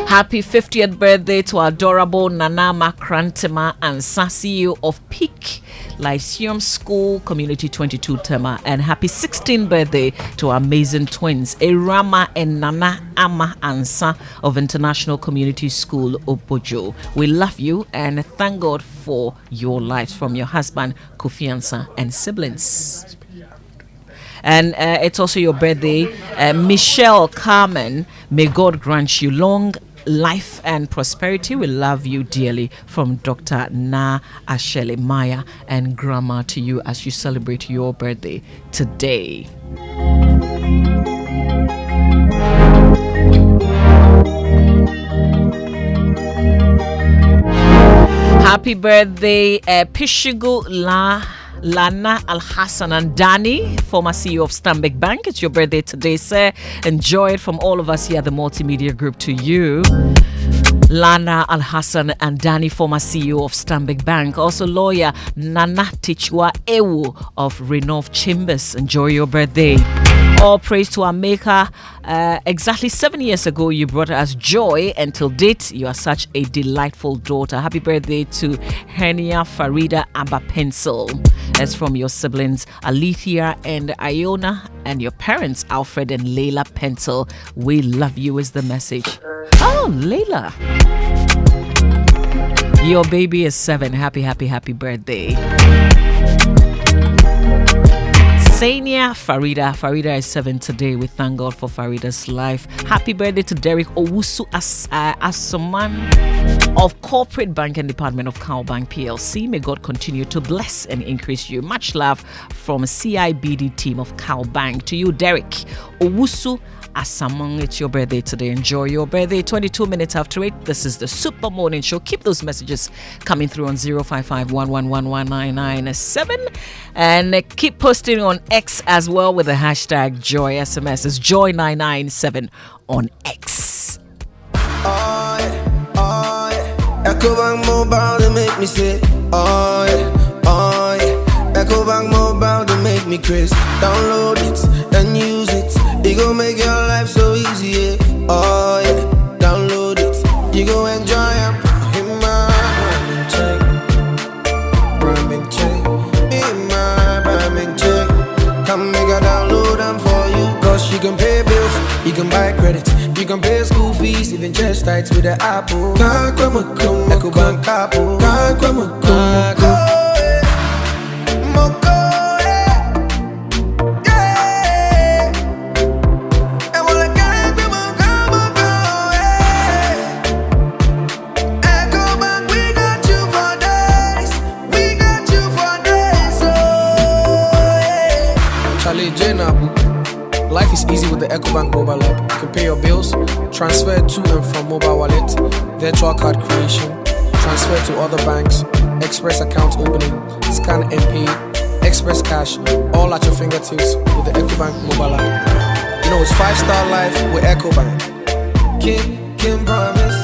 Happy 50th birthday to adorable Nana Makrantema and CEO of Peak Lyceum School Community 22 Tema, and happy 16th birthday to our amazing twins Erama and Nana Ama Ansa of International Community School Obojo. We love you and thank God for your lives, from your husband Kofi Ansa and siblings. And it's also your birthday, Michelle Carmen. May God grant you long life and prosperity. We love you dearly, from Dr. Na Ashele Maya and Grandma to you as you celebrate your birthday today. Happy birthday, Pishigu Lana Al-Hassan and Danny, former CEO of Stanbic Bank. It's your birthday today, sir. Enjoy it from all of us here at the Multimedia Group to you. Lana Al-Hassan and Danny, former CEO of Stanbic Bank. Also lawyer Nana Tichwa Ewu of Renov Chambers. Enjoy your birthday. All praise to our Maker. Exactly 7 years ago, you brought us joy. Until date, you are such a delightful daughter. Happy birthday to Henia Farida Abba Pencil. That's from your siblings Alethea and Iona, and your parents Alfred and Layla Pencil. We love you is the message. Oh, Layla. Your baby is 7. Happy birthday. Sania Farida is 7 today. We thank God for Farida's life. Happy birthday to Derek Owusu Asoman of Corporate Bank and Department of Cow Bank PLC. May God continue to bless and increase you. Much love from CIBD team of Cow Bank to you, Derek Owusu Asamong, it's your birthday today. Enjoy your birthday. 22 minutes after 8. This is the Super Morning Show. Keep those messages coming through on 055-111-1997. And keep posting on X as well with the hashtag Joy. SMS is Joy997 on X. EcoBank Mobile, they make me say, oh yeah. EcoBank Mobile, they make me crazy. Download it and use it. It gon' make your life so easy, yeah. Oh yeah, download it. You gon' enjoy it. In my Brahmin check. In my Brahmin check. Come make a download them for you. Cause you can pay bills, you can buy credit, you can pay school fees, even chest tights with the Apple. EcoBank Apple. Life is easy with the EcoBank mobile app. You can pay your bills, transfer to and from mobile wallet, virtual card creation, transfer to other banks, express account opening, scan and pay, express cash, all at your fingertips with the EcoBank mobile app. You know it's 5-star life with EcoBank. Kim promise.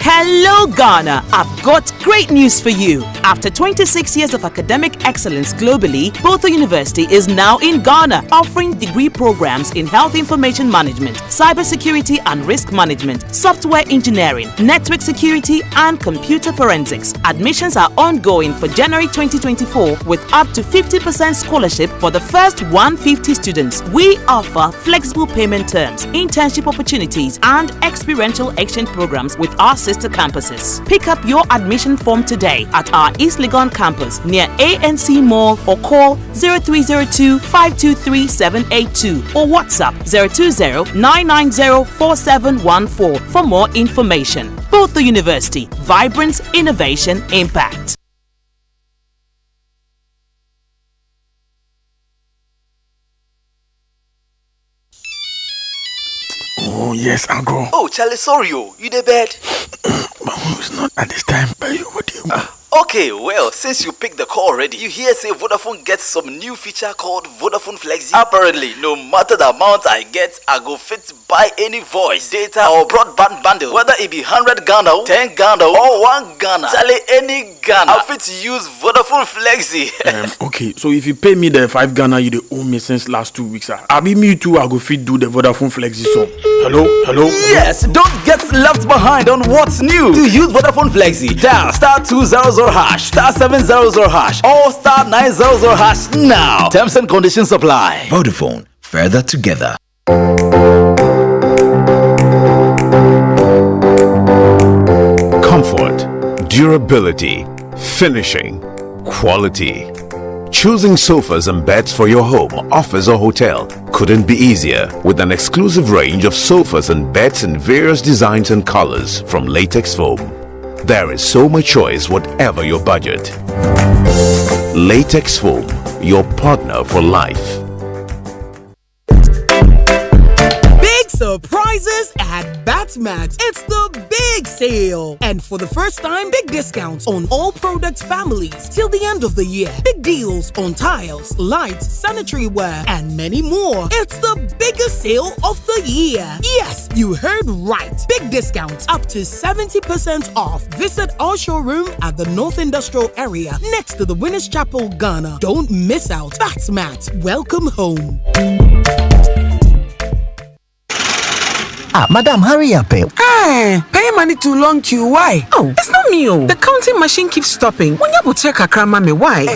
Hello, Ghana. I've got great news for you. After 26 years of academic excellence globally, Botho University is now in Ghana, offering degree programs in health information management, cybersecurity and risk management, software engineering, network security, and computer forensics. Admissions are ongoing for January 2024 with up to 50% scholarship for the first 150 students. We offer flexible payment terms, internship opportunities, and experiential exchange programs with our sister campuses. Pick up your admission form today at our East Legon campus near ANC Mall or call 0302-523-782 or WhatsApp 020-990-4714 for more information. Botho University, vibrance, innovation, impact. Oh, yes, Uncle. Oh, Charlie, sorry, you the bed? It's not at this time, but what do you want? Okay, well, since you picked the call already, you hear say Vodafone gets some new feature called Vodafone Flexi. Apparently, no matter the amount I get, I go fit buy any voice, data or broadband bundle. Whether it be 100 Ghana, 10 Ghana or 1 Ghana. Charlie, any Ghana, I fit use Vodafone Flexi. Okay, so if you pay me the 5 Ghana you owe me since last 2 weeks, I be me too, I go fit do the Vodafone Flexi song. Hello? Yes, don't get left behind on what's new. To use Vodafone Flexi, dial *200# *700# or *900# now. Terms and conditions apply. Vodafone, further together. Comfort, durability, finishing, quality. Choosing sofas and beds for your home, office or hotel couldn't be easier with an exclusive range of sofas and beds in various designs and colors from Latex Foam. There is so much choice whatever your budget. Latex Foam, your partner for life. Big surprises at Batmax. It's the big sale. And for the first time, big discounts on all product families till the end of the year. Big deals on tiles, lights, sanitary ware, and many more. It's the biggest sale of the year. Yes, you heard right. Big discounts up to 70% off. Visit our showroom at the North Industrial Area next to the Winners Chapel, Ghana. Don't miss out. Batmax, welcome home. Madam, hurry up. Hey, paying money too long queue. Why? Oh, it's not me. The counting machine keeps stopping. When you check a mami, why?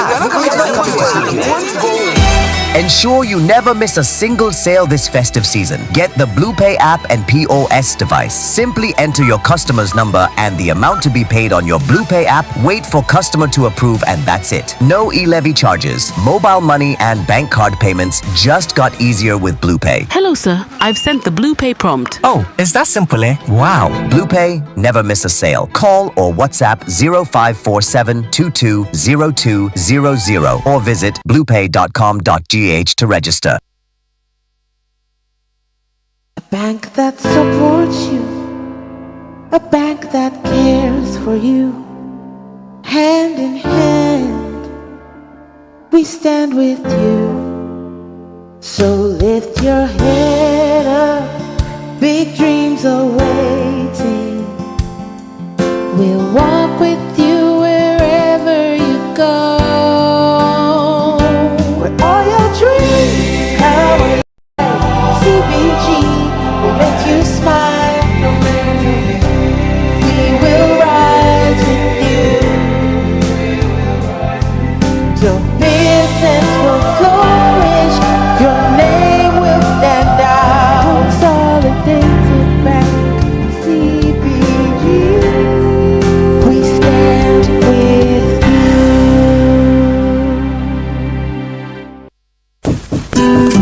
Ensure you never miss a single sale this festive season. Get the BluePay app and POS device. Simply enter your customer's number and the amount to be paid on your BluePay app. Wait for customer to approve and that's it. No e-levy charges. Mobile money and bank card payments just got easier with BluePay. Hello, sir. I've sent the BluePay prompt. Oh, is that simple, eh? Wow. BluePay, never miss a sale. Call or WhatsApp 0547220200 or visit bluepay.com.gh to register. that supports you, a bank that cares for you. Hand in hand, we stand with you. So lift your head up, big dreams are waiting. We'll walk with you wherever you go. Where all your dreams come alive. CBG will make you smile. We will rise with you. Your business will flourish. Your name will stand out. Consolidated Bank, CBG. We stand with you.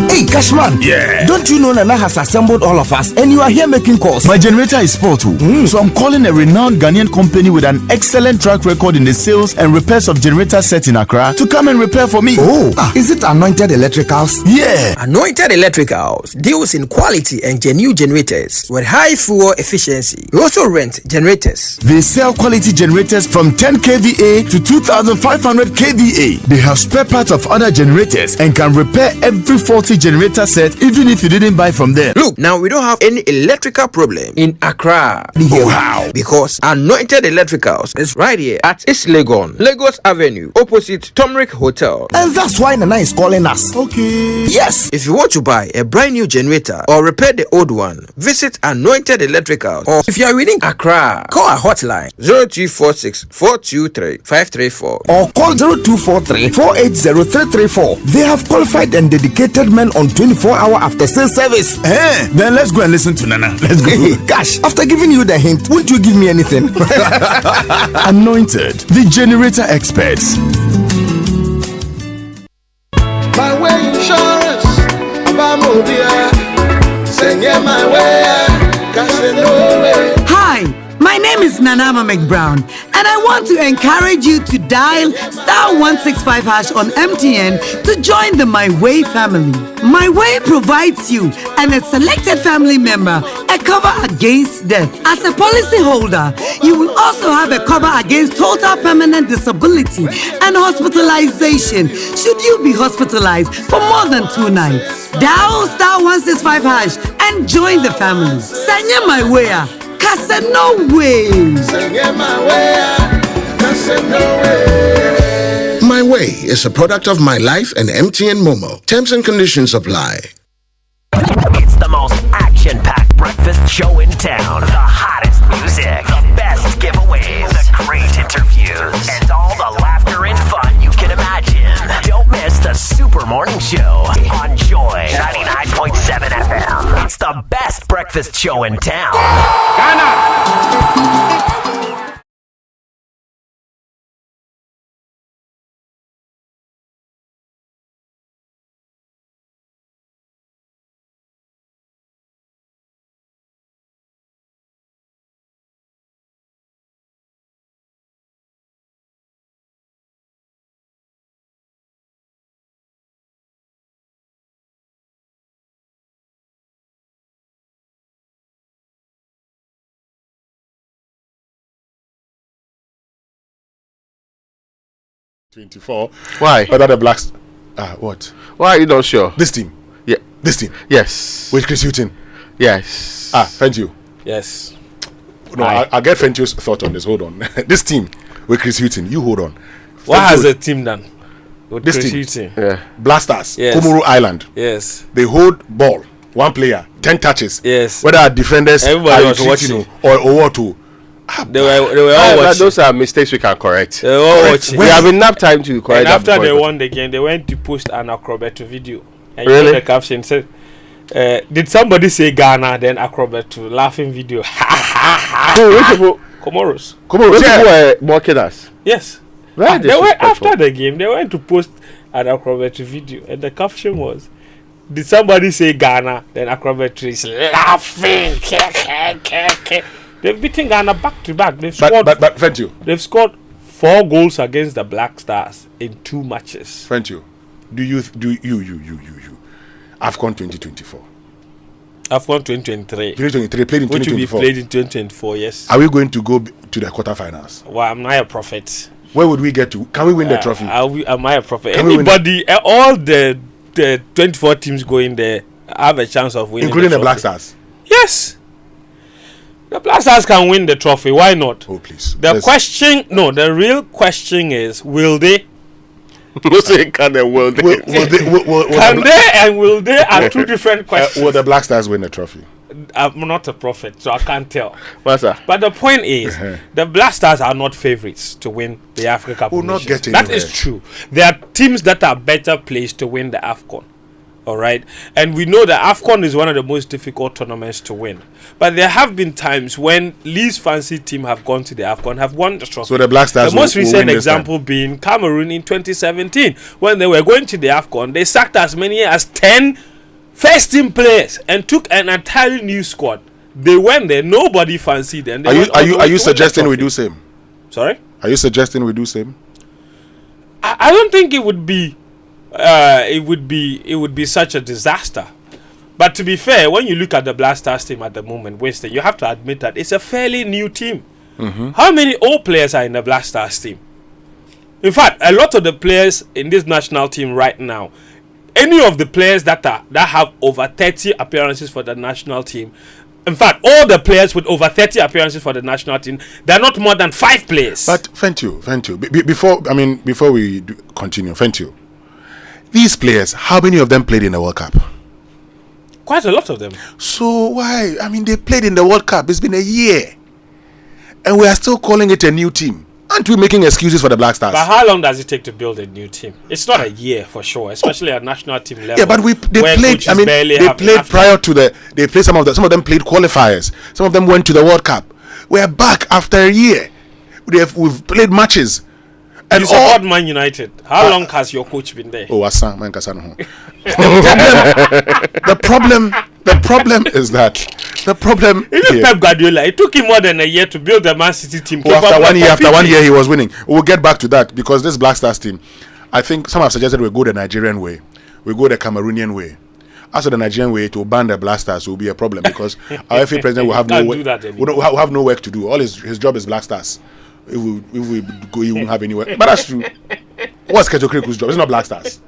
Hey, Cashman. Yeah. Don't you know Nana has assembled all of us and you are here making calls? My generator is spoiled too. So I'm calling a renowned Ghanaian company with an excellent track record in the sales and repairs of generator sets in Accra to come and repair for me. Oh, is it Anointed Electricals? Yeah. Anointed Electricals deals in quality and genuine generators with high fuel efficiency. We also rent generators. They sell quality generators from 10 kVA to 2500 kVA. They have spare parts of other generators and can repair every faulty generator set even if you didn't buy from them. Look, now we don't have any electrical problem in Accra. Oh, how? Because Anointed Electricals is right here at East Legon, Lagos Avenue, opposite Tomric Hotel. And that's why Nana is calling us. Okay. Yes. If you want to buy a brand new generator or repair the old one, visit Anointed Electricals. Or if you are within Accra, call our hotline 0246 423 534 or call 0243 480 334. They have qualified and dedicated men on 24-hour after sales service. Then let's go and listen to Nana. Let's go. Hey, gosh, after giving you the hint, won't you give me anything? Anointed, the generator experts. My way insurance, Bamobia, sing it my way, Hi, my name is Nanama McBrown, and I want to encourage you to dial *165# on MTN to join the My Way family. My Way provides you and a selected family member a cover against death. As a policy holder, you will also have a cover against total permanent disability and hospitalization should you be hospitalized for more than 2 nights. Dial *165# and join the family. Sanya My Way. No way. My Way is a product of My Life and MTN Momo. Terms and conditions apply. It's the most action-packed breakfast show in town. The hottest music, the best giveaways, the great interviews, and all the laughter and fun you can imagine. Don't miss the Super Morning Show on Joy 99.7 FM. It's the best breakfast show in town. Why? Whether the Blacks. What? Why are you not sure? This team. Yeah. This team. Yes. With Chris Hughton. Yes. Thank you. Yes. No, I'll get Fentu's thought on this. Hold on. This team with Chris Hughton. You hold on. What has the team done? With This Chris team. Hughton? Yeah. Blasters. Yes. Komoro Island. Yes. They hold ball. One player. 10 touches. Yes. Whether our defenders Everybody are was watching. or what to. They were all watching. Those are mistakes we can correct. They were all watching. We have enough time to correct. And after that they before. won the game, they went to post an acrobat video. And Really? you know the caption said, did somebody say Ghana? Then acrobat to laughing video. Comoros. Those people were mocking us. Yes. Very They were disrespectful. after the game. They went to post an acrobat video, and the caption was, "Did somebody say Ghana?" Then acrobat is laughing. They've beaten Ghana back to back. They've scored. But thank you. They've scored 4 goals against the Black Stars in 2 matches. Thank you. Do you AFCON 2024? AFCON 2023. 2023 played in Which will be 2024. played in 2024, yes. Are we going to go to the quarterfinals? Well, I'm not a prophet. Where would we get to? Can we win the trophy? Am I a prophet? Can we win Anybody, all the 24 teams going there have a chance of winning, including the trophy. Black Stars? Yes. The Black Stars can win the trophy. Why not? Oh, please. The real question is, will they? Can they? Will they? Can they and will they are two different questions. Will the Black Stars win the trophy? I'm not a prophet, so I can't tell. What's that? But the point is, the Black Stars are not favorites to win the Africa Cup of Nations. That is true. There are teams that are better placed to win the AFCON. All right, and we know that AFCON is one of the most difficult tournaments to win. But there have been times when least fancy team have gone to the AFCON, have won the trophy. So the Black Stars. The most recent example being Cameroon in 2017, when they were going to the AFCON, they sacked as many as 10 first team players and took an entirely new squad. They went there, nobody fancied them. Are you suggesting we do same? Sorry? Are you suggesting we do same? I don't think it would be. It would be such a disaster. But to be fair, when you look at the Black Stars team at the moment, Winston, you have to admit that it's a fairly new team. How many old players are in the Black Stars team? In fact, a lot of the players in this national team right now, any of the players that have over 30 appearances for the national team, in fact, all the players with over 30 appearances for the national team, they're not more than 5 players. But Fentu, before we continue, Fentu, these players, how many of them played in the World Cup? Quite a lot of them. So why? They played in the World Cup. It's been a year, and we are still calling it a new team. Aren't we making excuses for the Black Stars? But how long does it take to build a new team? It's not a year for sure, especially at national team level. Yeah, but they played. They played prior to the. They played some of them played qualifiers. Some of them went to the World Cup. We're back after a year. We've played matches. And you support Man United. How long has your coach been there? Oh, Man Kasano. The problem is that even Pep Guardiola, it took him more than a year to build the Man City team. After one year he was winning. We'll get back to that because this Black Stars team, I think some have suggested we go the Nigerian way, we go the Cameroonian way. As for the Nigerian way, to ban the Black Stars will be a problem because our FA president will have will have no work to do. All his job is Black Stars. If we go, he won't have any work. But that's true. What's Keto Kriku's job? It's not Black Stars.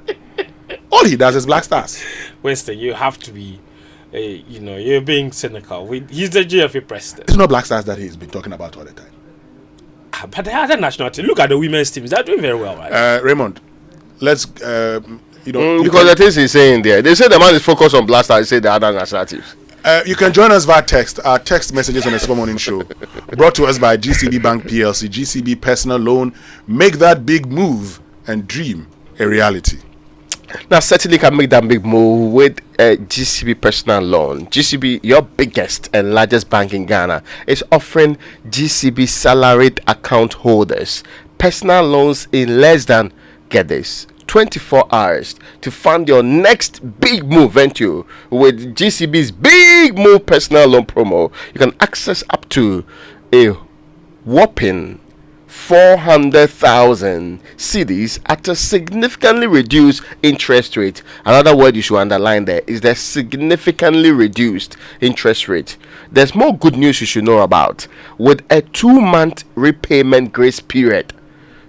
All he does is Black Stars. Winston, you have to be, you're being cynical. He's the GFA president. It's not Black Stars that he's been talking about all the time. But the other national team, look at the women's teams. They're doing very well, right? Raymond, let's, because the things he's saying there, they say the man is focused on Black Stars, they say the other national teams. You can join us via text. Our text messages on the Super Morning Show, brought to us by GCB Bank PLC, GCB Personal Loan. Make that big move and dream a reality. Now, certainly can make that big move with GCB Personal Loan. GCB, your biggest and largest bank in Ghana, is offering GCB salaried account holders personal loans in less than, get this, 24 hours to fund your next big move venture. With GCB's Big Move Personal Loan promo, you can access up to a whopping 400,000 cedis at a significantly reduced interest rate. Another word you should underline there is the significantly reduced interest rate. There's more good news you should know about. With a 2-month repayment grace period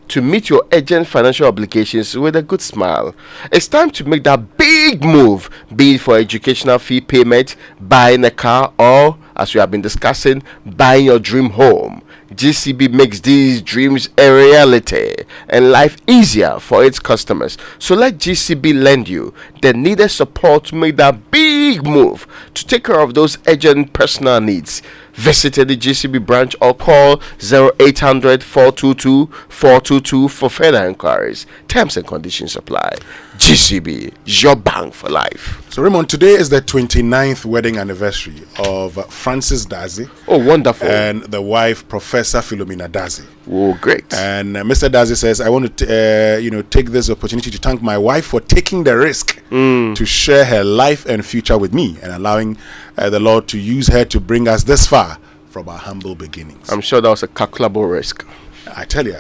to meet your urgent financial obligations with a good smile. It's time to make that big move, be it for educational fee payment, buying a car, or, as we have been discussing, buying your dream home. GCB makes these dreams a reality and life easier for its customers. So let GCB lend you the needed support to make that big move to take care of those urgent personal needs. Visit the GCB branch or call 0800 422 422 for further inquiries. Terms and conditions apply. GCB, your bank for life. So Raymond, today is the 29th wedding anniversary of Francis Dazi. Oh, wonderful. And the wife, Professor Philomena Dazi. Oh, great. And Mr. Dazi says, I want to take this opportunity to thank my wife for taking the risk to share her life and future with me and allowing the Lord to use her to bring us this far from our humble beginnings. I'm sure that was a calculable risk. I tell you.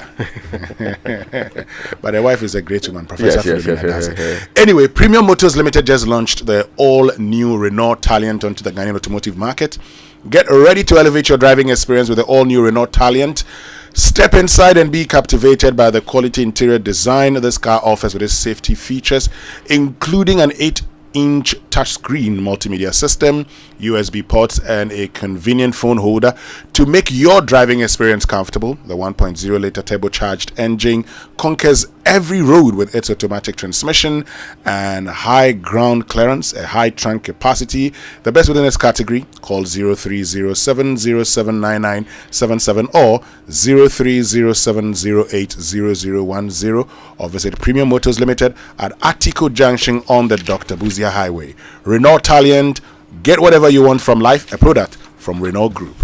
But the wife is a great woman, Professor Philomena Dansey. Anyway, Premium Motors Limited just launched the all-new Renault Taliant onto the Ghanaian automotive market. Get ready to elevate your driving experience with the all-new Renault Taliant. Step inside and be captivated by the quality interior design this car offers with its safety features, including an 8-inch touchscreen multimedia system, USB ports, and a convenient phone holder to make your driving experience comfortable. The 1.0-liter turbocharged engine conquers every road with its automatic transmission and high ground clearance, a high trunk capacity, the best within its category. Call 0307079977 or 0307080010 or visit Premium Motors Limited at Atiko Junction on the Dr. Buzia Highway. Renault Taliant, get whatever you want from life, a product from Renault Group.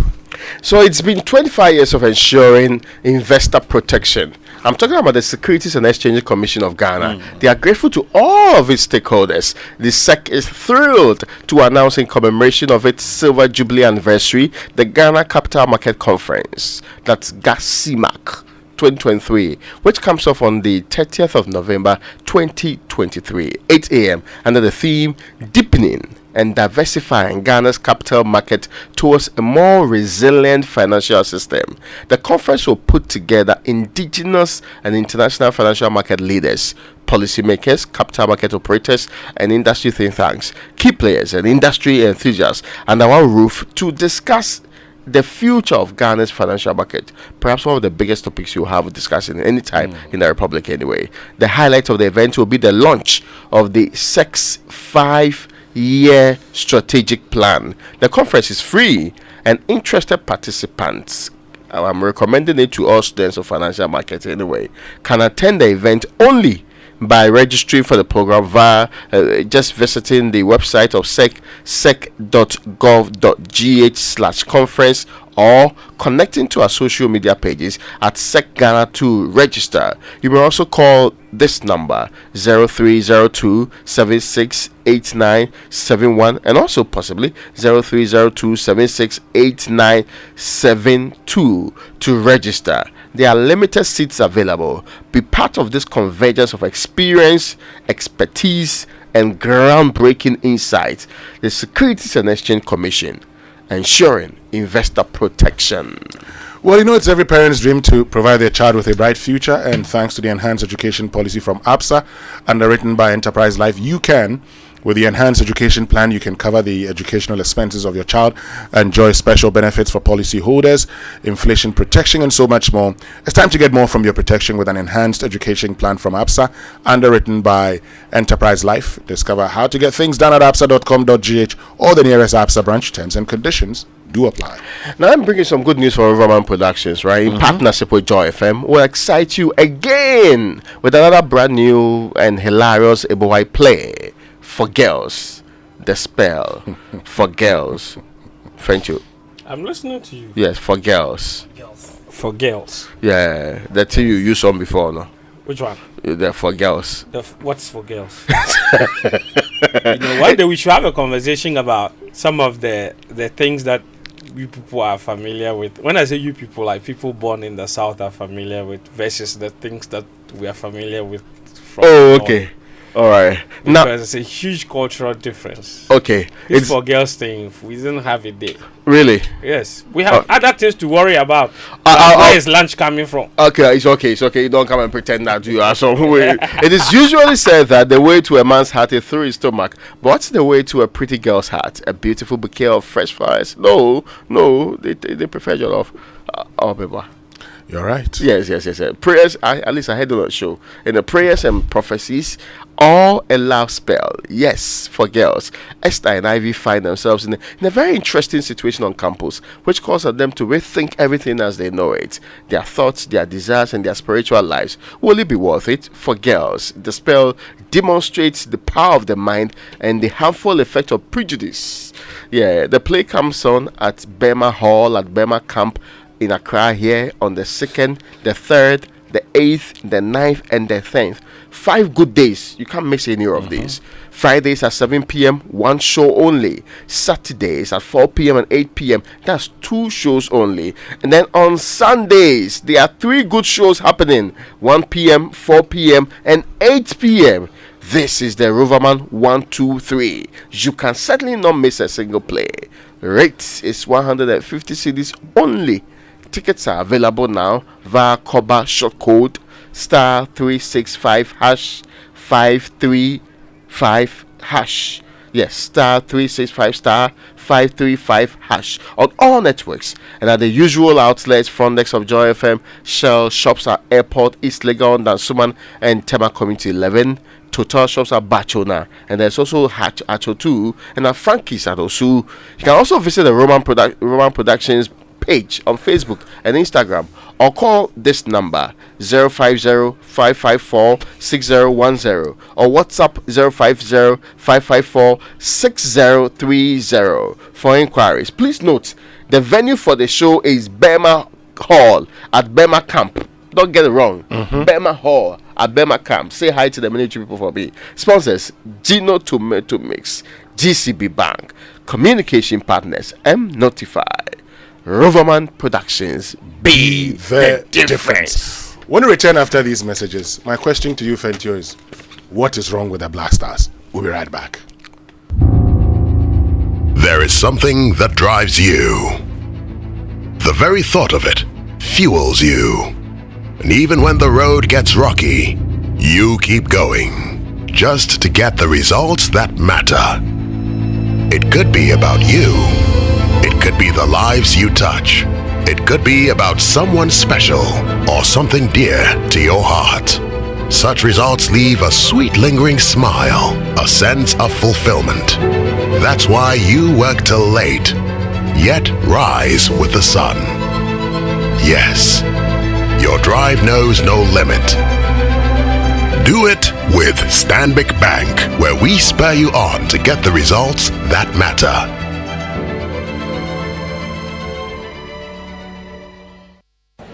So it's been 25 years of ensuring investor protection. I'm talking about the Securities and Exchange Commission of Ghana. They are grateful to all of its stakeholders. The SEC is thrilled to announce, in commemoration of its Silver Jubilee anniversary, the Ghana Capital Market Conference. That's GACIMAC 2023, which comes off on the 30th of November 2023, 8 a.m. under the theme Deepening and Diversifying Ghana's Capital Market Towards a More Resilient Financial System. The conference will put together indigenous and international financial market leaders, policymakers, capital market operators, and industry think tanks, key players, and industry enthusiasts under one roof to discuss the future of Ghana's financial market. Perhaps one of the biggest topics you'll have discussing any time in the Republic anyway. The highlight of the event will be the launch of the SEC's 5-year strategic plan. The conference is free, and interested participants, I'm recommending it to all students of financial markets anyway, can attend the event only by registering for the program via just visiting the website of sec.gov.gh/conference or connecting to our social media pages at SEC Ghana to register. You may also call this number 0302 768971 and also possibly 0302 768972 to register. There are limited seats available. Be part of this convergence of experience, expertise, and groundbreaking insights. The Securities and Exchange Commission, ensuring investor protection. Well, you know, it's every parent's dream to provide their child with a bright future, and thanks to the enhanced education policy from APSA, underwritten by Enterprise Life, you can. With the enhanced education plan, you can cover the educational expenses of your child, enjoy special benefits for policyholders, inflation protection, and so much more. It's time to get more from your protection with an enhanced education plan from APSA, underwritten by Enterprise Life. Discover how to get things done at apsa.com.gh or the nearest APSA branch. Terms and conditions do apply. Now I'm bringing some good news for Riverman Productions, right? In partnership with Joy FM, we'll excite you again with another brand new and hilarious Ebohai play. For girls, the spell for girls. French you. I'm listening to you. Yes, for girls. For girls. Yeah, that thing you used on before, no? Which one? The for girls. What's for girls? You know, one day we should have a conversation about some of the things that you people are familiar with. When I say you people, like people born in the South are familiar with versus the things that we are familiar with. From okay. All right. Because it's a huge cultural difference. Okay. It's for girls thing. We didn't have it there. Really? Yes. We have other things to worry about. Where is lunch coming from? Okay, it's okay. It's okay. You don't come and pretend that you are somewhere. It is usually said that the way to a man's heart is through his stomach. But what's the way to a pretty girl's heart? A beautiful bouquet of fresh flowers? No. They prefer your love. Oh, baby. You're right. Yes. Prayers, at least I heard on the show. In the prayers and prophecies, all a love spell. Yes, for girls. Esther and Ivy find themselves in a very interesting situation on campus, which causes them to rethink everything as they know it. Their thoughts, their desires, and their spiritual lives. Will it be worth it? For girls, the spell demonstrates the power of the mind and the harmful effect of prejudice. Yeah, the play comes on at Burma Hall at Burma Camp in Accra here on the 2nd, the 3rd, the 8th, the 9th, and the 10th. 5 good days. You can't miss any of these. Fridays at 7 p.m., 1 show only. Saturdays at 4 p.m. and 8 p.m., that's 2 shows only. And then on Sundays, there are 3 good shows happening: 1 p.m., 4 p.m., and 8 p.m. This is the Roverman 123. You can certainly not miss a single play. Rate is 150 cedis only. Tickets are available now via Koba short code *365 #535 #. Yes, *365 *535 # on all networks and at the usual outlets: Frontex of Joy FM, Shell shops at Airport, East Legon, Dansuman, and Tema Community 11. Total shops at Bachona, and there's also Hatch at O2 and at Frankie's at Osu. You can also visit the Roman Productions page on Facebook and Instagram, or call this number 050-554-6010 or WhatsApp 050-554-6030 for inquiries. Please note, the venue for the show is Bema Hall at Bema Camp. Don't get it wrong. Bema Hall at Bema Camp. Say hi to the military people for me. Sponsors: Gino Tomato Mix, GCB Bank, Communication Partners, Notify. Roverman Productions, be the difference. When we return after these messages, my question to you, Fentio, is what is wrong with the Black Stars? We'll be right back. There is something that drives you. The very thought of it fuels you. And even when the road gets rocky, you keep going, just to get the results that matter. It could be about you. It could be the lives you touch. It could be about someone special or something dear to your heart. Such results leave a sweet lingering smile, a sense of fulfillment. That's why you work till late, yet rise with the sun. Yes, your drive knows no limit. Do it with Stanbic Bank, where we spur you on to get the results that matter.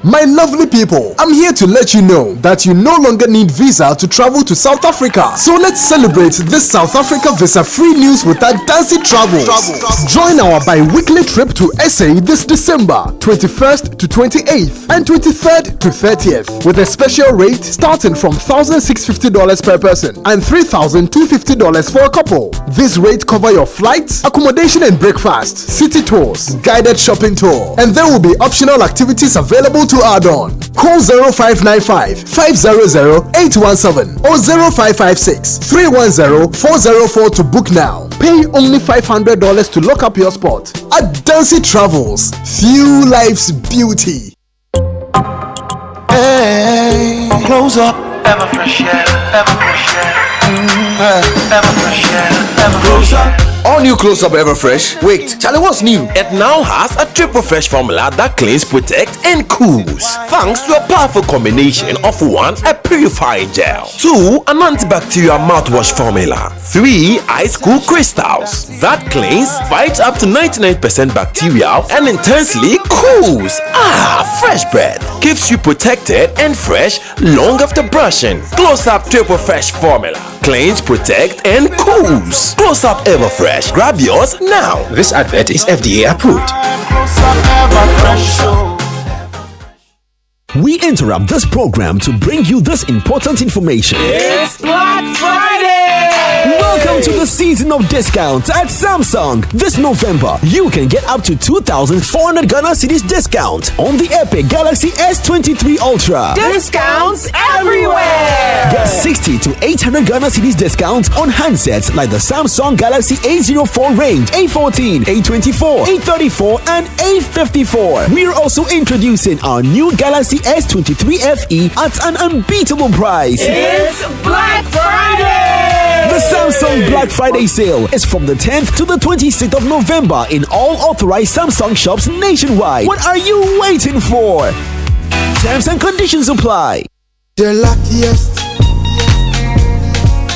My lovely people, I'm here to let you know that you no longer need visa to travel to South Africa. So let's celebrate this South Africa visa-free news with our Dancy Travels. Join our bi-weekly trip to SA this December 21st to 28th and 23rd to 30th with a special rate starting from $1,650 per person and $3,250 for a couple. This rate cover your flights, accommodation and breakfast, city tours, guided shopping tour, and there will be optional activities available to add on. Call 0595 500 817 or 0556 310 404 to book now. Pay only $500 to lock up your spot. At Dancy Travels, fuel life's beauty. Hey, close up. Ever fresh air, ever fresh air. Ever fresh air, ever close up. All new Close Up Everfresh. Wait, Charlie, what's new? It now has a triple fresh formula that cleans, protects, and cools. Thanks to a powerful combination of 1, a purifying gel, 2, an antibacterial mouthwash formula, 3, ice cool crystals that cleans, fights up to 99% bacteria, and intensely cools. Fresh breath keeps you protected and fresh long after brushing. Close Up Triple Fresh formula cleans, protects, and cools. Close Up Everfresh. Grab yours now. This advert is FDA approved. We interrupt this program to bring you this important information. It's Black Friday! Welcome to the season of discounts at Samsung. This November, you can get up to 2,400 Ghana cedis discount on the Epic Galaxy S23 Ultra. Discounts everywhere! Get 60 to 800 Ghana cedis discount on handsets like the Samsung Galaxy A04 range, A14, A24, A34, and A54. We're also introducing our new Galaxy S23 FE at an unbeatable price. It's Black Friday! The Samsung Black Friday sale is from the 10th to the 26th of November in all authorized Samsung shops nationwide. What are you waiting for? Terms and conditions apply. The luckiest.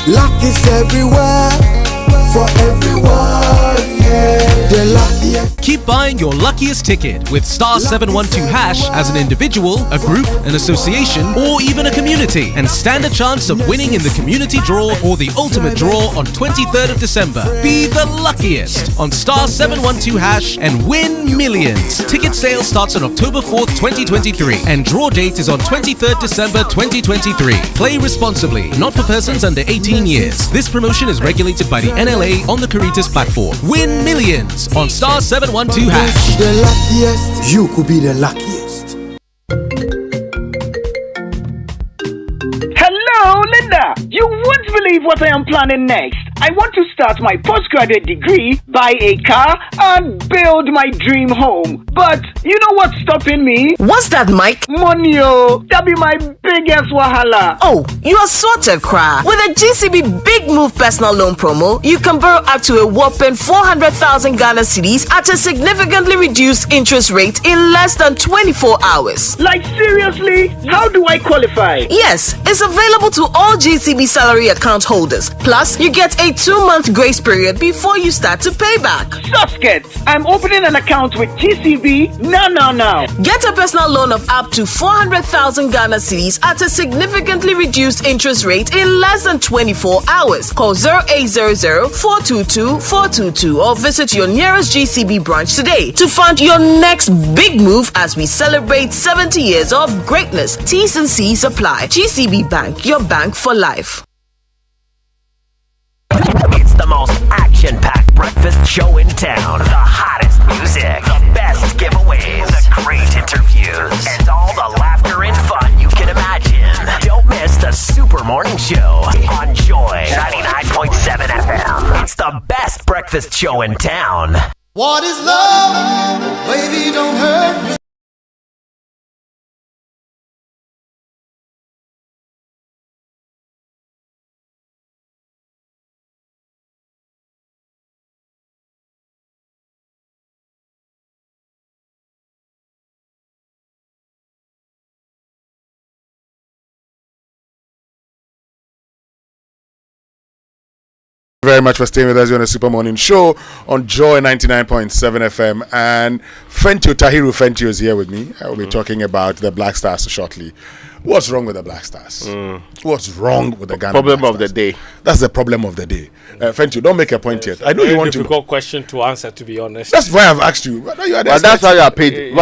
Luck is everywhere. For everyone, yeah. The luckiest. Keep buying your luckiest ticket with star 712 hash as an individual, a group, an association, or even a community, and stand a chance of winning in the community draw or the ultimate draw on 23rd of December. Be the luckiest on star 712 hash and win millions. Ticket sale starts on October 4th, 2023, and draw date is on 23rd December 2023. Play responsibly, not for persons under 18 years. This promotion is regulated by the NLA on the Caritas platform. Win millions on star 712 hash. The luckiest, you could be the luckiest. Hello, Linda. You won't believe what I am planning next. I want to start my postgraduate degree, buy a car, and build my dream home. But you know what's stopping me? What's that, Mike? Money, oh. That'll be my biggest wahala. Oh, you are sorted, Kra. With a GCB Big Move personal loan promo, you can borrow up to a whopping 400,000 Ghana cedis at a significantly reduced interest rate in less than 24 hours. Like, seriously? How do I qualify? Yes, it's available to all GCB salary account holders. Plus, you get a 2-month grace period before you start to pay back. Susket, I'm opening an account with GCB now. Get a personal loan of up to 400,000 Ghana cedis at a significantly reduced interest rate in less than 24 hours. Call 0800-422-422 or visit your nearest GCB branch today to fund your next big move as we celebrate 70 years of greatness. T's and C's apply. GCB Bank, your bank for life. It's the most action-packed breakfast show in town. The hottest music, the best giveaways, the great interviews, and all the laughter and fun you can imagine. Don't miss the Super Morning Show on Joy 99.7 FM. It's the best breakfast show in town. What is love? Baby, don't hurt me. Very much for staying with us on the Super Morning Show on Joy 99.7 FM. And Fentio Tahiru Fentio is here with me. I will be talking about the Black Stars shortly. What's wrong with the Black Stars? What's wrong with the Ghana Problem Black of the Stars? day. That's the problem of the day. Fentio, don't make a point yet. I know you want to. Difficult question to answer, to be honest. That's why I've asked you. No, you are the Well, that's expert. why you are paid.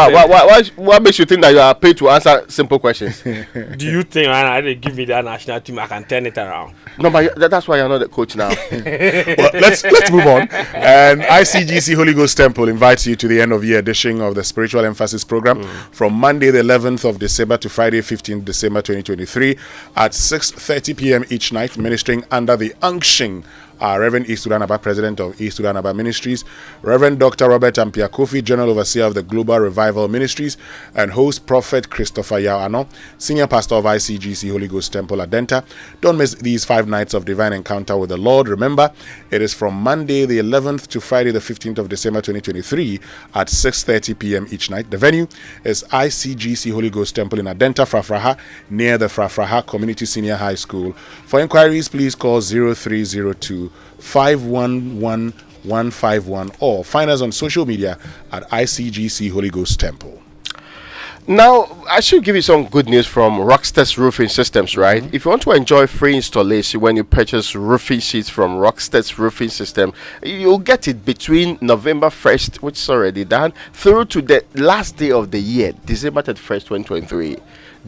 What makes you think that you are paid to answer simple questions? Do you think they give me that national team, I can turn it around? No, but that's why you're not the coach now. Well, let's move on. And ICGC Holy Ghost Temple invites you to the end of year edition of the Spiritual Emphasis Program from Monday the 11th of December to Friday 15th December 2023 at 6:30 p.m. each night, ministering under the unction Reverend East Sudan Abba, President of East Sudan Abba Ministries, Reverend Dr. Robert Ampia Kofi, General Overseer of the Global Revival Ministries, and host Prophet Christopher Yao, Senior Pastor of ICGC Holy Ghost Temple Adenta. Don't miss these 5 nights of divine encounter with the Lord. Remember, it is from Monday the 11th to Friday the 15th of December 2023 at 6:30 p.m. each night. The venue is ICGC Holy Ghost Temple in Adenta, Frafraha, near the Frafraha Community Senior High School. For inquiries, please call 0302-511-151 or find us on social media at ICGC Holy Ghost Temple. Now, I should give you some good news from Rockstead's Roofing Systems, right? If you want to enjoy free installation when you purchase roofing sheets from Rockstead's Roofing System, you'll get it between November 1st, which is already done, through to the last day of the year, December 31st, 2023.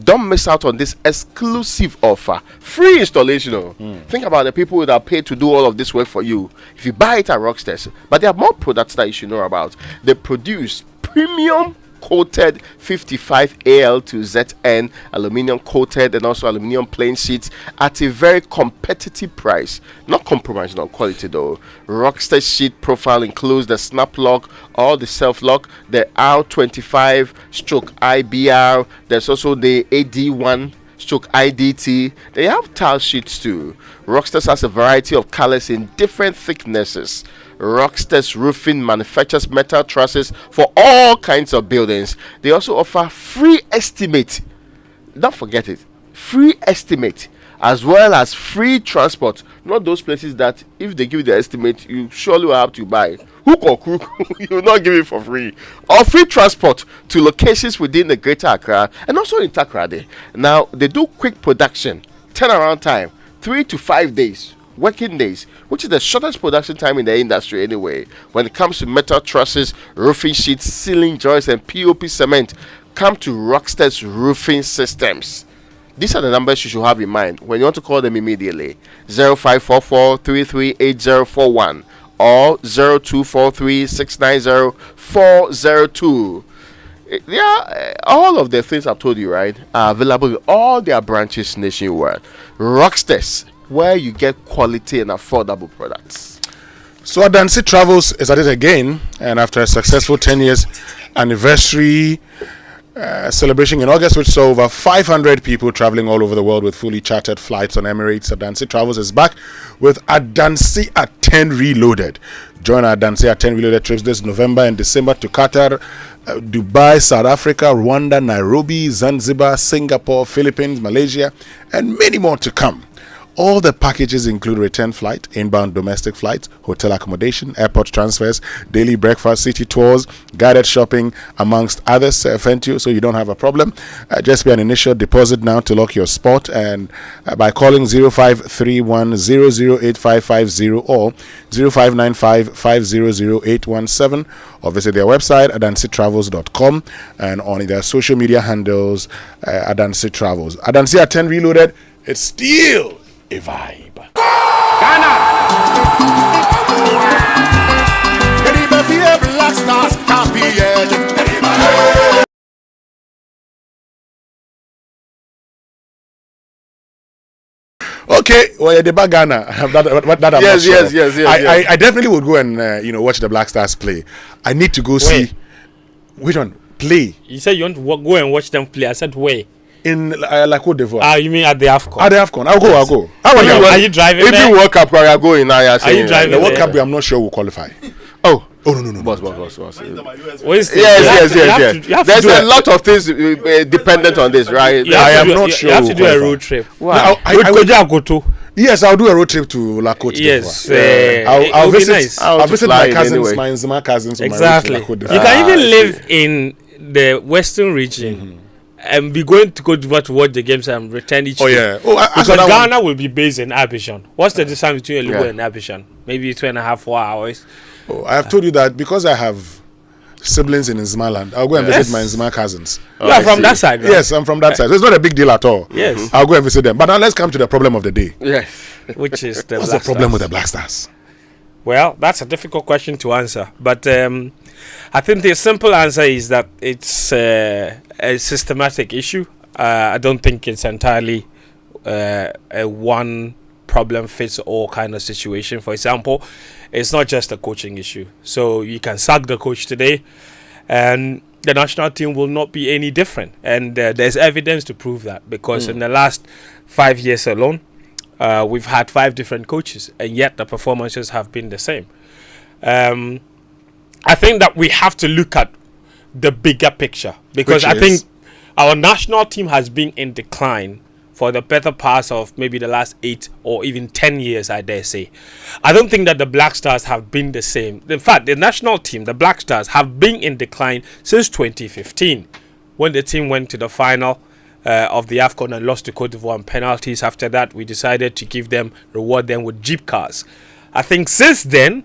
Don't miss out on this exclusive offer. Free installation. Think about the people that paid to do all of this work for you. If you buy it at Rockstead, but there are more products that you should know about. They produce premium coated 55 AL to ZN aluminium coated and also aluminium plain sheets at a very competitive price. Not compromising on quality though. Rockstead sheet profile includes the snap lock or the self lock, the R25/IBR. There's also the AD1/IDT. They have tile sheets too. Rockstead has a variety of colors in different thicknesses. Rockstead's Roofing manufactures metal trusses for all kinds of buildings. They also offer free estimate. Don't forget it. Free estimate as well as free transport. Not those places that if they give you the estimate, you surely will have to buy. hook or crook, you will not give it for free. Or free transport to locations within the Greater Accra and also in Takoradi. Now, they do quick production, turnaround time, 3 to 5 days, working days, which is the shortest production time in the industry anyway. When it comes to metal trusses, roofing sheets, ceiling joists, and POP cement, come to Rockstead's Roofing Systems. These are the numbers you should have in mind when you want to call them immediately. 0544-338041 or 0243-690-402. Yeah, all of the things I've told you, right, are available in all their branches nationwide. Rockstead, where you get quality and affordable products. So Adansi Travels is at it again, and after a successful 10 years anniversary celebration in August, which saw over 500 people traveling all over the world with fully chartered flights on Emirates, Adansi Travels is back with Adansi at 10 Reloaded. Join Adansi at 10 Reloaded trips this November and December to Qatar, Dubai, South Africa, Rwanda, Nairobi, Zanzibar, Singapore, Philippines, Malaysia, and many more to come. All the packages include return flight, inbound domestic flights, hotel accommodation, airport transfers, daily breakfast, city tours, guided shopping, amongst others, Fentio, so you don't have a problem. Just pay an initial deposit now to lock your spot, and by calling 0531-008550 or 0595-500817, or visit their website, adansitravels.com, and on their social media handles, Adansi Travels. Adansi at 10 Reloaded, it's still a vibe. Ghana! Okay, well, yeah, the back Ghana. I definitely would go and watch the Black Stars play. I need to go see which one play. You said you want to go and watch them play. I said where? In La Côte d'Ivoire. You mean at the AFCON? At the AFCON. I'll go. Are you driving if there? If you World Cup, I go in now. Are you driving the World Cup? I'm not sure we'll qualify. Oh no. Boss. Yes. There's a lot of things dependent on this, right? I am not sure. You have to do a road trip. Wow. Yes, I'll do a road trip to La Côte d'Ivoire. Yes, I'll visit. Nice. I'll visit my cousins, my cousins. Exactly. You can even live in the Western region. And be going to Côte d'Ivoire to watch the games and return each day. Because Ghana will be based in Abidjan. What's the distance between Lugo and Abidjan? Maybe 2.5 4 hours. I have told you that because I have siblings in Nzmaland, I'll go and visit my Nzma cousins. You are from that side, right? Yes, I'm from that side. So it's not a big deal at all. Yes. I'll go and visit them. But now let's come to the problem of the day. Yes. Which is the What's the problem with the Black Stars? Well, that's a difficult question to answer. But I think the simple answer is that it's a systematic issue. I don't think it's entirely a one problem fits all kind of situation. For example, it's not just a coaching issue. So you can sack the coach today and the national team will not be any different. And there's evidence to prove that, because in the last 5 years alone, we've had 5 different coaches, and yet the performances have been the same. I think that we have to look at the bigger picture, because I think our national team has been in decline for the better part of maybe the last 8 or even 10 years, I dare say. I don't think that the Black Stars have been the same. In fact, the national team, the Black Stars, have been in decline since 2015, when the team went to the final of the AFCON and lost to Côte d'Ivoire on penalties. After that, we decided to reward them with Jeep cars. I think since then,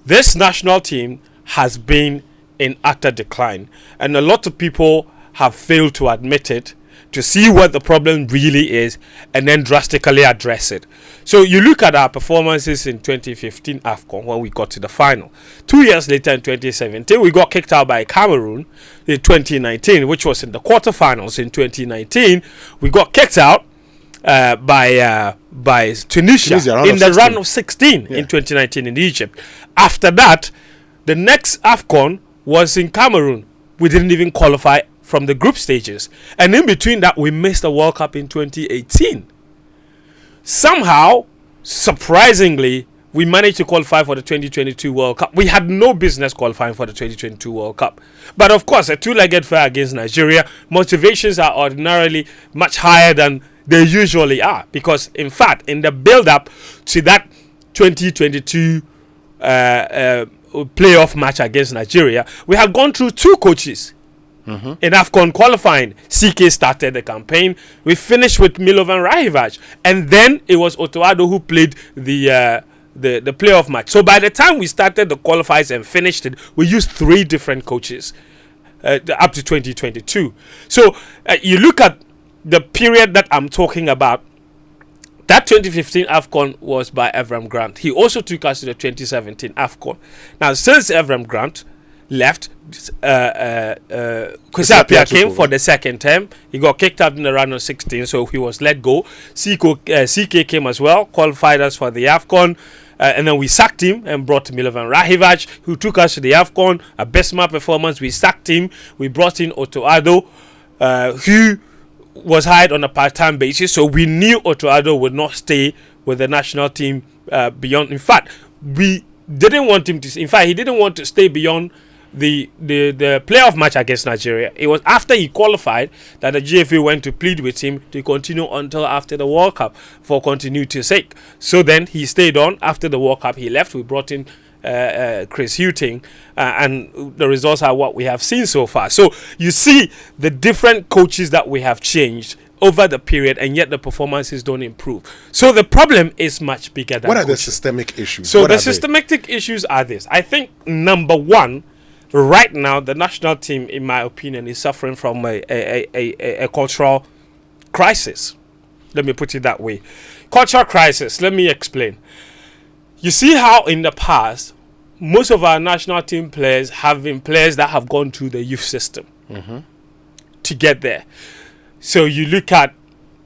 this national team has been in utter decline, and a lot of people have failed to admit it, to see what the problem really is, and then drastically address it. So you look at our performances in 2015 AFCON when we got to the final. 2 years later in 2017, we got kicked out by Cameroon. In 2019, which was in the quarterfinals in 2019, we got kicked out by Tunisia in the round of 16 in 2019 in Egypt. After that, the next AFCON was in Cameroon. We didn't even qualify from the group stages. And in between that, we missed the World Cup in 2018. Somehow, surprisingly, we managed to qualify for the 2022 World Cup. We had no business qualifying for the 2022 World Cup. But of course, a two-legged affair against Nigeria, motivations are ordinarily much higher than they usually are. Because, in fact, in the build-up to that 2022 playoff match against Nigeria, we had gone through 2 coaches. In AFCON qualifying, CK started the campaign. We finished with Milovan Rahivac, and then it was Otto Addo who played the playoff match. So by the time we started the qualifiers and finished it, we used 3 different coaches up to 2022. So you look at the period that I'm talking about. That 2015 AFCON was by Avram Grant. He also took us to the 2017 AFCON. Now, since Avram Grant left, Kwesi Appiah came for the second term. He got kicked out in the round of 16, so he was let go. CK came as well, qualified us for the AFCON. And then we sacked him and brought Milovan Rahivac, who took us to the AFCON. A Besma performance, we sacked him. We brought in Otto Addo, who was hired on a part-time basis. So we knew Otto Addo would not stay with the national team beyond. In fact, we didn't want him to. In fact, he didn't want to stay beyond the playoff match against Nigeria. It was after he qualified that the GFA went to plead with him to continue until after the World Cup for continuity's sake. So then he stayed on. After the World Cup, he left. We brought in Chris Hughting, and the results are what we have seen so far. So you see the different coaches that we have changed over the period, and yet the performances don't improve. So the problem is much bigger than what are coaching. the systemic issues? So what the systematic issues are this. I think number one, right now the national team, in my opinion, is suffering from a cultural crisis. Let me put it that way. Cultural crisis. Let me explain. You see how in the past most of our national team players have been players that have gone through the youth system to get there. So you look at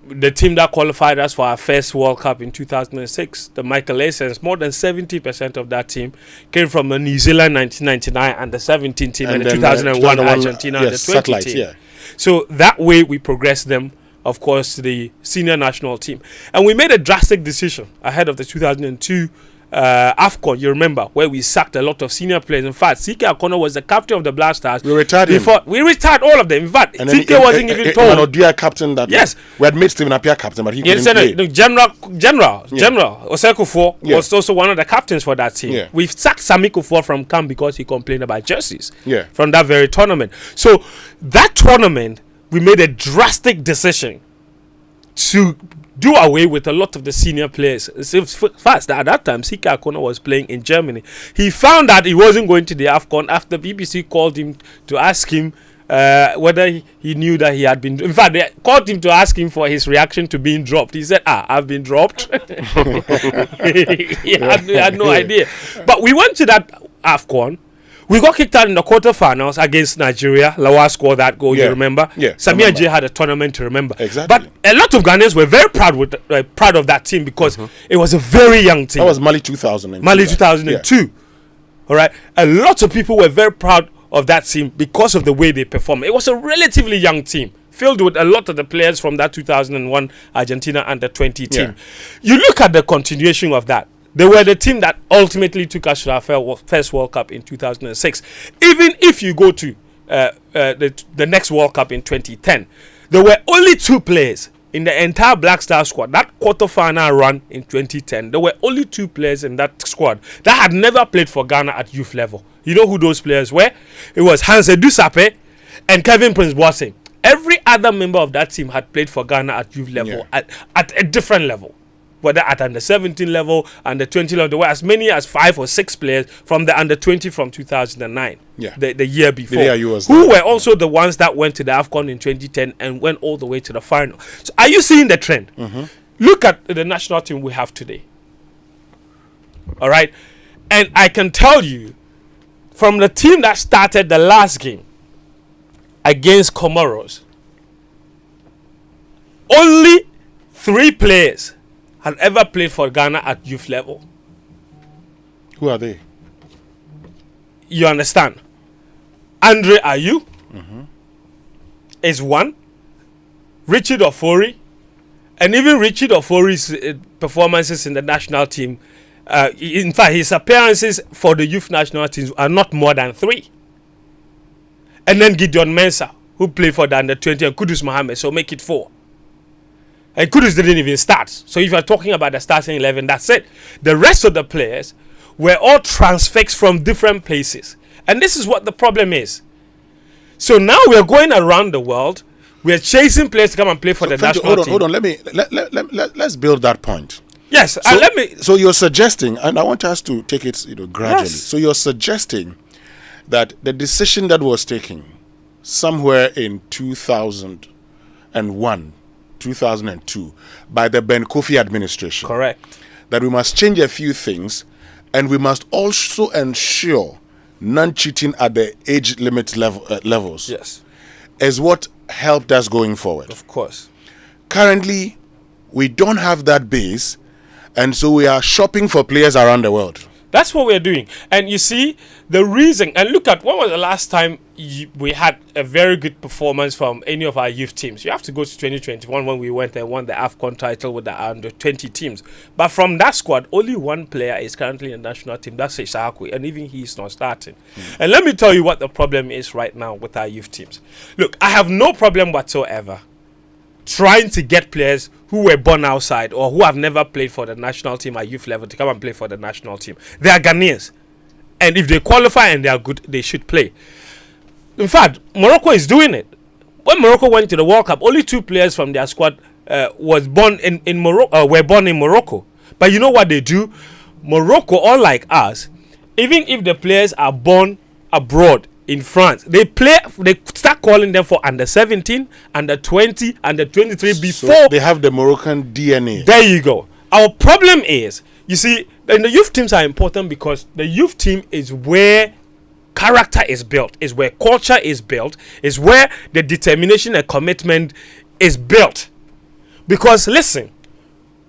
the team that qualified us for our first World Cup in 2006, the Michael Essens. More than 70% of that team came from the New Zealand 1999 and the 17 team and the 2001 Argentina and the 20 team. Yeah. So that way we progressed them, of course, to the senior national team. And we made a drastic decision ahead of the 2002 AFCON, you remember, where we sacked a lot of senior players. In fact, CK Akono was the captain of the Black Stars. We retired him. We retired all of them. In fact, CK wasn't even told. Odia captain that. Yes. We had made Stephen Appiah captain, but he couldn't play. General Osei was also one of the captains for that team. Yeah. We sacked Sami Kufuor from camp because he complained about jerseys from from that very tournament. So that tournament, we made a drastic decision to do away with a lot of the senior players. It's fast. At that time, CK Akono was playing in Germany. He found that he wasn't going to the AFCON after BBC called him to ask him whether he knew that he had been. In fact, they called him to ask him for his reaction to being dropped. He said, I've been dropped. he had no idea. But we went to that AFCON. We got kicked out in the quarterfinals against Nigeria. Lawal scored that goal, you remember? Yeah. Samir J had a tournament to remember. Exactly. But a lot of Ghanaians were very proud of that team because it was a very young team. That was Mali 2002. Mali 2002. Yeah. All right. A lot of people were very proud of that team because of the way they performed. It was a relatively young team, filled with a lot of the players from that 2001 Argentina under-20 team. Yeah. You look at the continuation of that. They were the team that ultimately took us to our first World Cup in 2006. Even if you go to the next World Cup in 2010, there were only 2 players in the entire Black Star squad. That quarter-final run in 2010, there were only 2 players in that squad that had never played for Ghana at youth level. You know who those players were? It was Hanse Dusape and Kevin Prince Boateng. Every other member of that team had played for Ghana at youth level, at a different level. Whether at under 17 level, under 20 level, there were as many as 5 or 6 players from the under 20 from 2009, the year before, who were also the ones that went to the AFCON in 2010 and went all the way to the final. So are you seeing the trend? Look at the national team we have today. All right. And I can tell you, from the team that started the last game against Comoros, only 3 players had ever played for Ghana at youth level. Who are they? You understand? Andre Ayew is one. Richard Ofori. And even Richard Ofori's performances in the national team, in fact, his appearances for the youth national teams are not more than 3. And then Gideon Mensah, who played for the under 20, and Kudus Mohammed, so make it 4. And Kudus didn't even start. So if you're talking about the starting 11, that's it. The rest of the players were all transfixed from different places. And this is what the problem is. So now we're going around the world. We're chasing players to come and play for the national team. Hold on. Let's build that point. Yes, So you're suggesting, and I want us to take it, gradually. Yes. So you're suggesting that the decision that was taken somewhere in 2001, 2002, by the Ben Kofi administration, correct, that we must change a few things, and we must also ensure non-cheating at the age limit levels. Yes, is what helped us going forward. Of course. Currently, we don't have that base, and so we are shopping for players around the world. That's what we're doing. And you see, the reason, and look at, when was the last time we had a very good performance from any of our youth teams? You have to go to 2021 when we went and won the AFCON title with the under 20 teams. But from that squad, only one player is currently in the national team. That's Seshakwe, and even he's not starting. And let me tell you what the problem is right now with our youth teams. Look, I have no problem whatsoever trying to get players who were born outside or who have never played for the national team at youth level to come and play for the national team. They are Ghanaians. And if they qualify and they are good, they should play. In fact, Morocco is doing it. When Morocco went to the World Cup, only 2 players from their squad were born in Morocco. But you know what they do? Morocco, unlike us, even if the players are born abroad, in France, they start calling them for under 17, under 20, under 23 before. So they have the Moroccan DNA. There you go. Our problem is, you see, and the youth teams are important because the youth team is where character is built, is where culture is built, is where the determination and commitment is built. Because listen,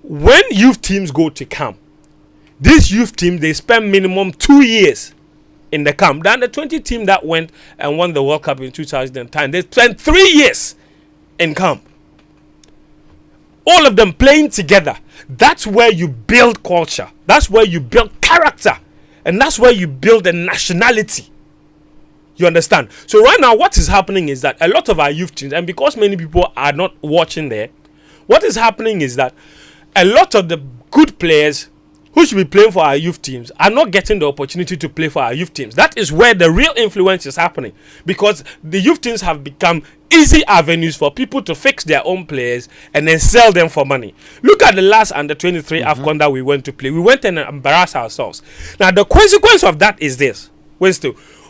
when youth teams go to camp, these youth teams, they spend minimum 2 years in the camp. Then the 20 team that went and won the World Cup in 2010, they spent 3 years in camp. All of them playing together. That's where you build culture. That's where you build character. And that's where you build a nationality. You understand? So right now what is happening is that a lot of our youth teams, and because many people are not watching there, what is happening is that a lot of the good players who should be playing for our youth teams are not getting the opportunity to play for our youth teams. That is where the real influence is happening, because the youth teams have become easy avenues for people to fix their own players and then sell them for money. Look at the last under 23 AFCON that we went to play. We went and embarrassed ourselves. Now the consequence of that is this: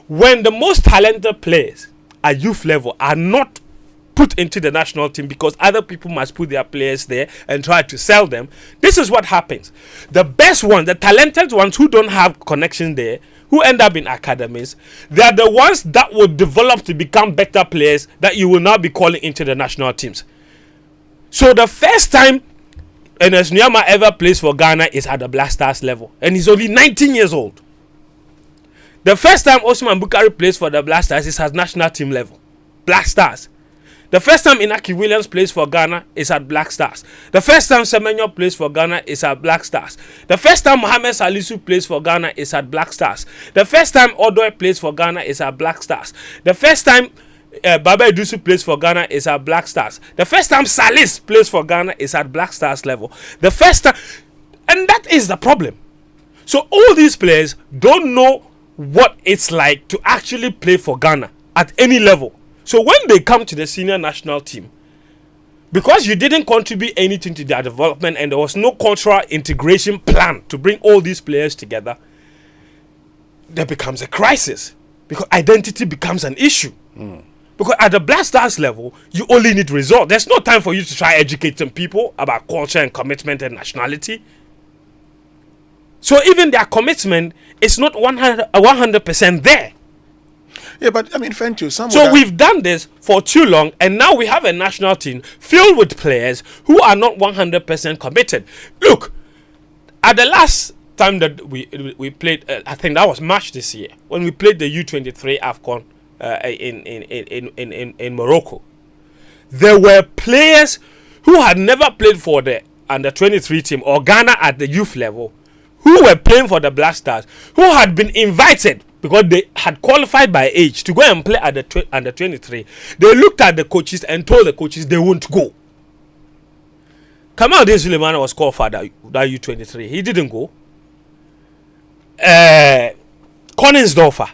when the most talented players at youth level are not put into the national team because other people must put their players there and try to sell them, this is what happens. The best ones, the talented ones who don't have connection there, who end up in academies, they are the ones that will develop to become better players that you will now be calling into the national teams. So the first time Ernest Nuama ever plays for Ghana is at the Black Stars level, and he's only 19 years old. The first time Osman Bukari plays for the Black Stars is at national team level, Black Stars. The first time Inaki Williams plays for Ghana is at Black Stars. The first time Semenyo plays for Ghana is at Black Stars. The first time Mohamed Salisu plays for Ghana is at Black Stars. The first time Odoi plays for Ghana is at Black Stars. The first time Baba Idusu plays for Ghana is at Black Stars. The first time Salis plays for Ghana is at Black Stars level. The first time, and that is the problem. So all these players don't know what it's like to actually play for Ghana at any level. So when they come to the senior national team, because you didn't contribute anything to their development and there was no cultural integration plan to bring all these players together, there becomes a crisis, because identity becomes an issue. Because at the Black Stars level, you only need results. There's no time for you to try educating people about culture and commitment and nationality. So even their commitment is not 100% there. Yeah, but I mean, so we've done this for too long, and now we have a national team filled with players who are not 100% committed. Look, at the last time that we played, I think that was March this year, when we played the U23 AFCON in Morocco, there were players who had never played for the under 23 team or Ghana at the youth level, who were playing for the Black Stars, who had been invited because they had qualified by age to go and play at the under 23. They looked at the coaches and told the coaches they won't go. Kamaldeen Sulemana was called for that U23. He didn't go. Koningsdorfer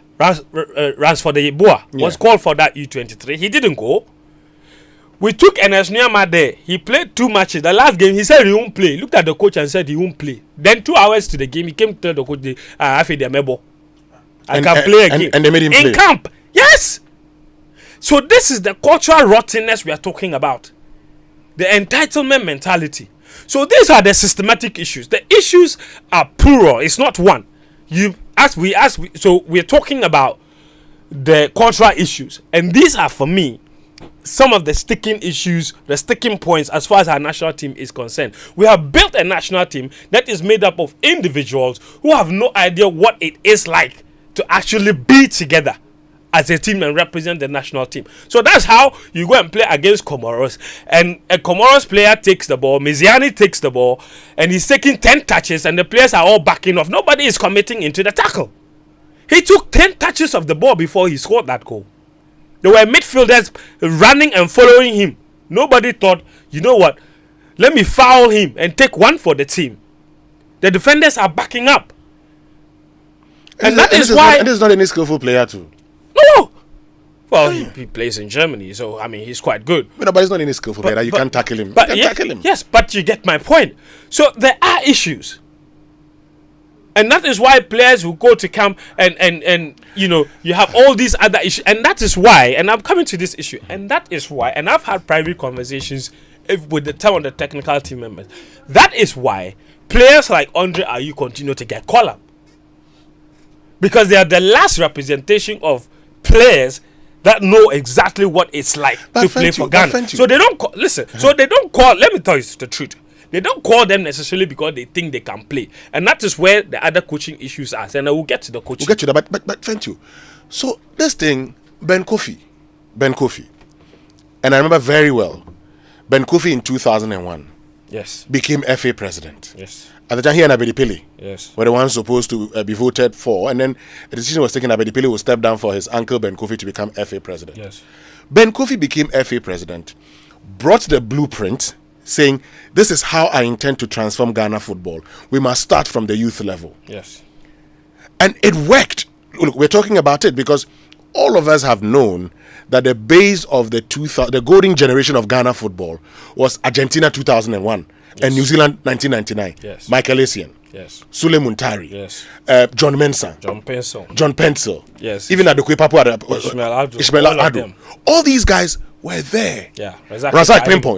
runs for the Boa, was called for that U23. He didn't go. We took Enes Nyama there. He played 2 matches. The last game, he said he won't play. Looked at the coach and said he won't play. Then 2 hours to the game, he came to tell the coach, I can play again. And they made him play. In camp. Yes. So this is the cultural rottenness we are talking about. The entitlement mentality. So these are the systematic issues. The issues are plural. It's not one. So we're talking about the cultural issues. And these are, for me, some of the sticking issues, the sticking points as far as our national team is concerned. We have built a national team that is made up of individuals who have no idea what it is like to actually be together as a team and represent the national team. So that's how you go and play against Comoros. And a Comoros player takes the ball, Miziani takes the ball, and he's taking 10 touches, and the players are all backing off. Nobody is committing into the tackle. He took 10 touches of the ball before he scored that goal. There were midfielders running and following him. Nobody thought, you know what, let me foul him and take one for the team. The defenders are backing up. And that is why... And this is not any skillful player too. No! Well, he plays in Germany, so, I mean, he's quite good. But he's not any skillful player. You can't tackle him. Tackle him. Yes, but you get my point. So there are issues. And that is why players will go to camp and you know, you have all these other issues. And that is why, and I'm coming to this issue, and that is why, and I've had private conversations with some of the technical team members. That is why players like Andre Ayew continue to get called up. Because they are the last representation of players that know exactly what it's like to play for Ghana. So they don't call, listen, so they don't call, let me tell you the truth. They don't call them necessarily because they think they can play. And that is where the other coaching issues are. And I will get to the coaching. We'll get to that, but thank you. So this thing, Ben Kofi. And I remember very well, Ben Kofi in 2001 became FA president. Yes. At the time, he and Abedi Pele were the ones supposed to be voted for. And then a decision was taken, Abedi Pele would step down for his uncle Ben Kofi to become FA president. Yes. Ben Kofi became FA president, brought the blueprint, saying, this is how I intend to transform Ghana football. We must start from the youth level. Yes. And it worked. Look, we're talking about it because all of us have known that the base of the golden generation of Ghana football was Argentina 2001 and New Zealand 1999. Yes. Michael Essien. Yes. Sule Muntari. Yes. John Mensah. John Pencil. Yes. Even Adequate Papu. Ishmael Adu. All these guys were there. Yeah. Razak Pimpong.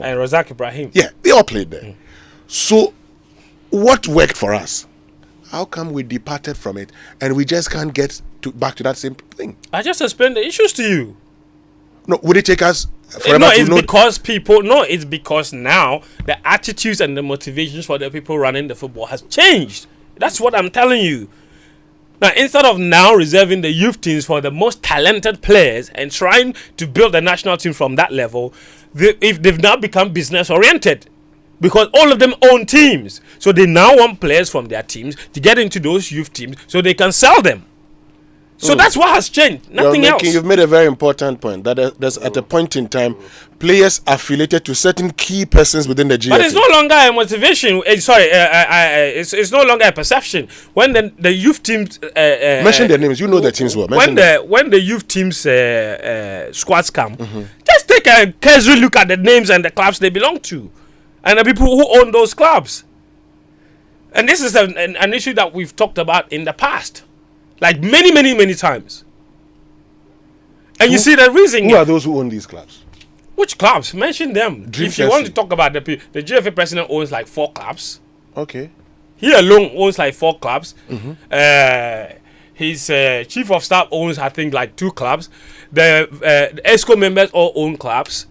And Razak Ibrahim. Yeah, they all played there. So, what worked for us? How come we departed from it and we just can't get back to that same thing? I just explained the issues to you. No, would it take us forever no, to it's know? It's because now the attitudes and the motivations for the people running the football has changed. That's what I'm telling you. Now, instead of now reserving the youth teams for the most talented players and trying to build the national team from that level, they've now become business oriented. Because all of them own teams. So they now want players from their teams to get into those youth teams so they can sell them. So that's what has changed. Nothing else. You've made a very important point. That there's at a point in time, players affiliated to certain key persons within the GFA. But it's no longer a motivation. It's no longer a perception. When the youth teams... mention their names. You know the teams well. When the youth teams squads come, just take a casual look at the names and the clubs they belong to. And the people who own those clubs. And this is an issue that we've talked about in the past. Like many times. And you see the reason. Who are those who own these clubs? Which clubs? Mention them. If you want to talk about the GFA president owns like 4 clubs. Okay. He alone owns like 4 clubs. His chief of staff owns, I think, like 2 clubs. The ESCO members all own clubs.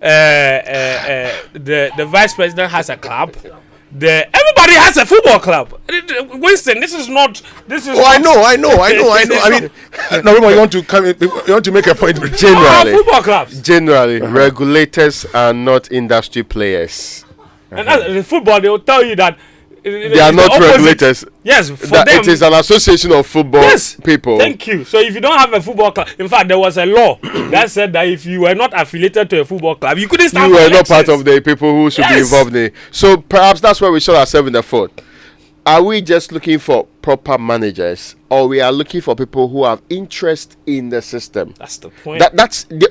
The vice president has a club. Everybody has a football club. Winston, this is not. I know. I mean, no, you want to make a point. Generally, football clubs. Generally, regulators are not industry players. And in football, they will tell you that they are not regulators. Yes, for them, it is an association of football people. Thank you. So if you don't have a football club, in fact, there was a law that said that if you were not affiliated to a football club, you couldn't stand for elections. You were not part of the people who should be involved in it. So perhaps that's where we shot ourselves in the foot. are we just looking for proper managers, or we are looking for people who have interest in the system? That's the point.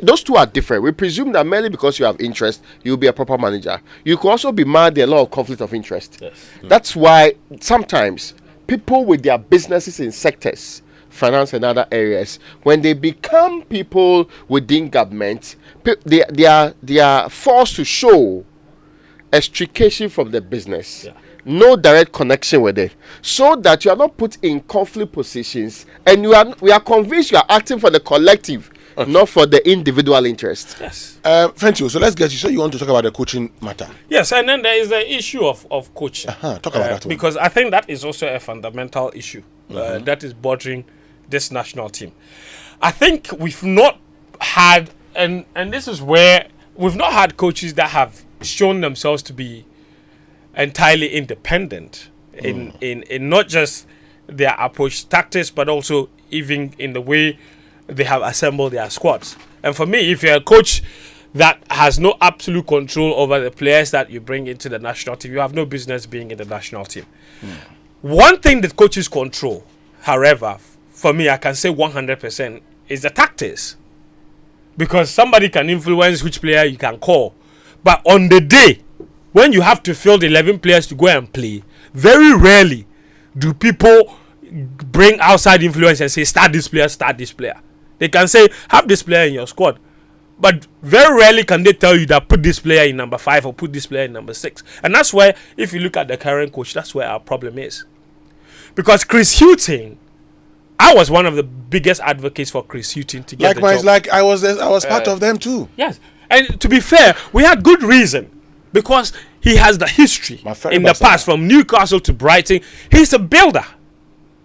Those two are different. We presume that merely because you have interest, you'll be a proper manager. You could also be mad at a lot of conflict of interest. Yes. That's why sometimes people with their businesses in sectors, finance and other areas, when they become people within government, they are forced to show extrication from the business. Yeah. No direct connection with it, so that you are not put in conflict positions, and we are convinced you are acting for the collective, not for the individual interest. Yes. Thank you. So let's get you. So you want to talk about the coaching matter? Yes, and then there is the issue of coaching. Talk about that one. Because I think that is also a fundamental issue that is bothering this national team. I think we've not had, and this is where we've not had coaches that have shown themselves to be entirely independent in not just their approach tactics, but also even in the way they have assembled their squads. And for me, if you're a coach that has no absolute control over the players that you bring into the national team, you have no business being in the national team. One thing that coaches control, however, for me, I can say 100%, is the tactics. Because somebody can influence which player you can call. But on the day when you have to field 11 players to go and play, very rarely do people bring outside influence and say, start this player. They can say, have this player in your squad. But very rarely can they tell you that put this player in number 5 or put this player in number 6. And that's where, if you look at the current coach, that's where our problem is. Because Chris Hughton, I was one of the biggest advocates for Chris Hughton to get the job. Like I was part of them too. Yes. And to be fair, we had good reason. Because he has the history in the past, from Newcastle to Brighton. He's a builder.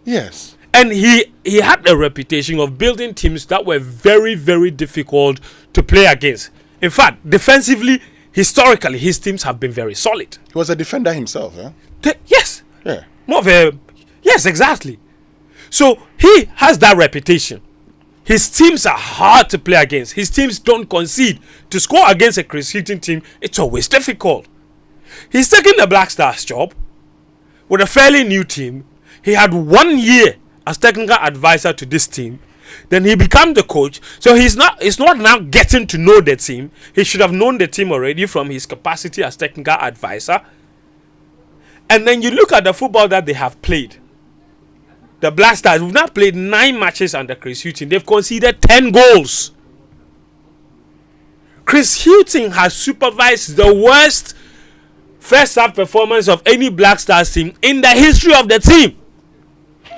Yes. And he had a reputation of building teams that were very, very difficult to play against. In fact, defensively, historically, his teams have been very solid. He was a defender himself, eh? Yes. Yeah. Yes, exactly. So he has that reputation. His teams are hard to play against. His teams don't concede. To score against a Chris Hughton team, it's always difficult. He's taking the Black Stars job with a fairly new team. He had 1 year as technical advisor to this team. Then he became the coach. So he's not now getting to know the team. He should have known the team already from his capacity as technical advisor. And then you look at the football that they have played. The Black Stars, we've now played 9 matches under Chris Hughton. They've conceded 10 goals. Chris Hughton has supervised the worst first half performance of any Black Stars team in the history of the team.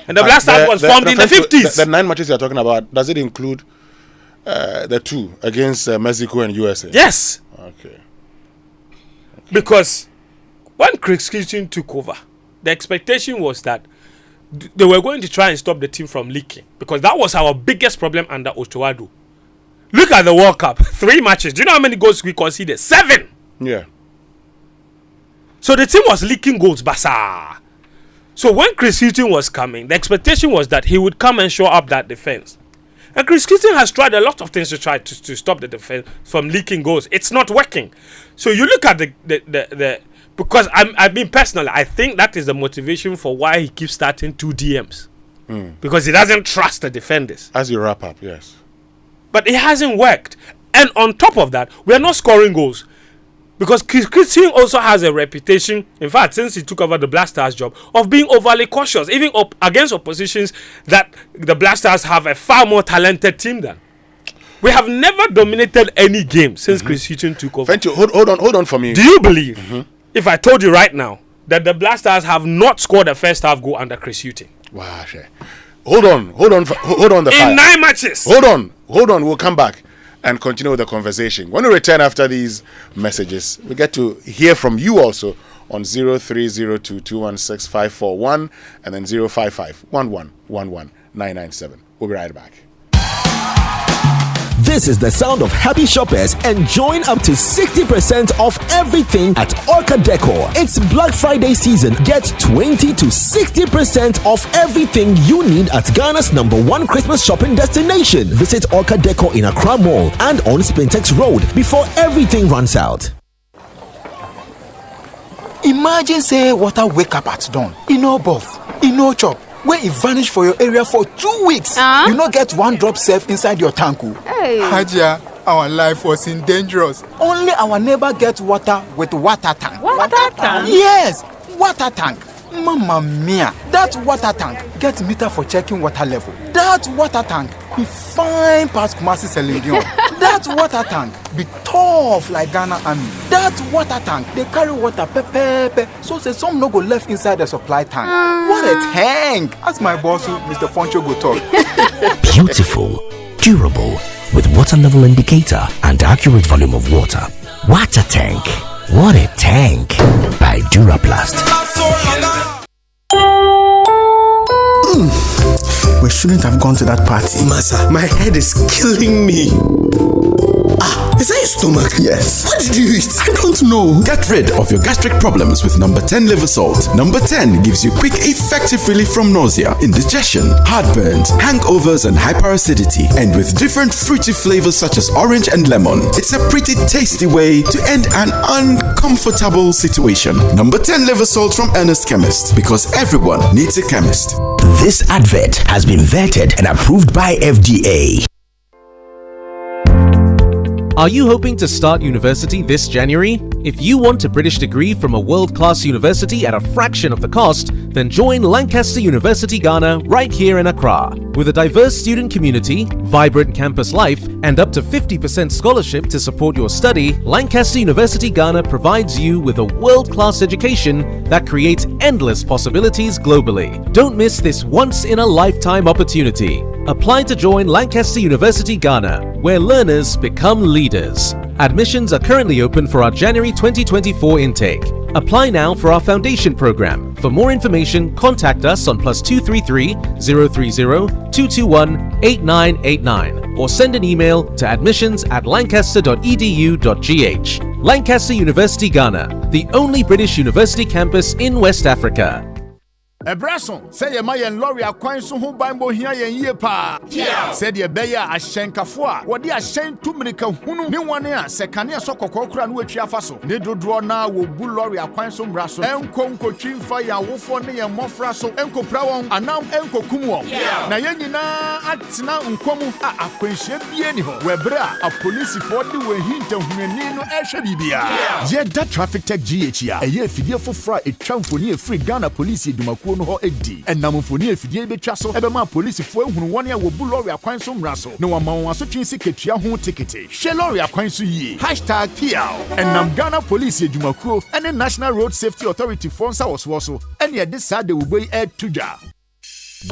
And the Black Stars was formed in the 50s. The 9 matches you're talking about, does it include the 2 against Mexico and USA? Yes. Okay. Because when Chris Hughton took over, the expectation was that they were going to try and stop the team from leaking, because that was our biggest problem under Ochoado. Look at the World Cup. 3 matches. Do you know how many goals we conceded? 7. Yeah. So the team was leaking goals, basa. So when Chris Hughton was coming, the expectation was that he would come and show up that defense. And Chris Hughton has tried a lot of things to try to stop the defense from leaking goals. It's not working. So you look at the because I mean personally, I think that is the motivation for why he keeps starting 2 DMs. Because he doesn't trust the defenders. As you wrap up, yes. But it hasn't worked. And on top of that, we are not scoring goals. Because Chris Hughton also has a reputation, in fact, since he took over the Black Stars job, of being overly cautious, even against oppositions that the Black Stars have a far more talented team than. We have never dominated any game since Chris Hughton took over. Thank you. Hold on for me. Do you believe, if I told you right now, that the Black Stars have not scored a first half goal under Chris Hughton? Wow, shit. Hold on the fire. In 9 matches. Hold on. We'll come back and continue with the conversation. When we return after these messages, we get to hear from you also on 0302216541 and then 05511119997. We'll be right back. This is the sound of happy shoppers enjoying up to 60% off everything at Orca Decor. It's Black Friday season. Get 20 to 60% off everything you need at Ghana's #1 Christmas shopping destination. Visit Orca Decor in Accra Mall and on Spintex Road before everything runs out. Imagine say water wake up at dawn. E no bath, e no chop. When it vanish for your area for 2 weeks, you not get one drop safe inside your tank. Hey. Hajia, our life was in dangerous. Only our neighbor get water with water tank. Water tank? Yes, water tank. Mamma mia, that water tank get meter for checking water level. That water tank be fine past Kumasi Selindion. That water tank be tough like Ghana Army. That water tank, they carry water pepe, so say some no go left inside the supply tank. What a tank! As my boss, Mr. Poncho, go talk. Beautiful, durable, with water level indicator and accurate volume of water. Water tank. What a tank! By Duraplast. We shouldn't have gone to that party. Masa, my head is killing me. Is that your stomach? Yes. What did you eat? I don't know. Get rid of your gastric problems with number 10 liver salt. Number 10 gives you quick, effective relief from nausea, indigestion, heartburns, hangovers, and hyperacidity. And with different fruity flavors such as orange and lemon, it's a pretty tasty way to end an uncomfortable situation. Number 10 liver salt from Ernest Chemist, because everyone needs a chemist. This advert has been vetted and approved by FDA. Are you hoping to start university this January? If you want a British degree from a world-class university at a fraction of the cost, then join Lancaster University Ghana right here in Accra. With a diverse student community, vibrant campus life, and up to 50% scholarship to support your study, Lancaster University Ghana provides you with a world-class education that creates endless possibilities globally. Don't miss this once-in-a-lifetime opportunity. Apply to join Lancaster University Ghana, where learners become leaders. Admissions are currently open for our January 2024 intake. Apply now for our foundation program. For more information, contact us on +233 030 221 8989 or send an email to admissions@lancaster.edu.gh. Lancaster University Ghana, the only British university campus in West Africa. Ebrason, say ye my lorry akwan so ho banbo hia yen yie pa. Said ye beya ahyenkafo a wode ahyen tumirika hunu ne wane a sekane so kokokora no atwa fa so. Ne dodro na wo bu lorry akwan so mra so. Enko nkotwi mfa ya wofo ne ye mofra so. Enko pra won anam enko kum won. Na ye nyina atena nkomu a akwanhye bie ni ho. Webra a police for de we hinta hunani no ehwe bibia. Ye da traffic tech GH a eye fidie fofra etwa mfoni e free Ghana police edumakuo no ho edi enam mfoni afidie betwa so ebema police fo ehunu won ya wo bu lorry akwan so mra so ne wama won aso twin siketua ho tikete she lorry akwan so yie #PL enam Ghana police edumakuo ene National Road Safety Authority fonsa wo so ene e de sade wo boy tuja.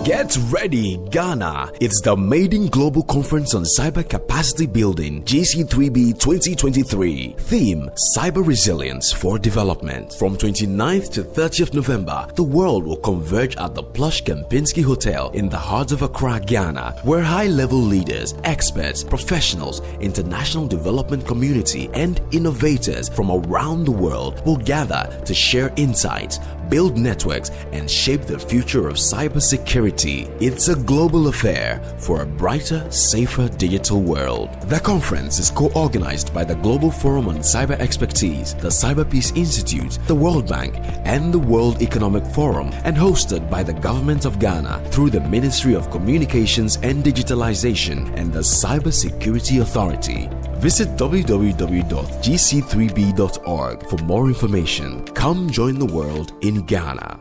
Get ready, Ghana. It's the Maiden Global Conference on Cyber Capacity Building, GC3B 2023. Theme, Cyber Resilience for Development. From 29th to 30th November, the world will converge at the plush Kempinski Hotel in the heart of Accra, Ghana, where high-level leaders, experts, professionals, international development community, and innovators from around the world will gather to share insights, build networks, and shape the future of cybersecurity. It's a global affair for a brighter, safer digital world. The conference is co-organized by the Global Forum on Cyber Expertise, the Cyber Peace Institute, the World Bank, and the World Economic Forum, and hosted by the Government of Ghana through the Ministry of Communications and Digitalization and the Cybersecurity Authority. Visit www.gc3b.org for more information. Come join the world in Ghana.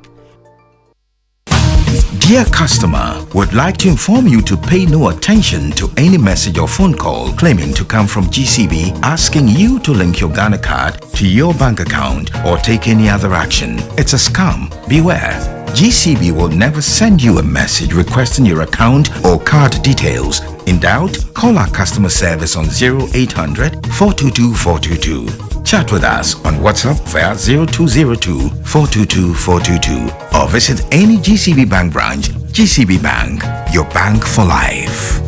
Dear customer, would like to inform you to pay no attention to any message or phone call claiming to come from GCB asking you to link your Ghana card to your bank account or take any other action. It's a scam. Beware. GCB will never send you a message requesting your account or card details. In doubt, call our customer service on 0800 422 422. Chat with us on WhatsApp via 0202 422 422 or visit any GCB Bank branch. GCB Bank, your bank for life.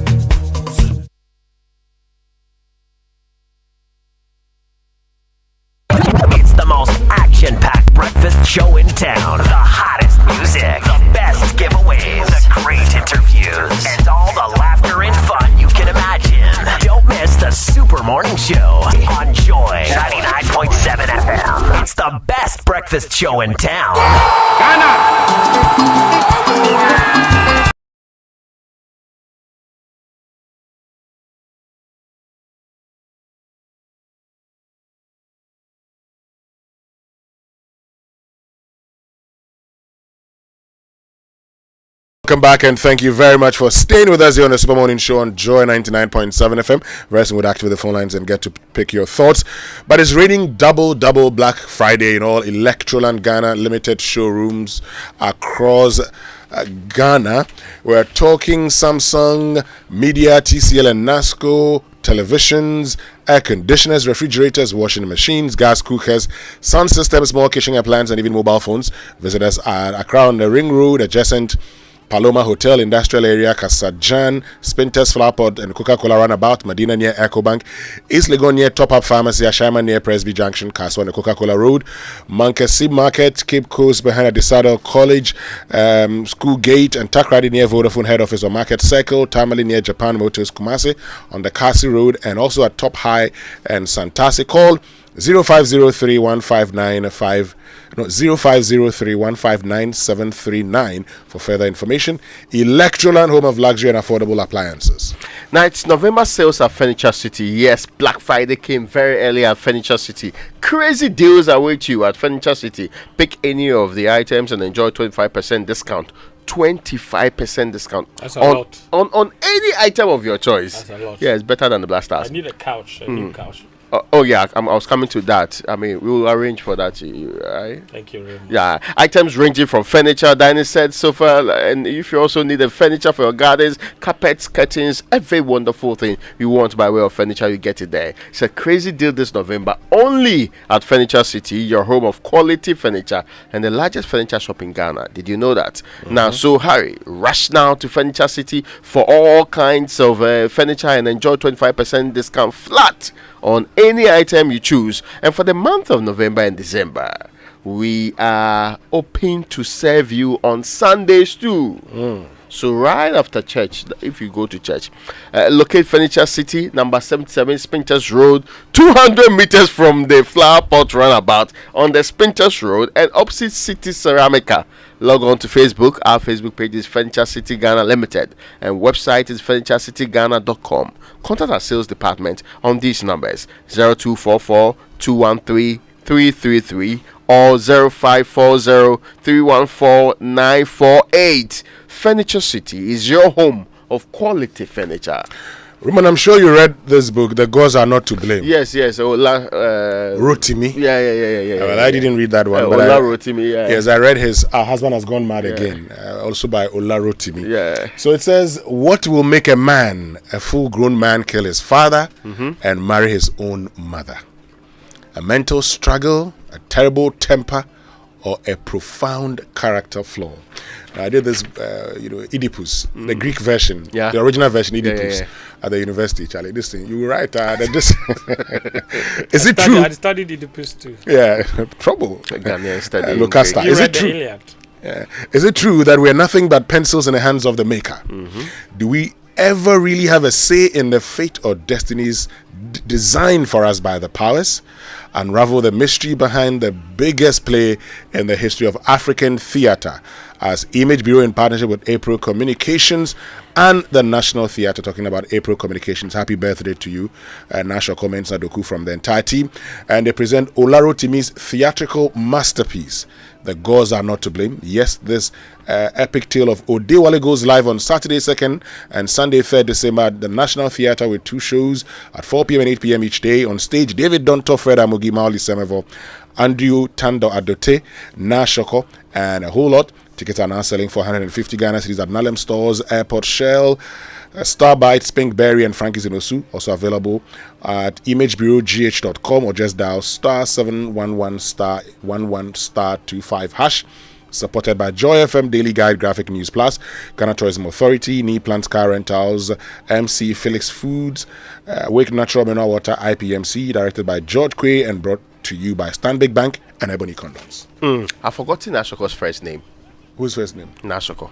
It's the most action-packed breakfast show in town. The hottest music, the best giveaways, the great interviews, and all the laughter and fun you can imagine. Don't miss the Super Morning Show on Joy 99.7 FM. It's the best breakfast show in town. Welcome back, and thank you very much for staying with us here on the Super Morning Show on Joy 99.7 FM. Very soon we'll activate the phone lines and get to pick your thoughts. But it's raining double Black Friday in all Electroland Ghana limited showrooms across Ghana. We're talking Samsung, Media, TCL and NASCO, televisions, air conditioners, refrigerators, washing machines, gas cookers, sound systems, small kitchen appliances, and even mobile phones. Visit us at Accra on the Ring Road, adjacent Paloma Hotel, Industrial Area, Kasajan, Spinters Flower Pot, and Coca-Cola Runabout, Medina near EcoBank, East Legon near Top Up Pharmacy, Ashaiman near Presby Junction, Kaswa on the Coca-Cola Road, Mankasi Market, Cape Coast behind Adisado College, School Gate, and Takrady near Vodafone Head Office or Market Circle, Tamale near Japan Motors Kumasi on the Kasi Road, and also at Top High and Santasi. Call 0503-159-739 for further information. Electroland, home of luxury and affordable appliances. Now it's November sales at Furniture City. Yes, Black Friday came very early at Furniture City. Crazy deals await you at Furniture City. Pick any of the items and enjoy 25% discount. 25% discount. That's a lot. On any item of your choice. That's a lot. Yeah, it's better than the Blasters. I need a couch, a new couch. Yeah, I was coming to that. I mean, we will arrange for that. Right? Thank you very much. Yeah, items ranging from furniture, dining set, sofa, and if you also need a furniture for your gardens, carpets, curtains, every wonderful thing you want by way of furniture, you get it there. It's a crazy deal this November, only at Furniture City, your home of quality furniture and the largest furniture shop in Ghana. Did you know that? Now, so hurry, rush now to Furniture City for all kinds of furniture and enjoy 25% discount flat on any item you choose. And for the month of November and December, we are open to serve you on Sundays too. So right after church, if you go to church, locate Furniture City, number 77 Spinters Road, 200 meters from the Flower Pot Runabout on the Spinters Road and opposite City Ceramica. Log on to Facebook. Our Facebook page is Furniture City Ghana Limited and website is furnitureCityGhana.com. Contact our sales department on these numbers 0244 213 333 or 0540 314 948. Furniture City is your home of quality furniture. Roman, I'm sure you read this book, The Gods Are Not to Blame. Yes. Rotimi. Yeah. Well, I didn't read that one. Ola Rotimi, yeah. Yes, I read his Our Husband Has Gone Mad Again, also by Ola Rotimi. Yeah. So it says, what will make a man, a full-grown man, kill his father and marry his own mother? A mental struggle, a terrible temper, or a profound character flaw? I did this, Oedipus, the Greek version, the original version, Oedipus, at the university, Charlie. This thing, you were right. Is it true? I studied Oedipus too. Yeah, trouble. Lucasta. Is it true? Is it true that we're nothing but pencils in the hands of the maker? Do we ever really have a say in the fate or destinies designed for us by the powers? Unravel the mystery behind the biggest play in the history of African theatre, as Image Bureau in partnership with April Communications and the National Theatre, talking about April Communications. Happy birthday to you, Nasha Comments Adoku from the entire team. And they present Ola Rotimi's theatrical masterpiece, The Gods Are Not to Blame. Yes, this epic tale of Odewale goes live on Saturday 2nd and Sunday 3rd December at the National Theatre with 2 shows at 4 p.m. and 8 p.m. each day. On stage, David Donto, Fred Amogi, Maoli Semevo, Andrew Tando Adote, Nashoko, and a whole lot. Tickets are now selling for 150 Ghana cedis at Nalem Stores, Airport Shell, Starbites, Pinkberry, and Frankie's in Osu. Also available at imagebureaugh.com or just dial *711*11*25#. Supported by Joy FM Daily Guide Graphic News Plus, Ghana Tourism Authority, Knee Plants Car Rentals, MC Felix Foods, Wake Natural Mineral Water, IPMC, directed by George Quay and brought to you by Stanbic Bank and Ebony Condoms. I've forgotten Nashoko's first name. Whose first name? Nashoko.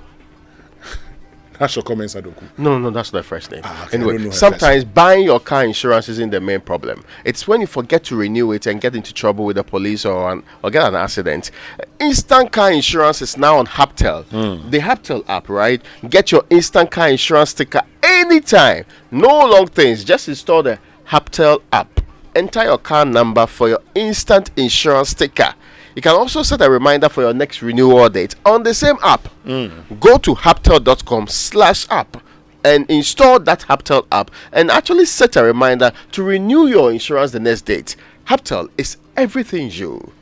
That's your comment, Sadoku. No, that's not the first name. Okay, I don't know Anyway, her sometimes buying your car insurance isn't the main problem. It's when you forget to renew it and get into trouble with the police or get an accident. Instant car insurance is now on Haptel. The Haptel app, right? Get your instant car insurance sticker anytime. No long things. Just install the Haptel app. Enter your car number for your instant insurance sticker. You can also set a reminder for your next renewal date on the same app. Go to haptel.com/app and install that Haptel app and actually set a reminder to renew your insurance the next date. Haptel is everything you.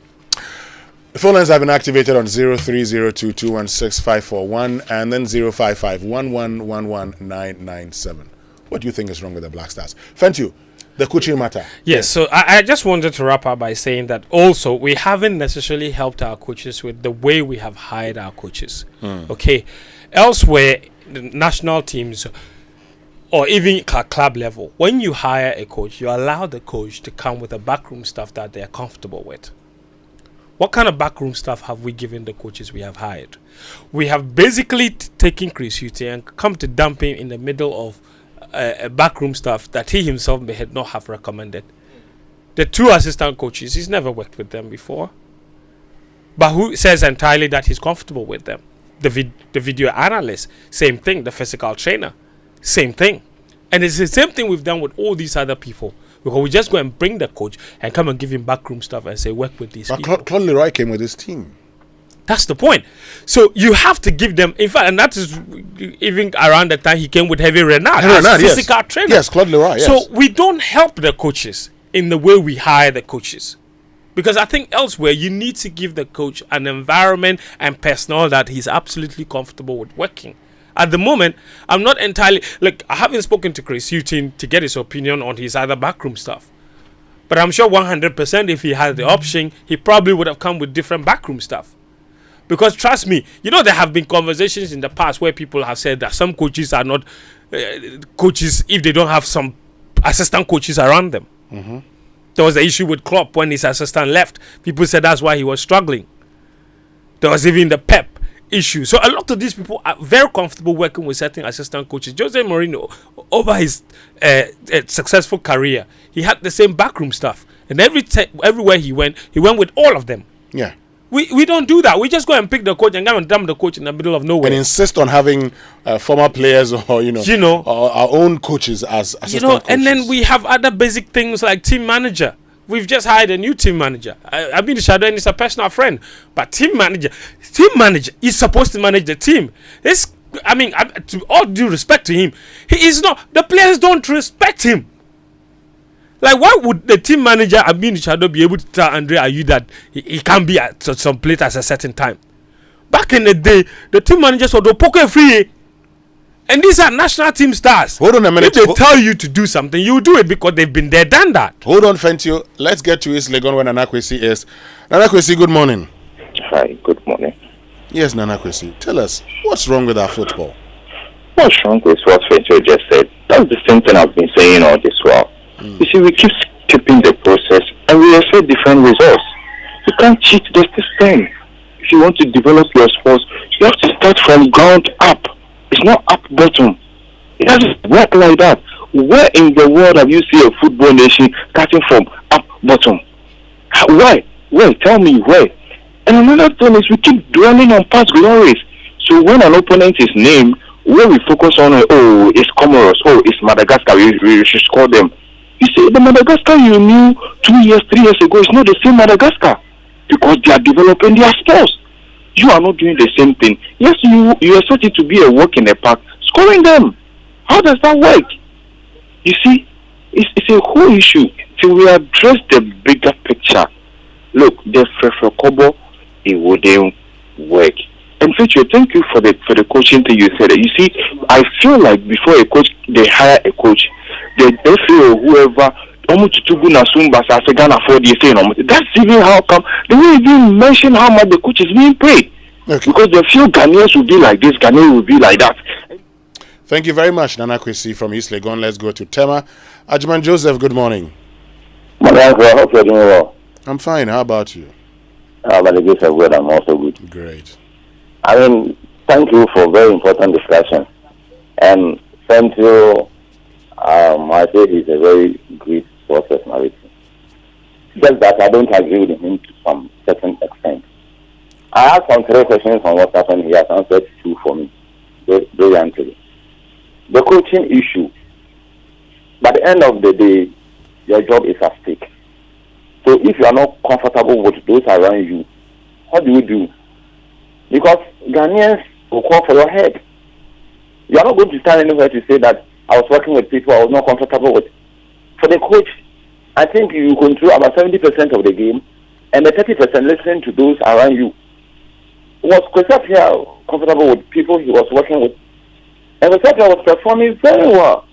The phone lines have been activated on 0302216541 and then 05511119997. What do you think is wrong with the Black Stars? Fentu, the coaching matter. Yes, so I just wanted to wrap up by saying that also we haven't necessarily helped our coaches with the way we have hired our coaches. Okay, elsewhere, the national teams or even club level, when you hire a coach, you allow the coach to come with a backroom stuff that they are comfortable with. What kind of backroom stuff have we given the coaches we have hired? We have basically taken Chris Hughton and come to dump him in the middle of a backroom stuff that he himself may not have recommended. The two assistant coaches, he's never worked with them before, but who says entirely that he's comfortable with them? The video analyst, same thing. The physical trainer, same thing. And it's the same thing we've done with all these other people, because we just go and bring the coach and come and give him backroom stuff and say work with these people. Claude Leroy came with his team. That's the point. So you have to give them, in fact, and that is even around the time he came with Heavy Renard as physical trainer. Yes, Claude Leroy, yes. So we don't help the coaches in the way we hire the coaches. Because I think elsewhere, you need to give the coach an environment and personnel that he's absolutely comfortable with working. At the moment, I'm not entirely, like, I haven't spoken to Chris Hughton to get his opinion on his other backroom stuff. But I'm sure 100% if he had the option, he probably would have come with different backroom stuff. Because trust me, there have been conversations in the past where people have said that some coaches are not coaches if they don't have some assistant coaches around them. There was the issue with Klopp when his assistant left. People said that's why he was struggling. There was even the Pep issue. So a lot of these people are very comfortable working with certain assistant coaches. Jose Mourinho, over his successful career, he had the same backroom stuff. And everywhere he went with all of them. Yeah. We don't do that. We just go and pick the coach and go and dump the coach in the middle of nowhere. And insist on having former players or, or our own coaches as assistant coaches. And then we have other basic things like team manager. We've just hired a new team manager. I've been to Shadow and he's a personal friend. But team manager is supposed to manage the team. To all due respect to him, he is not. The players don't respect him. Like, why would the team manager, Amin Shadow, be able to tell Andre Ayew that he can't be at some place at a certain time? Back in the day, the team managers would poke free. And these are national team stars. Hold on a minute. If they tell you to do something, you do it because they've been there, done that. Hold on, Fentio. Let's get to East Legon where Nana Kwesi is. Nana Kwesi, good morning. Hi, good morning. Yes, Nana Kwesi. Tell us, what's wrong with our football? What's wrong with what Fentio just said? That's the same thing I've been saying all this while. You see, we keep skipping the process and we expect different results. You can't cheat the system. If you want to develop your sports, you have to start from ground up. It's not up bottom. It doesn't work like that. Where in the world have you seen a football nation starting from up bottom? Why? Where? Tell me where. And another thing is we keep dwelling on past glories. So when an opponent is named, where we focus on, it's Comoros, it's Madagascar, we should score them. You see, the Madagascar you knew 2 years, 3 years ago is not the same Madagascar because they are developing their sports. You are not doing the same thing. Yes, you expect it to be a walk in the park, scoring them. How does that work? You see, it's a whole issue. Till we address the bigger picture. Look, the Kobo, it wouldn't work. And Fitcher, thank you for the coaching thing you said. You see, I feel like before they hire a coach, the FA or whoever, that's even how come they won't even mention how much the coach is being paid. Okay. Because the few Ghanaians will be like this, Ghanaians will be like that. Thank you very much, Nana Kwesi from East Legon. Let's go to Tema. Ajman Joseph, good morning. I hope you're doing well. I'm fine. How about you? By the grace of God, I'm also good. Great. Thank you for a very important discussion. And Central, I say he's a very great sports personality. Just that I don't agree with him to some certain extent. I asked some 3 questions on WhatsApp and he has answered 2 for me brilliantly. The coaching issue. By the end of the day, your job is at stake. So if you are not comfortable with those around you, what do you do? Because Ghanaians will call for your head. You are not going to stand anywhere to say that I was working with people I was not comfortable with. For the coach, I think you control about 70% of the game, and the 30% listening to those around you. Was Kwesapia comfortable with people he was working with? And Kwesapia was performing very well.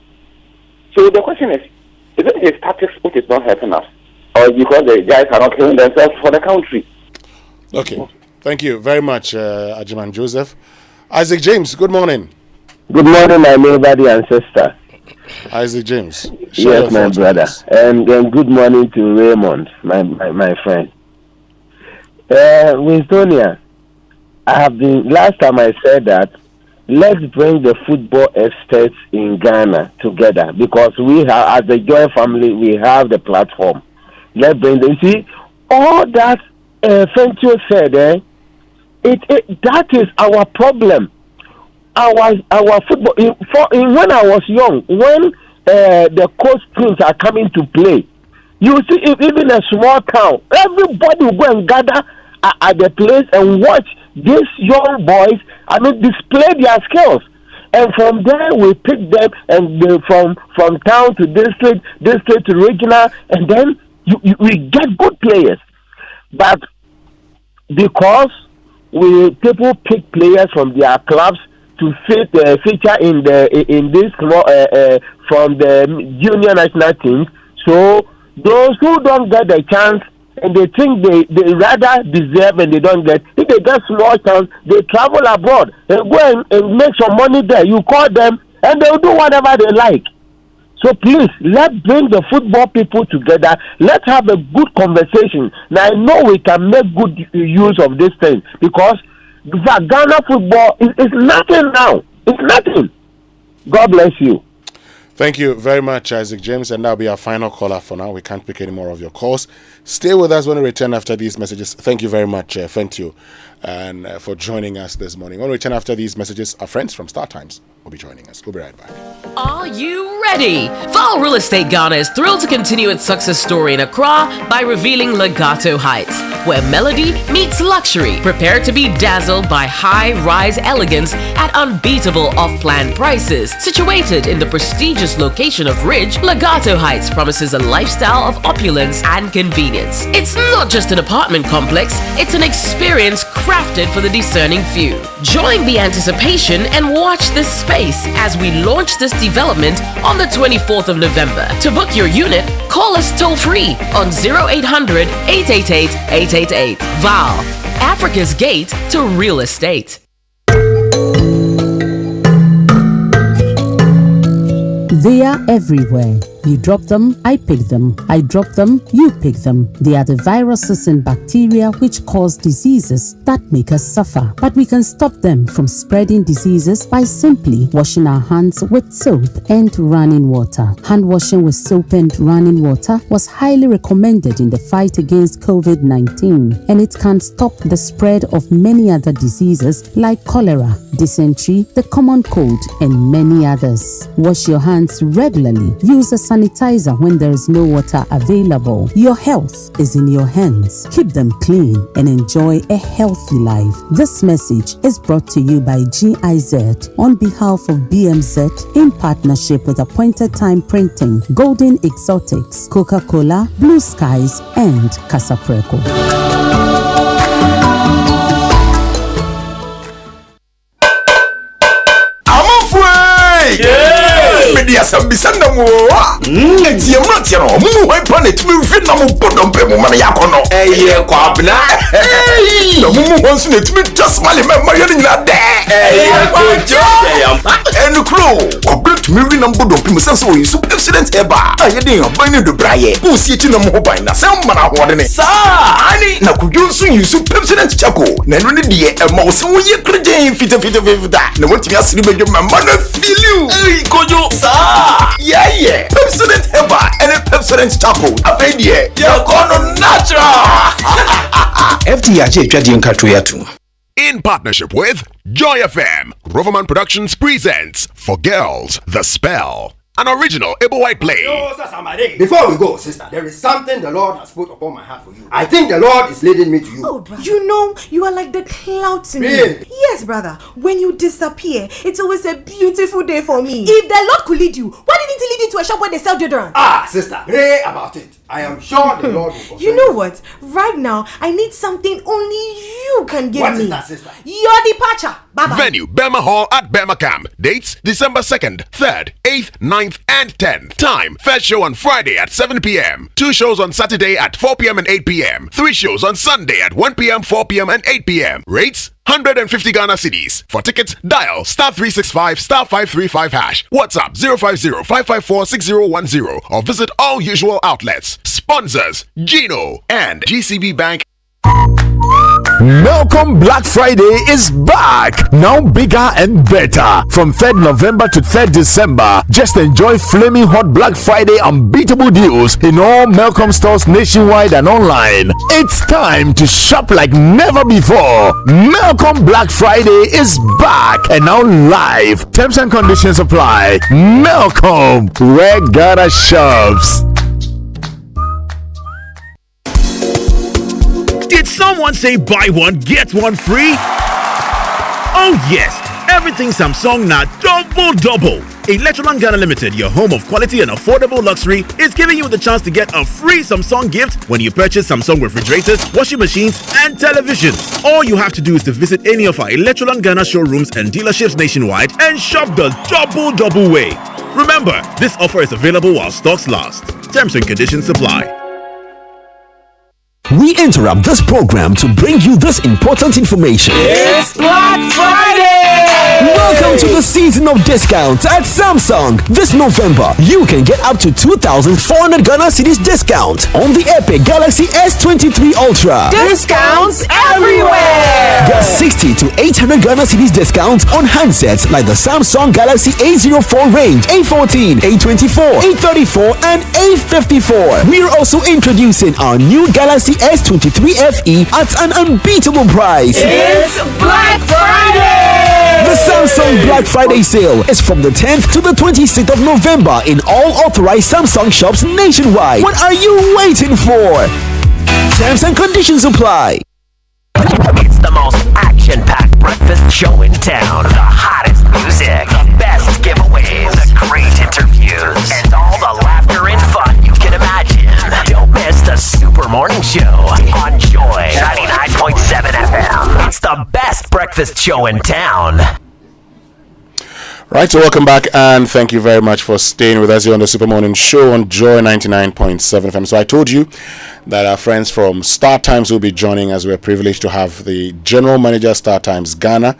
So the question is it his tactics which is not helping us? Or because the guys are not killing themselves for the country? Okay. Thank you very much, Ajiman Joseph. Isaac James, good morning. Good morning, my neighbor and sister. Isaac James. Yes, my brother. And good morning to Raymond, my friend. Winstonia, last time I said that, let's bring the football experts in Ghana together because we have, as the joint family, we have the platform. Let's bring them. See, all that Fentio said, that is our problem. Our football. When I was young, when the coast teams are coming to play, you see, even a small town, everybody will go and gather at the place and watch these young boys. Display their skills, and from there we pick them, and from town to district to regional, and then we get good players. But because people pick players from their clubs to feature in this from the junior national teams, so those who don't get the chance and they think they rather deserve and they don't get, if they get small chance, they travel abroad and go and make some money there. You call them and they'll do whatever they like. So please, let's bring the football people together. Let's have a good conversation. Now I know we can make good use of this thing because Ghana football is nothing now. It's nothing. God bless you. Thank you very much, Isaac James, and that'll be our final caller for now. We can't pick any more of your calls. Stay with us when we return after these messages. Thank you very much, Fentio, and for joining us this morning. When we return after these messages, our friends from Star Times will be joining us. We'll be right back. Are you ready? Val Real Estate Ghana is thrilled to continue its success story in Accra by revealing Legato Heights, where melody meets luxury. Prepare to be dazzled by high-rise elegance at unbeatable off-plan prices. Situated in the prestigious location of Ridge, Legato Heights promises a lifestyle of opulence and convenience. It's not just an apartment complex, it's an experience crafted for the discerning few. Join the anticipation and watch this space as we launch this development on the 24th of November. To book your unit, call us toll-free on 0800 888 888. Val, Africa's gate to real estate. They are everywhere. You drop them, I pick them. I drop them, you pick them. They are the viruses and bacteria which cause diseases that make us suffer. But we can stop them from spreading diseases by simply washing our hands with soap and running water. Hand washing with soap and running water was highly recommended in the fight against COVID-19, and it can stop the spread of many other diseases like cholera, dysentery, the common cold, and many others. Wash your hands regularly. Use a sanitizer when there is no water available. Your health is in your hands. Keep them clean and enjoy a healthy life. This message is brought to you by GIZ on behalf of BMZ in partnership with Appointed Time Printing, Golden Exotics, Coca-Cola, Blue Skies, and Casapreco. asam bisanda mo. Enti e mate no, mu hwan planet mi fi na mo bodom pe mo ma yakono. Eye kwabna. No mu hwan so netimi twasmale me ma yene nyina de. Eye kojo. Enu kro. Kwabet mi wi na bodom pe mo sense o use president eba. Ayede aban ni do braye. Bu si eti na mo ho ban na sem ma na ho de ne. Sa ani na kudwo so use president chako. Na no ne de e ma wo se wo ye kreden fita. Na wantimi asiri bedwo ma na feel you. Ey kojo. Sa yeah. President eba and president chako. Afedie. Ya kono natural. FDIJ twadi nkatwe yatu. In partnership with Joy FM, Roverman Productions presents For Girls, The Spell, an original Able White play. Before we go, sister, there is something the Lord has put upon my heart for you. I think the Lord is leading me to you. Oh, brother. You know, you are like the clouds to me. Really? Yes, brother. When you disappear, it's always a beautiful day for me. If the Lord could lead you, why didn't he lead you to a shop where they sell deodorant? Ah, sister, pray about it. I am sure the Lord will fulfill. You know what? Right now, I need something only you can give me. What is that, sister? Your departure. Bye-bye. Venue, Burma Hall at Burma Camp. Dates, December 2nd, 3rd, 8th, 9th, and 10th. Time, first show on Friday at 7 p.m. 2 shows on Saturday at 4 p.m. and 8 p.m. 3 shows on Sunday at 1 p.m., 4 p.m., and 8 p.m. Rates, 150 Ghana cedis. For tickets, dial *365 *535 hash. WhatsApp 050-554-6010 or visit all usual outlets. Sponsors, Gino and GCB Bank. Melcom Black Friday is back, now bigger and better. From 3rd November to 3rd December, just enjoy flaming hot Black Friday unbeatable deals in all Melcom stores nationwide and online. It's time to shop like never before. Melcom Black Friday is back and now live. Terms and conditions apply. Melcom, where Ghana shops. Did someone say buy one, get one free? Oh yes, everything Samsung now double. Electroland Ghana Limited, your home of quality and affordable luxury, is giving you the chance to get a free Samsung gift when you purchase Samsung refrigerators, washing machines, and televisions. All you have to do is to visit any of our Electroland Ghana showrooms and dealerships nationwide and shop the double way. Remember, this offer is available while stocks last. Terms and conditions apply. We interrupt this program to bring you this important information. It's Black Friday! Welcome to the season of discounts at Samsung. This November, you can get up to 2,400 Ghana cedis discount on the Epic Galaxy S23 Ultra. Discounts everywhere! Get 60 to 800 Ghana cedis discount on handsets like the Samsung Galaxy A04 range, A14, A24, A34, and A54. We're also introducing our new Galaxy S23 FE at an unbeatable price. It's Black Friday! The Samsung Black Friday sale is from the 10th to the 26th of November in all authorized Samsung shops nationwide. What are you waiting for? Terms and conditions apply. It's the most action-packed breakfast show in town. The hottest music, the best giveaways, the great interviews, and all the laughter and fun you can imagine. Don't miss the Super Morning Show on Joy 99.7 FM. It's the best breakfast show in town. Right, so welcome back and thank you very much for staying with us here on the Super Morning Show on Joy 99.7 FM. So I told you that our friends from Star Times will be joining us. We're privileged to have the General Manager Star Times Ghana,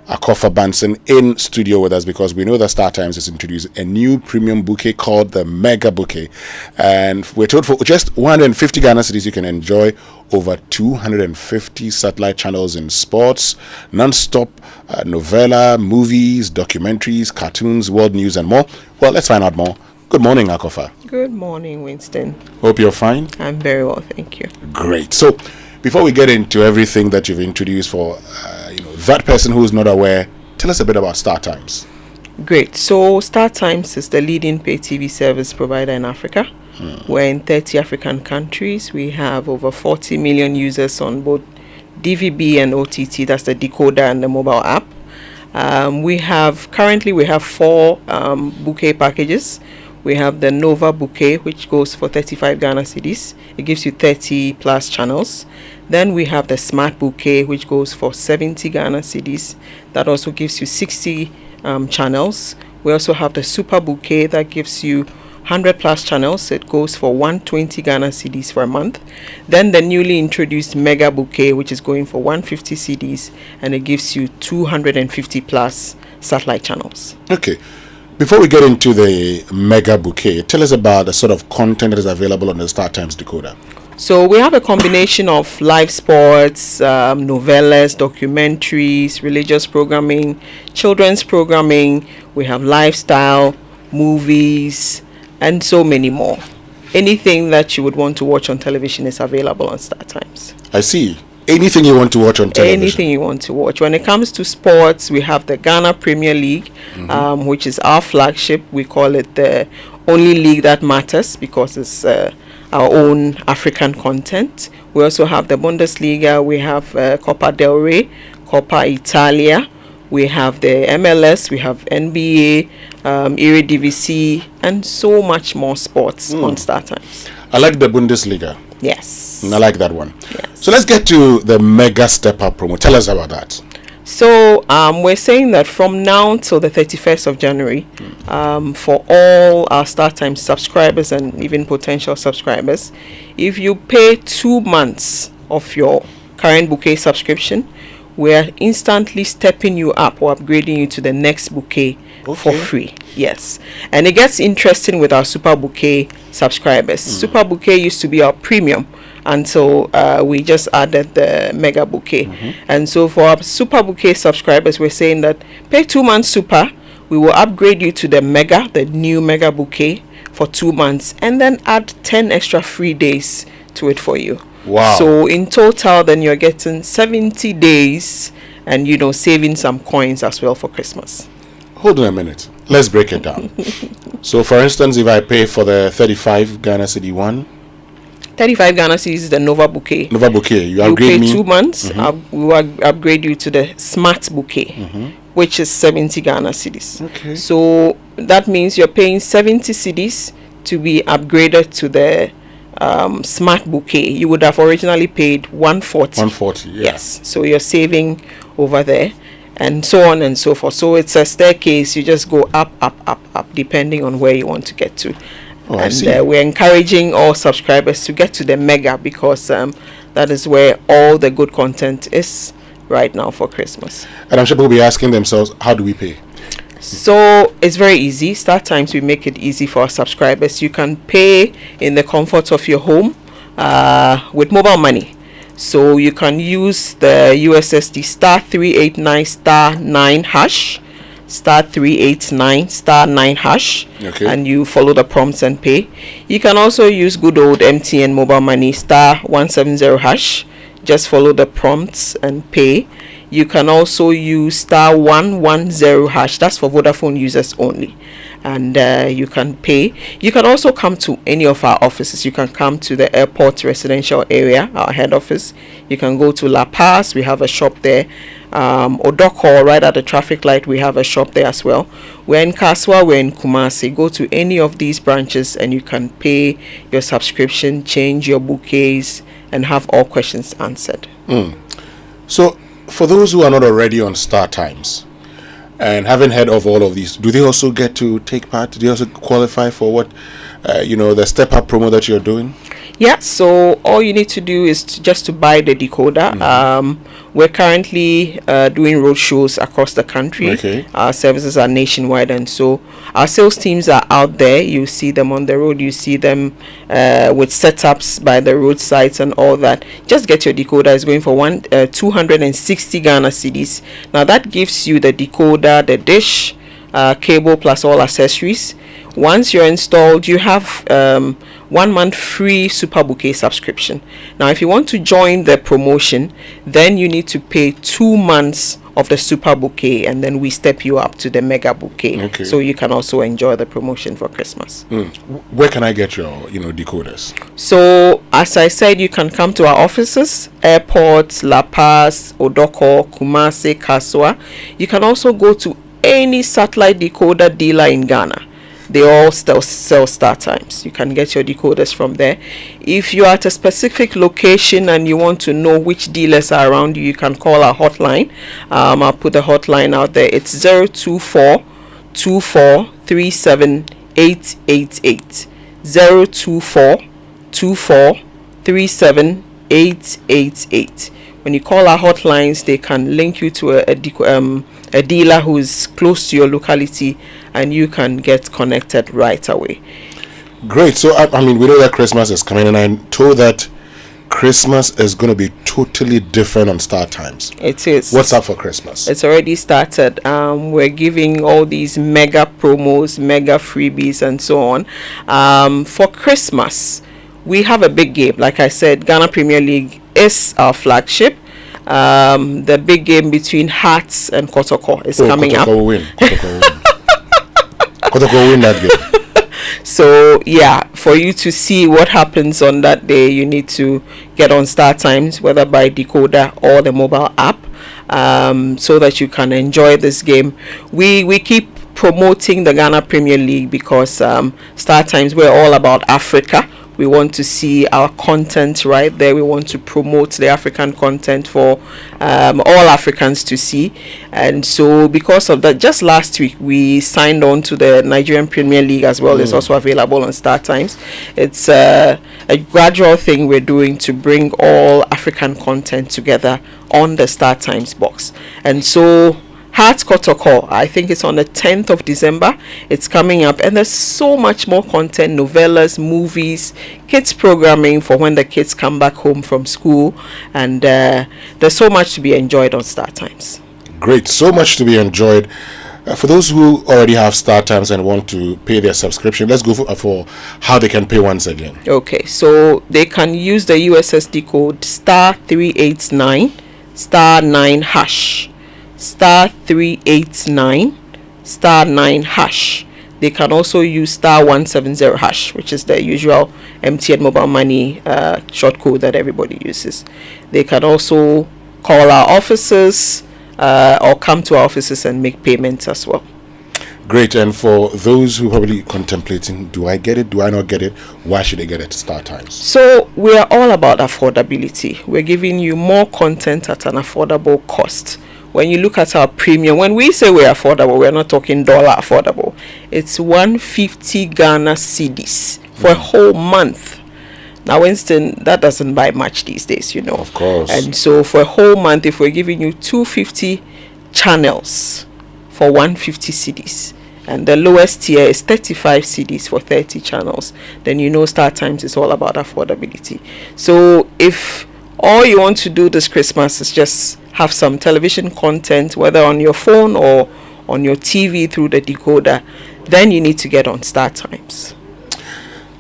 Akofa Banson, in studio with us because we know that Star Times has introduced a new premium bouquet called the Mega Bouquet. And we're told for just 150 Ghana cedis you can enjoy over 250 satellite channels in sports, non-stop novella, movies, documentaries, cartoons, world news, and more. Well, let's find out more. Good morning, Akofa. Good morning, Winston. Hope you're fine. I'm very well, thank you. Great. So, before we get into everything that you've introduced for that person who's not aware, tell us a bit about Star Times. Great. So, Star Times is the leading pay TV service provider in Africa. We're in 30 African countries. We have over 40 million users on both DVB and OTT. That's the decoder and the mobile app. We have 4 bouquet packages. We have the Nova Bouquet, which goes for 35 Ghana cedis. It gives you 30 plus channels. Then we have the Smart Bouquet, which goes for 70 Ghana cedis. That also gives you 60 channels. We also have the Super Bouquet that gives you 100 plus channels. It goes for 120 Ghana cedis for a month. Then the newly introduced Mega Bouquet, which is going for 150 cedis, and it gives you 250 plus satellite channels. Okay. Before we get into the Mega Bouquet, tell us about the sort of content that is available on the Star Times decoder. So we have a combination of live sports, novellas, documentaries, religious programming, children's programming. We have lifestyle, movies, and so many more. Anything that you would want to watch on television is available on Star Times. I see. Anything you want to watch on television? Anything you want to watch. When it comes to sports, we have the Ghana Premier League, which is our flagship. We call it the only league that matters because it's our own African content. We also have the Bundesliga. We have Copa del Rey, Copa Italia. We have the MLS. We have NBA, Eredivisie, and so much more sports on Star Times. I like the Bundesliga. Yes. I like that one. Yes. So let's get to the Mega Step Up promo. Tell us about that. So we're saying that from now till the 31st of January, for all our Star Times subscribers and even potential subscribers, if you pay 2 months of your current bouquet subscription, we're instantly stepping you up or upgrading you to the next bouquet for free. Yes. And it gets interesting with our Super Bouquet subscribers. Super Bouquet used to be our premium until we just added the Mega Bouquet. And so for our Super Bouquet subscribers, we're saying that pay 2 months Super, we will upgrade you to the Mega, the new Mega Bouquet for 2 months, and then add 10 extra free days to it for you. Wow. So in total, then you're getting 70 days and, saving some coins as well for Christmas. Hold on a minute. Let's break it down. So, for instance, if I pay for the 35 Ghana Cedi one, 35 Ghana cedis is the Nova Bouquet. Nova Bouquet, you upgrade me. You pay 2 months, we will upgrade you to the Smart Bouquet, which is 70 Ghana cedis. Okay. So that means you're paying 70 cedis to be upgraded to the Smart Bouquet. You would have originally paid 140. 140, yeah. Yes. So you're saving over there, and so on and so forth. So it's a staircase. You just go up, up, up, up, depending on where you want to get to. Oh, and we're encouraging all subscribers to get to the Mega because that is where all the good content is right now for Christmas. And I'm sure people will be asking themselves, how do we pay? So it's very easy. Star Times, we make it easy for our subscribers. You can pay in the comfort of your home with mobile money. So you can use the USSD star 389 star 9 hash, star 389 star 9 hash, and you follow the prompts and pay. You can also use good old MTN mobile money star 170 hash. Just follow the prompts and pay. You can also use star 110 hash. That's for Vodafone users only. And you can pay. You can also come to any of our offices. You can come to the airport residential area, our head office. You can go to La Paz. We have a shop there. Odoko, right at the traffic light, we have a shop there as well. We're in Kaswa, we're in Kumasi. Go to any of these branches and you can pay your subscription, change your bouquets, and have all questions answered. So, for those who are not already on Star Times and haven't heard of all of these, do they also get to take part? Do they also qualify for what, the Step Up promo that you're doing? Yeah, so all you need to do is just to buy the decoder. We're currently doing road shows across the country. Okay. Our services are nationwide, and so our sales teams are out there. You see them on the road. You see them with setups by the roadsides and all that. Just get your decoder. It's going for 260 Ghana cedis. Now that gives you the decoder, the dish, cable plus all accessories. Once you're installed, you have 1 month free Super Bouquet subscription. Now, if you want to join the promotion, then you need to pay 2 months of the Super Bouquet, and then we step you up to the Mega Bouquet. Okay. So you can also enjoy the promotion for Christmas. Where can I get your, decoders? So, as I said, you can come to our offices, airports, La Paz, Odoko, Kumasi, Kaswa. You can also go to any satellite decoder dealer in Ghana. They all still sell Star Times. You can get your decoders from there. If you are at a specific location and you want to know which dealers are around you, you can call our hotline. I'll put the hotline out there. It's 024 024-37-888. 024-24-37-888. When you call our hotlines, they can link you to a dealer who is close to your locality, and you can get connected right away. Great. So, I mean, we know that Christmas is coming, and I'm told that Christmas is going to be totally different on Star Times. It is. What's up for Christmas? It's already started. We're giving all these mega promos, mega freebies, and so on. For Christmas, we have a big game. Like I said, Ghana Premier League is our flagship. The big game between Hearts and Kotoko is coming Kotoko up. Will win. Kotoko will win that game. So yeah, for you to see what happens on that day, you need to get on Star Times, whether by decoder or the mobile app, so that you can enjoy this game. We keep promoting the Ghana Premier League because Star Times, we're all about Africa. We want to see our content right there. We want to promote the African content for all Africans to see. And so because of that, just last week, we signed on to the Nigerian Premier League as well. It's also available on Star Times. It's a gradual thing we're doing to bring all African content together on the Star Times box. And so Hearts Kotoko, I think it's on the 10th of December. It's coming up, and there's so much more content, novellas, movies, kids programming for when the kids come back home from school, and there's so much to be enjoyed on Star Times. Great, so much to be enjoyed. For those who already have Star Times and want to pay their subscription, let's go for how they can pay once again. Okay, so they can use the USSD code star 389 star 9 hash. Star 389 star 9 hash. They can also use star 170 hash, which is the usual MTN mobile money short code that everybody uses. They can also call our offices or come to our offices and make payments as well. Great. And for those who are probably contemplating, do I get it, do I not get it, why should they get it to Star Times? So we are all about affordability. We're giving you more content at an affordable cost. When you look at our premium, when we say we're affordable, we're not talking dollar affordable. It's 150 Ghana cedis for a whole month. Now, Winston, that doesn't buy much these days, you know. Of course. And so for a whole month, if we're giving you 250 channels for 150 cedis, and the lowest tier is 35 cedis for 30 channels, then you know Star Times is all about affordability. So if all you want to do this Christmas is just have some television content, whether on your phone or on your TV through the decoder, then you need to get on Star Times.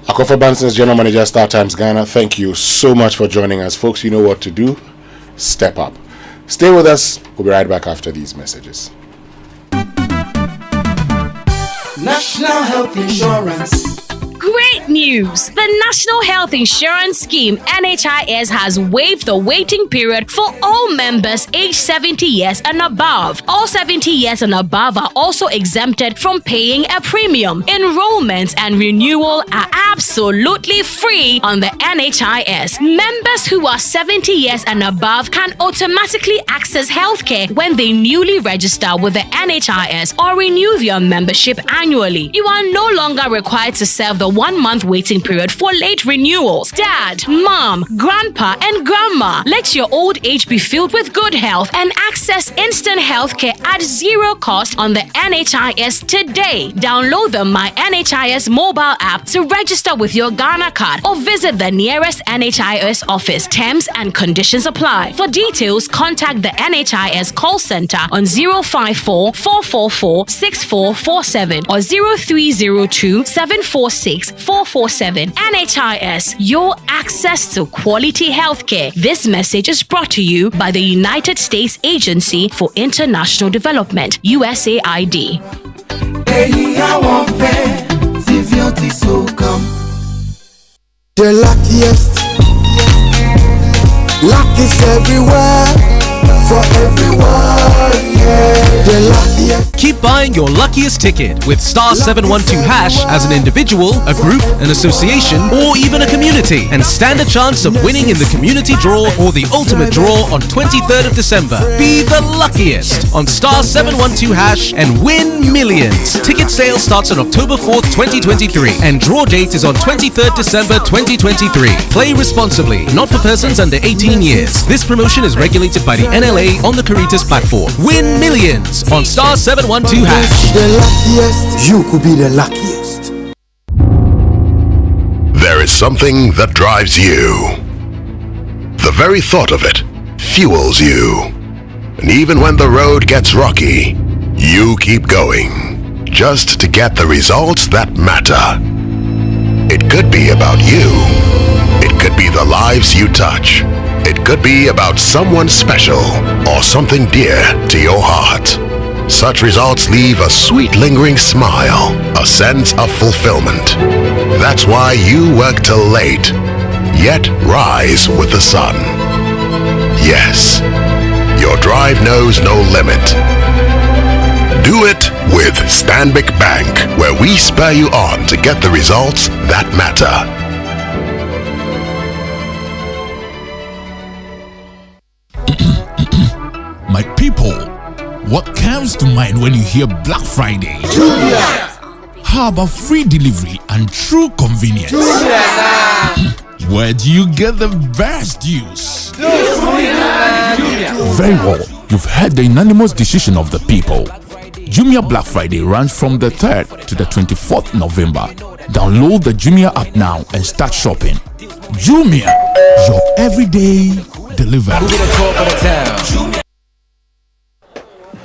Akofa Banson's General Manager, Star Times Ghana, thank you so much for joining us. Folks, you know what to do. Step up. Stay with us. We'll be right back after these messages. National Health Insurance. Great news! The National Health Insurance Scheme (NHIS) has waived the waiting period for all members aged 70 years and above. All 70 years and above are also exempted from paying a premium. Enrollment and renewal are absolutely free on the NHIS. Members who are 70 years and above can automatically access healthcare when they newly register with the NHIS or renew their membership annually. You are no longer required to serve the 1 month waiting period for late renewals. Dad, mom, grandpa, and grandma, let your old age be filled with good health and access instant healthcare at zero cost on the NHIS today. Download the My NHIS mobile app to register with your Ghana card or visit the nearest NHIS office. Terms and conditions apply. For details, contact the NHIS call center on 054-444-6447 or 0302-746-447. NHIS, your access to quality healthcare. This message is brought to you by the United States Agency for International Development, USAID. The luckiest, luck is everywhere, for everyone, yeah. The luckiest. Keep buying qualifying your luckiest ticket with star 712 hash as an individual, a group, an association, or even a community, and stand a chance of winning in the community draw or the ultimate draw on 23rd of December. Be the luckiest on star 712 hash and win millions. Ticket sale starts on October 4th, 2023, and draw date is on 23rd December 2023. Play responsibly, not for persons under 18 years. This promotion is regulated by the NLA on the Caritas platform. Win millions on star 712 hash. The luckiest, you could be the luckiest. There is something that drives you. The very thought of it fuels you. And even when the road gets rocky, you keep going, just to get the results that matter. It could be about you. It could be the lives you touch. It could be about someone special or something dear to your heart. Such results leave a sweet lingering smile, a sense of fulfillment. That's why you work till late, yet rise with the sun. Yes, your drive knows no limit. Do it with Stanbic Bank, where we spur you on to get the results that matter. My people, what comes to mind when you hear Black Friday? Jumia! How about free delivery and true convenience? Where do you get the best deals? Very well, you've heard the unanimous decision of the people. Jumia Black Friday runs from the 3rd to the 24th November. Download the Jumia app now and start shopping. Jumia, your everyday delivery.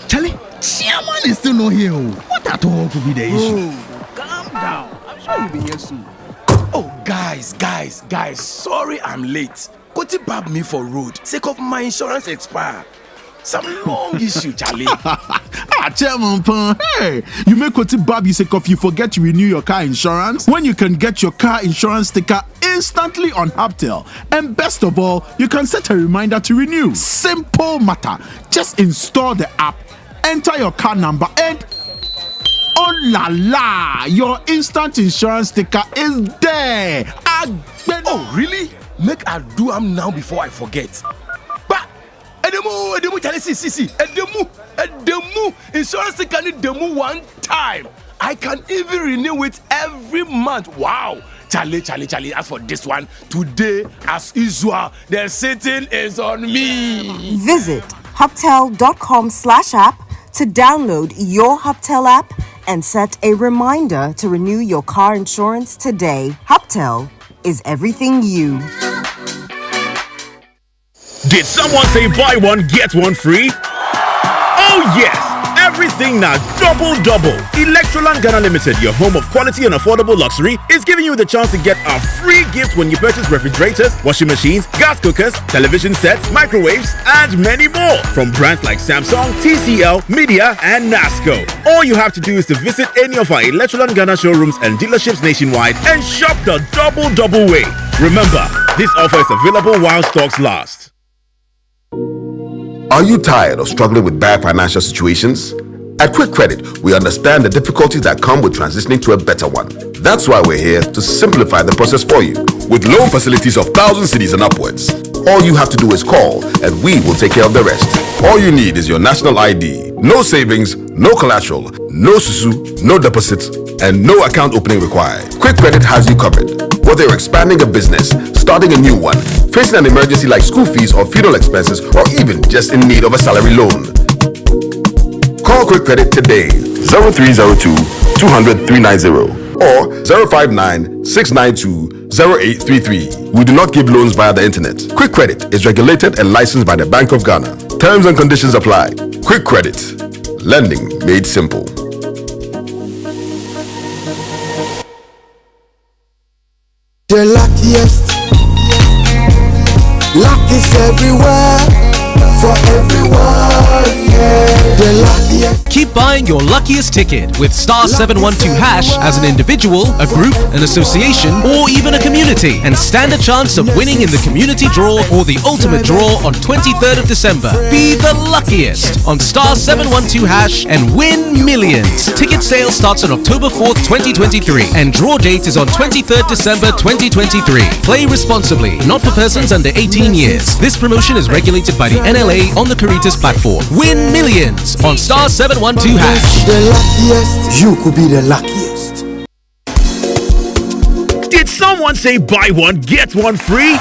Charlie, Chairman is still not here. What at all could be the issue? Calm down. I'm sure you'll be here soon. Oh, guys, sorry I'm late. Koti bagged me for road, sake of my insurance expire. Some long issue, Charlie. Chairman Pan, hey, you make Koti Bab you sake of you forget to renew your car insurance when you can get your car insurance sticker instantly on Hubtel. And best of all, you can set a reminder to renew. Simple matter. Just install the app, enter your car number, and oh la la, your instant insurance sticker is there. Oh, really? Make I do am now before I forget. But Edemu, Charlie, see, Edemu, insurance sticker need demo one time. I can even renew it every month. Wow. Charlie, as for this one, today, as usual, the sitting is on me. Visit Hubtel.com/app to download your Hubtel app and set a reminder to renew your car insurance today. Hubtel is everything you. Did someone say buy one, get one free? Oh yes! Everything now double. Electroland Ghana Limited, your home of quality and affordable luxury, is giving you the chance to get a free gift when you purchase refrigerators, washing machines, gas cookers, television sets, microwaves, and many more from brands like Samsung, TCL, Media, and NASCO. All you have to do is to visit any of our Electroland Ghana showrooms and dealerships nationwide and shop the double way. Remember, this offer is available while stocks last. Are you tired of struggling with bad financial situations? At Quick Credit, we understand the difficulties that come with transitioning to a better one. That's why we're here to simplify the process for you. With loan facilities of 1,000 cedis and upwards, all you have to do is call and we will take care of the rest. All you need is your national ID. No savings, no collateral, no susu, no deposits, and no account opening required. Quick Credit has you covered. Whether you're expanding a business, starting a new one, facing an emergency like school fees or funeral expenses, or even just in need of a salary loan. Call Quick Credit today, 0302 200 390 or 059 692 0833. We do not give loans via the internet. Quick Credit is regulated and licensed by the Bank of Ghana. Terms and conditions apply. Quick Credit. Lending made simple. The luckiest. Luck is everywhere. For everyone, yeah. The luckiest. Keep Keep buying your luckiest ticket with star 712 hash as an individual, a group, an association, or even a community, and stand a chance of winning in the community draw or the ultimate draw on 23rd of December. Be the luckiest on star 712 hash and win millions. Ticket sale starts on October 4th, 2023, and draw date is on 23rd December 2023. Play responsibly, not for persons under 18 years. This promotion is regulated by the NLA on the Caritas platform. Win millions on star 712 hash. The luckiest, you could be the luckiest. Did someone say buy one, get one free?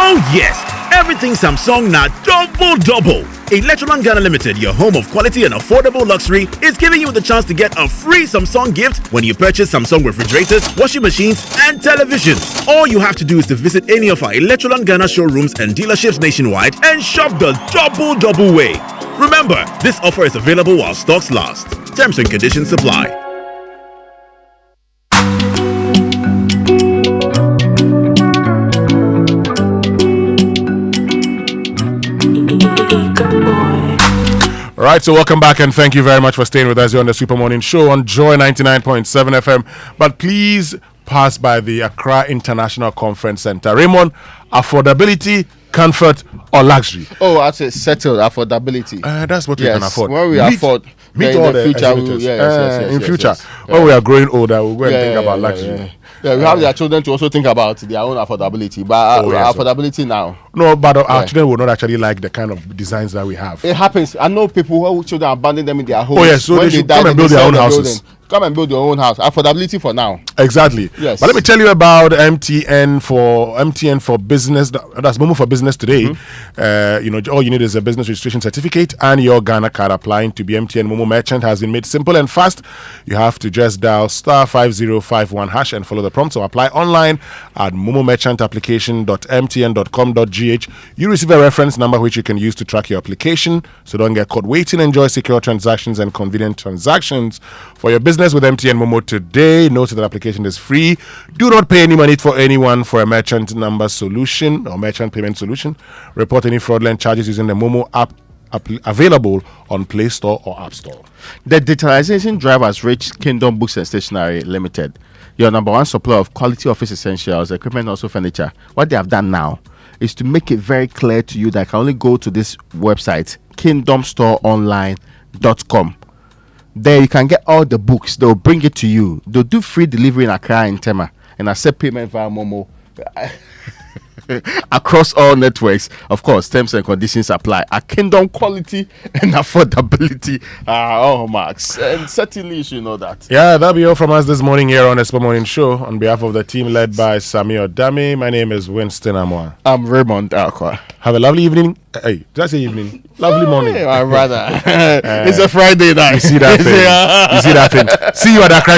Oh yes, everything Samsung now double. Electroland Ghana Limited, your home of quality and affordable luxury, is giving you the chance to get a free Samsung gift when you purchase Samsung refrigerators, washing machines, and televisions. All you have to do is to visit any of our Electroland Ghana showrooms and dealerships nationwide and shop the double way. Remember, this offer is available while stocks last. Terms and conditions apply. All right, so welcome back and thank you very much for staying with us here on the Super Morning Show on Joy 99.7 FM. But please pass by the Accra International Conference Center. Raymond, affordability, comfort, or luxury? Oh, I say settled affordability. That's what we can afford. When we afford, meet in all the future, in future, when we are growing older, we'll go and think about luxury. Yeah, we have their children to also think about their own affordability, but affordability now. No, but our children will not actually like the kind of designs that we have. It happens. I know people who children abandon them in their homes. Oh yes, so they should come and build their own houses. Come and build your own house. Affordability for now. Exactly. Yes. But let me tell you about MTN for business. That's Momo for business today. All you need is a business registration certificate and your Ghana card. Applying to be MTN Momo merchant has been made simple and fast. You have to just dial star 5051 hash and follow the prompts. So apply online at momomerchantapplication.mtn.com.gh. You receive a reference number which you can use to track your application. So don't get caught waiting. Enjoy secure transactions and convenient transactions for your business with MTN Momo today. Note that the application is free. Do not pay any money for anyone for a merchant number solution or merchant payment solution. Report any fraudulent charges using the Momo app available on Play Store or App Store. The digitalization drive has reached Kingdom Books and Stationery Limited, your number one supplier of quality office essentials, equipment, also furniture. What they have done now is to make it very clear to you that I can only go to this website, kingdomstoreonline.com. There you can get all the books. They'll bring it to you. They'll do free delivery in Accra and Tema and accept payment via Momo across all networks. Of course, terms and conditions apply. A Kingdom quality and affordability are all marks. And certainly you should know that. Yeah, that'll be all from us this morning here on the Super Morning Show. On behalf of the team led by Samir Dami, my name is Winston Amwa. I'm Raymond Akwa. Have a lovely evening. Hey, did I say evening? Lovely morning. My brother. It's a Friday night. You see that thing? See you at the crime